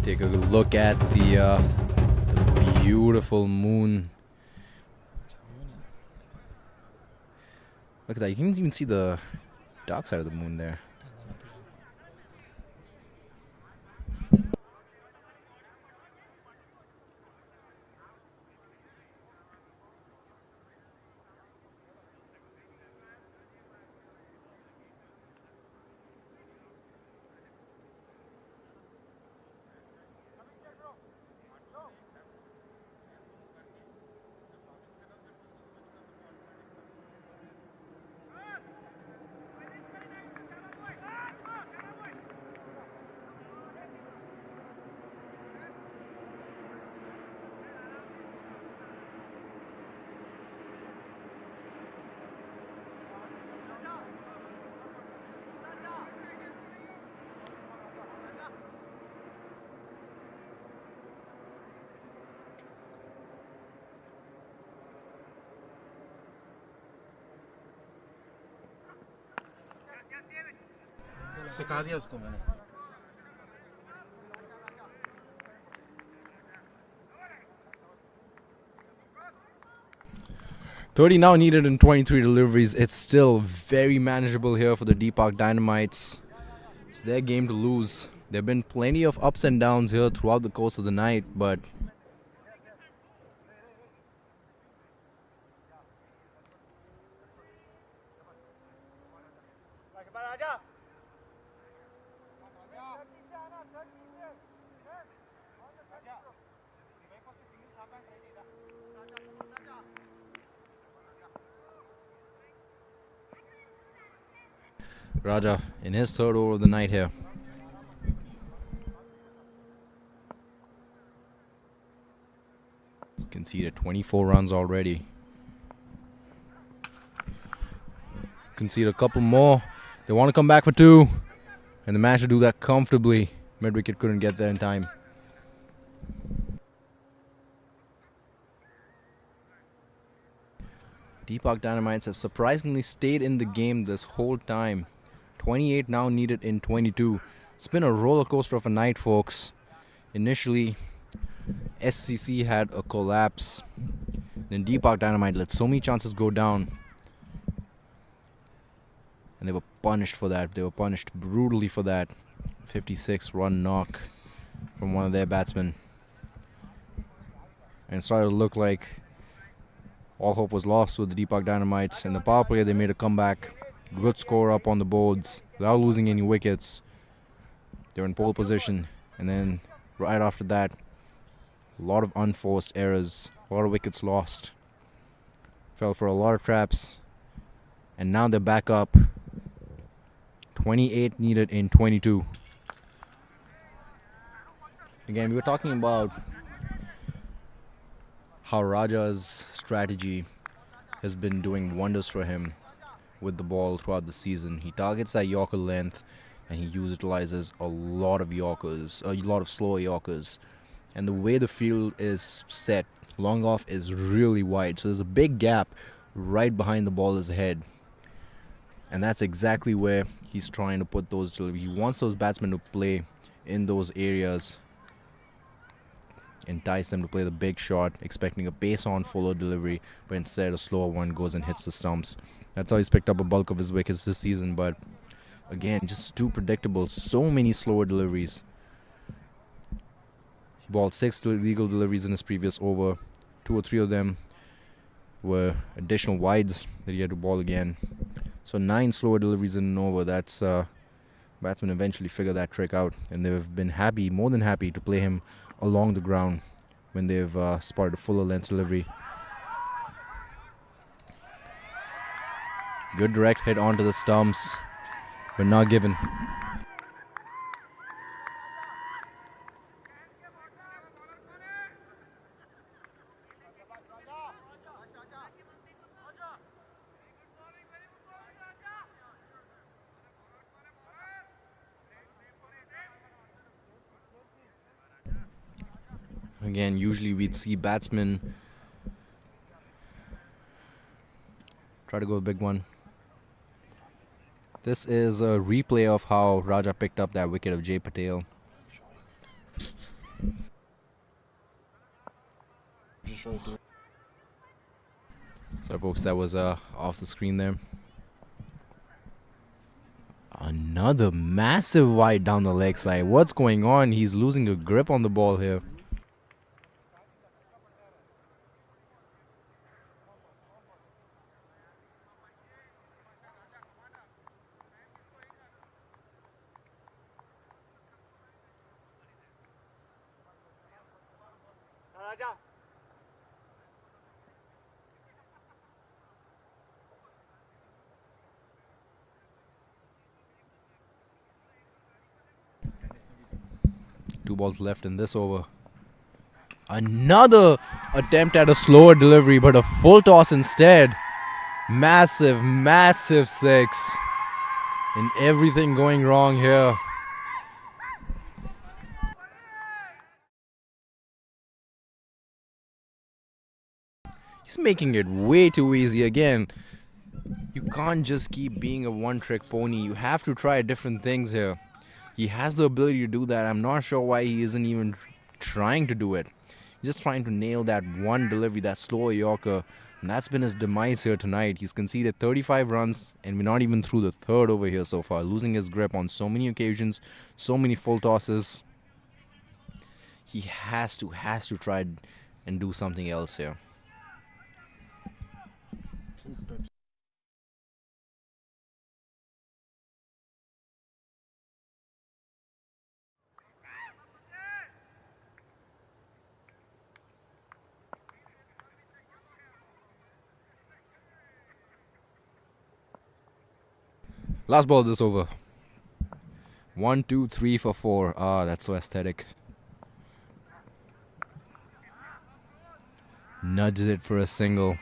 Take a look at the beautiful moon. Look at that. You can even see the dark side of the moon there.
सिखा दिया उसको मैंने.
30 now needed in 23 deliveries. It's still very manageable here for the Deepak Dynamites. It's their game to lose. There have been plenty of ups and downs here throughout the course of the night, but Raja in his third over of the night here. He's conceded 24 runs already. Concede a couple more. They want to come back for 2. And they managed to do that comfortably. Mid-wicket couldn't get there in time. Deepak Dynamites have surprisingly stayed in the game this whole time. 28 now needed in 22. It's been a roller coaster of a night, folks. Initially, SCC had a collapse. Then Deepak Dynamite let so many chances go down. And they were punished for that. They were punished brutally for that. 56-run knock from one of their batsmen. And it started to look like all hope was lost with the Deepak Dynamites. In the power play, they made a comeback. Good score up on the boards without losing any wickets. They were in pole position. And then right after that, a lot of unforced errors. A lot of wickets lost. Fell for a lot of traps. And now they're back up. 28 needed in 22. Again, we were talking about how Raja's strategy has been doing wonders for him with the ball throughout the season. He targets that Yorker length. and he utilizes a lot of Yorkers, a lot of slower Yorkers. And the way the field is set, long off is really wide, so there's a big gap right behind the baller's head. And that's exactly where he's trying to put those deliveries. He wants those batsmen to play in those areas, entice them to play the big shot, expecting a base-on follow delivery, but instead a slower one goes and hits the stumps. That's how he's picked up a bulk of his wickets this season, but again, just too predictable. So many slower deliveries. He balled 6 illegal deliveries in his previous over. 2 or 3 of them were additional wides that he had to ball again. So 9 slower deliveries in an over. That's batsmen eventually figure that trick out, and they've been happy, more than happy, to play him along the ground when they've spotted a fuller length delivery. Good direct hit onto the stumps, but not given. Again, usually we'd see batsmen try to go a big one. This is a replay of how Raja picked up that wicket of Yash Patel. So folks, that was off the screen there. Another massive wide down the leg side. What's going on? He's losing a grip on the ball here. Two balls left in this over. Another attempt at a slower delivery, but a full toss instead. Massive, massive 6. And everything going wrong here. He's making it way too easy again. You can't just keep being a one-trick pony. You have to try different things here. He has the ability to do that. I'm not sure why he isn't even trying to do it. Just trying to nail that one delivery, that slower Yorker. And that's been his demise here tonight. He's conceded 35 runs, and we're not even through the third over here so far. Losing his grip on so many occasions, so many full tosses. He has to try and do something else here. Last ball of this over. 1, 2, 3 for 4. Ah, that's so aesthetic. Nudges it for a single.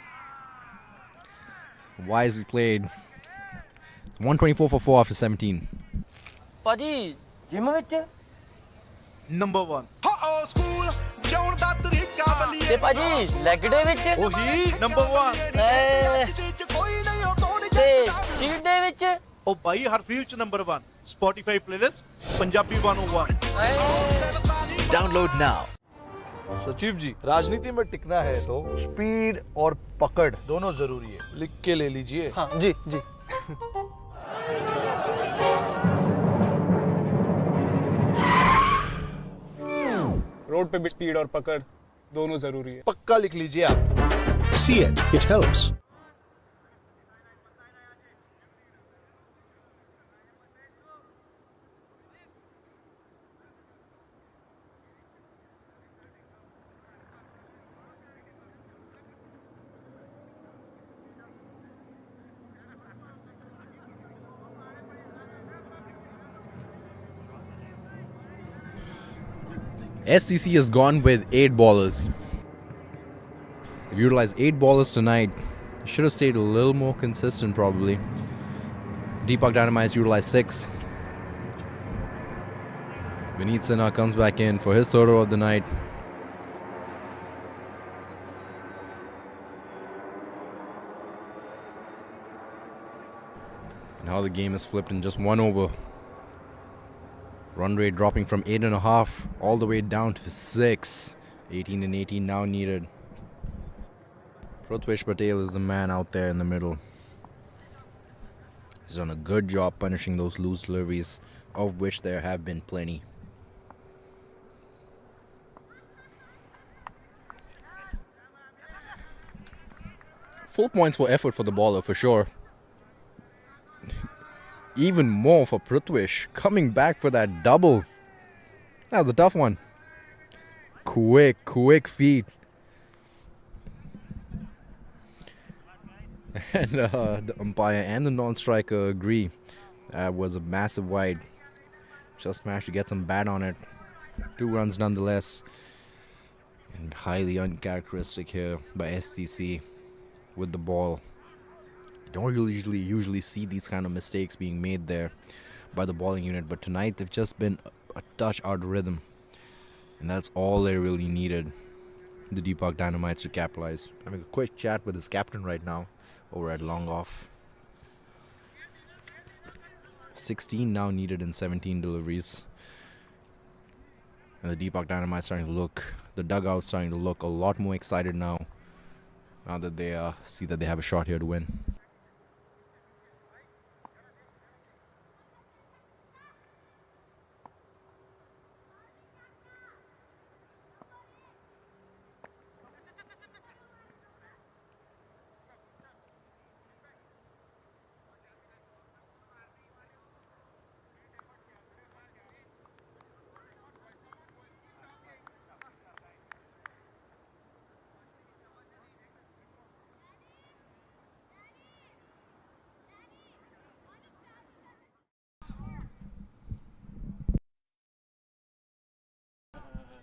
Wisely played. 124 for 4 after 17.
Paji, gym vich?
Number 1. School.
Te Paji, leg day vich?
Ohi, number 1.
Te cheat day vich?
Oh, bhai, har field ch number 1. Spotify playlist, Punjabi 101.
Download now. सचिव जी, राजनीति में टिकना है तो speed और पकड़ दोनों जरूरी है. लिख के ले लीजिए.
हाँ जी जी.
रोड पे भी स्पीड और पकड़ दोनों जरूरी है.
पक्का लिख लीजिए आप.
See it helps.
SCC has gone with 8 ballers. They've utilized 8 ballers tonight. Should have stayed a little more consistent probably. Deepak Dynamites utilized 6. Vineet Sinha comes back in for his third over of the night. Now the game is flipped in just 1 over. Run rate dropping from 8.5 all the way down to 6. 18 and 18 now needed. Yash Patel is the man out there in the middle. He's done a good job punishing those loose deliveries, of which there have been plenty. Full points for effort for the bowler for sure. Even more for Prithwish, coming back for that double. That was a tough one. Quick feed. And the umpire and the non-striker agree. That was a massive wide. Just managed to get some bat on it. 2 runs nonetheless. And highly uncharacteristic here by SCC with the ball. You don't usually see these kind of mistakes being made there by the bowling unit, but tonight they've just been a touch out of rhythm, and that's all they really needed, the Deepak Dynamites, to capitalize. Having a quick chat with his captain right now over at long off. 16 now needed in 17 deliveries, and the Deepak Dynamites starting to look, the dugout's starting to look a lot more excited now that they see that they have a shot here to win.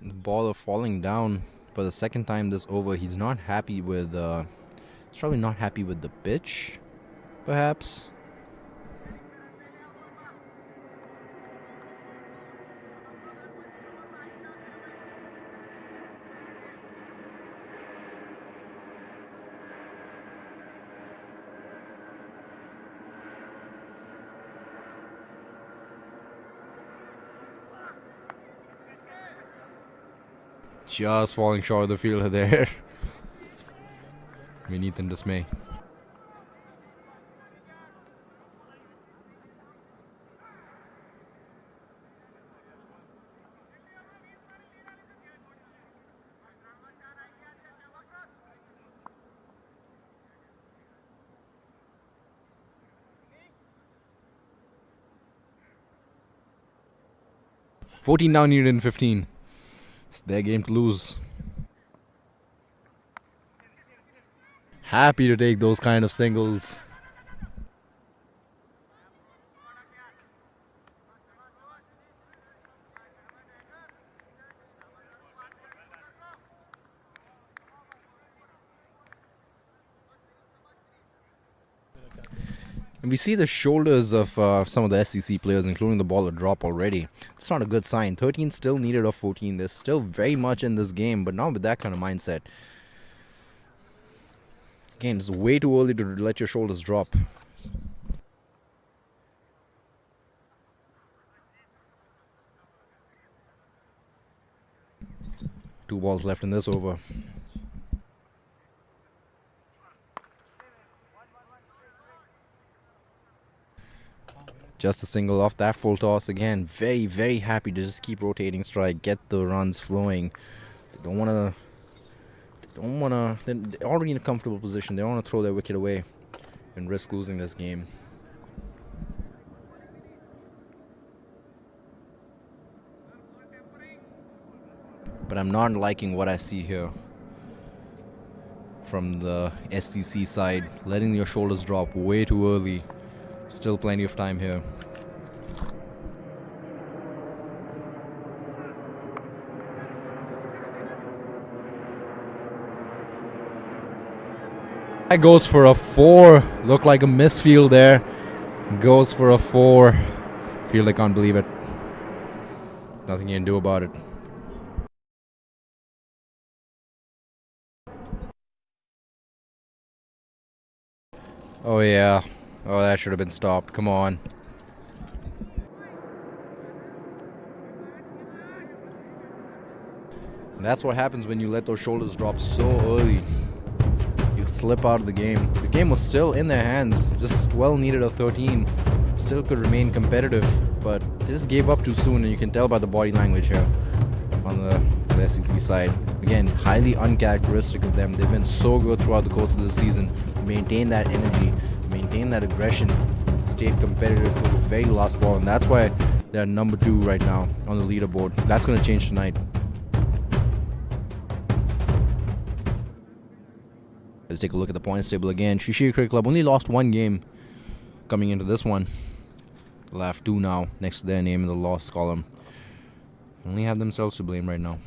The bowler falling down for the second time this over. He's not happy with he's probably not happy with the pitch, perhaps. Just falling short of the fielder there. Vineet in dismay. $14 now needed in 15. It's their game to lose. Happy to take those kind of singles. And we see the shoulders of some of the SCC players, including the bowler, drop already. It's not a good sign. 13 still needed of 14. They're still very much in this game, but not with that kind of mindset. Again, it's way too early to let your shoulders drop. Two balls left in this over. Just a single off that full toss again. Very, very happy to just keep rotating strike, get the runs flowing. They don't want to. They're already in a comfortable position. They don't want to throw their wicket away and risk losing this game. But I'm not liking what I see here from the SCC side. Letting your shoulders drop way too early. Still plenty of time here. That goes for a 4. Looked like a misfield there. Goes for a 4. Fielder can't believe it. Nothing you can do about it. Oh yeah. Oh, that should have been stopped. Come on. And that's what happens when you let those shoulders drop so early. You slip out of the game. The game was still in their hands. Just well needed a 13. Still could remain competitive, but they just gave up too soon, and you can tell by the body language here on the SEC side. Again, highly uncharacteristic of them. They've been so good throughout the course of the season. Maintain that energy, maintain that aggression, stayed competitive to the very last ball, and that's why they're number 2 right now on the leaderboard. That's going to change tonight. Let's take a look at the points table again. Shashir Cricket Club only lost 1 game coming into this one. They'll have 2 now next to their name in the loss column. Only have themselves to blame right now.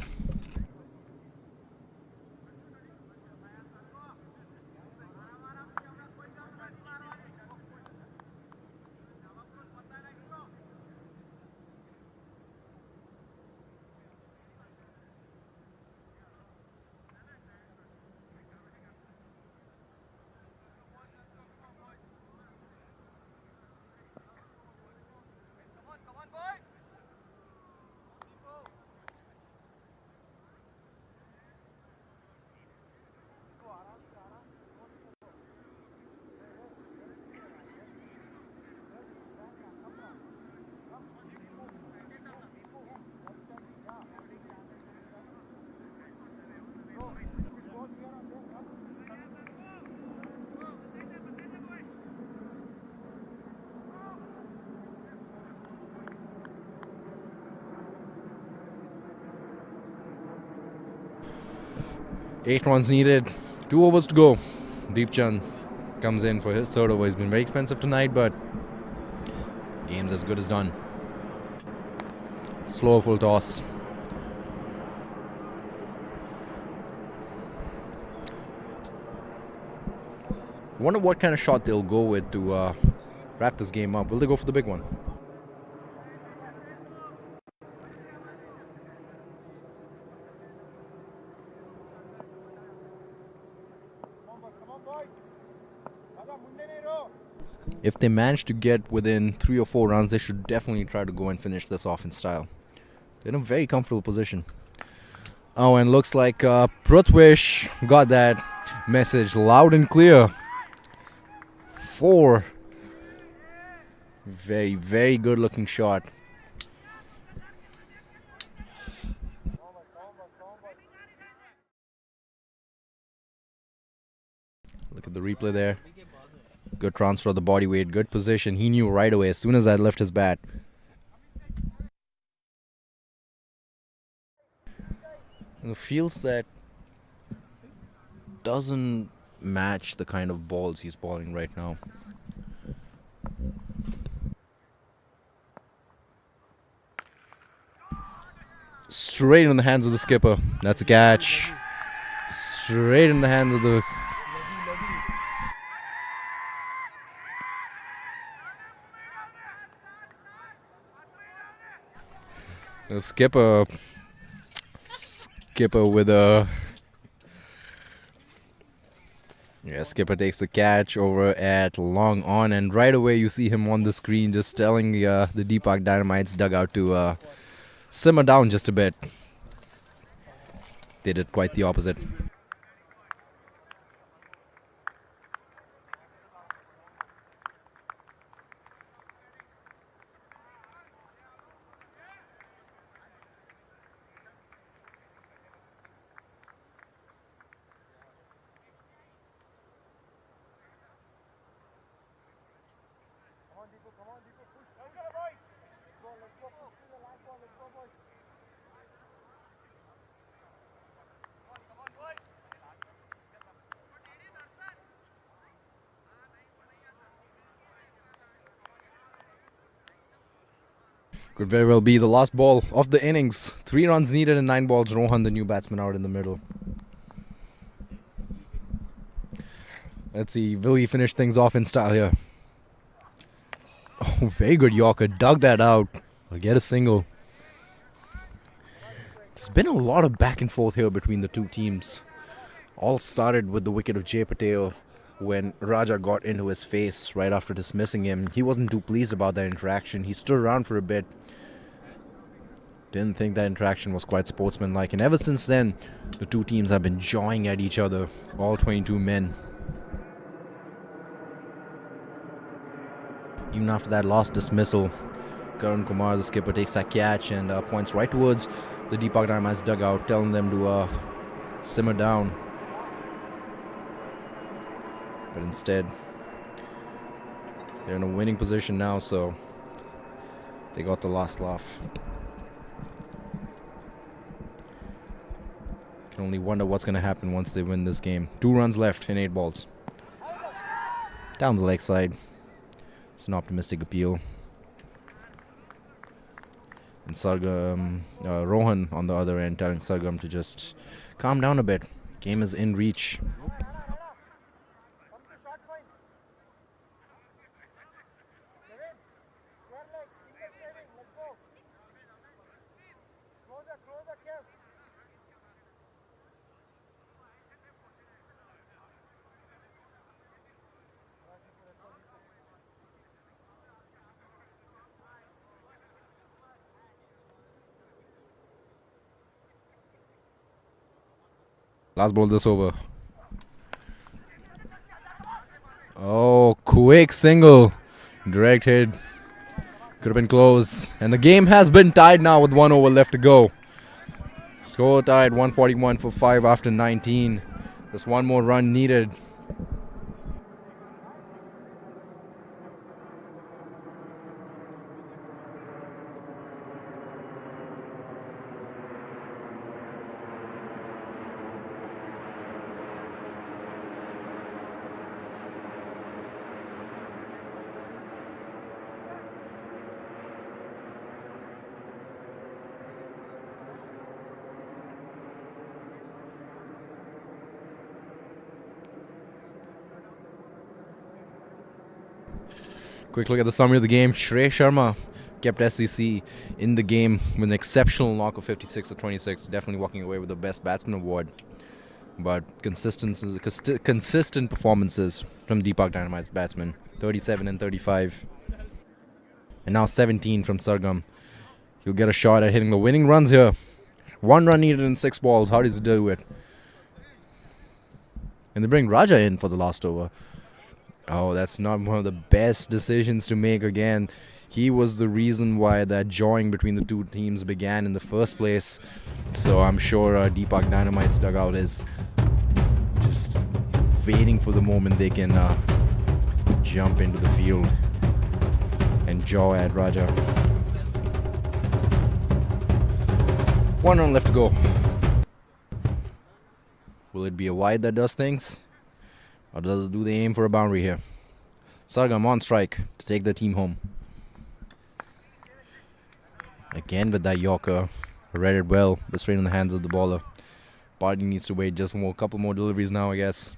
Eight runs needed, 2 overs to go. Deep Chand comes in for his 3rd over. He's been very expensive tonight, but game's as good as done. Slow full toss. Wonder what kind of shot they'll go with to wrap this game up. Will they go for the big one? If they manage to get within 3 or 4 runs, they should definitely try to go and finish this off in style. They're in a very comfortable position. Oh, and looks like Prithwish got that message loud and clear. 4. Very, very good looking shot. Look at the replay there. Good transfer of the body weight, good position. He knew right away as soon as I left his bat. And the field set doesn't match the kind of balls he's balling right now. Straight in the hands of the skipper. That's a catch. Straight in the hands of the... The skipper with a... Yeah, skipper takes the catch over at long on, and right away you see him on the screen just telling the Deepak Dynamites dugout to simmer down just a bit. They did quite the opposite. Could very well be the last ball of the innings. 3 runs needed and 9 balls. Rohan, the new batsman, out in the middle. Let's see, will he finish things off in style here? Oh, very good Yorker. Dug that out. I'll get a single. There's been a lot of back and forth here between the two teams. All started with the wicket of Yash Patel when Raja got into his face right after dismissing him. He wasn't too pleased about that interaction. He stood around for a bit. Didn't think that interaction was quite sportsmanlike. And ever since then, the two teams have been jawing at each other. All 22 men. Even after that last dismissal, Karan Kumar, the skipper, takes that catch and points right towards the Deepak Dynamites dugout, telling them to simmer down. But instead, they're in a winning position now, so they got the last laugh. Can only wonder what's going to happen once they win this game. 2 runs left in 8 balls. Down the leg side. It's an optimistic appeal. And Sargam, Rohan on the other end, telling Sargam to just calm down a bit. Game is in reach. Last ball this over. Oh, quick single. Direct hit. Could have been close. And the game has been tied now with 1 over left to go. Score tied 141 for 5 after 19. Just 1 more run needed. Quick look at the summary of the game. Shrey Sharma kept SCC in the game with an exceptional knock of 56 to 26. Definitely walking away with the best batsman award. But consistent performances from Deepak Dynamites batsmen. 37 and 35. And now 17 from Sargam. He'll get a shot at hitting the winning runs here. 1 run needed in 6 balls. How does he do it? And they bring Raja in for the last over. Oh, that's not one of the best decisions to make again. He was the reason why that jawing between the two teams began in the first place. So I'm sure Deepak Dynamite's dugout is just waiting for the moment they can jump into the field and jaw at Raja. 1 run left to go. Will it be a wide that does things? Or do they aim for a boundary here? Sargam on strike to take the team home. Again with that Yorker. Read it well, but straight in the hands of the bowler. Party needs to wait just a couple more deliveries now, I guess.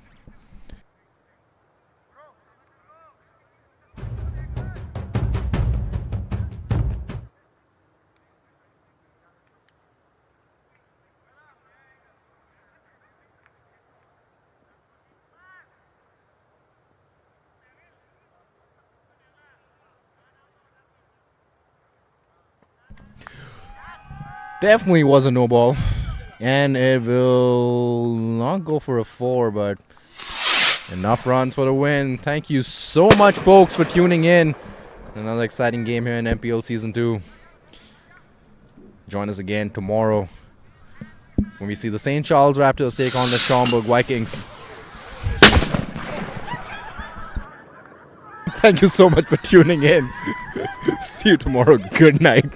Definitely was a no ball. And it will not go for a 4, but enough runs for the win. Thank you so much, folks, for tuning in. Another exciting game here in MPL Season 2. Join us again tomorrow when we see the St. Charles Raptors take on the Schaumburg Vikings. Thank you so much for tuning in. See you tomorrow. Good night.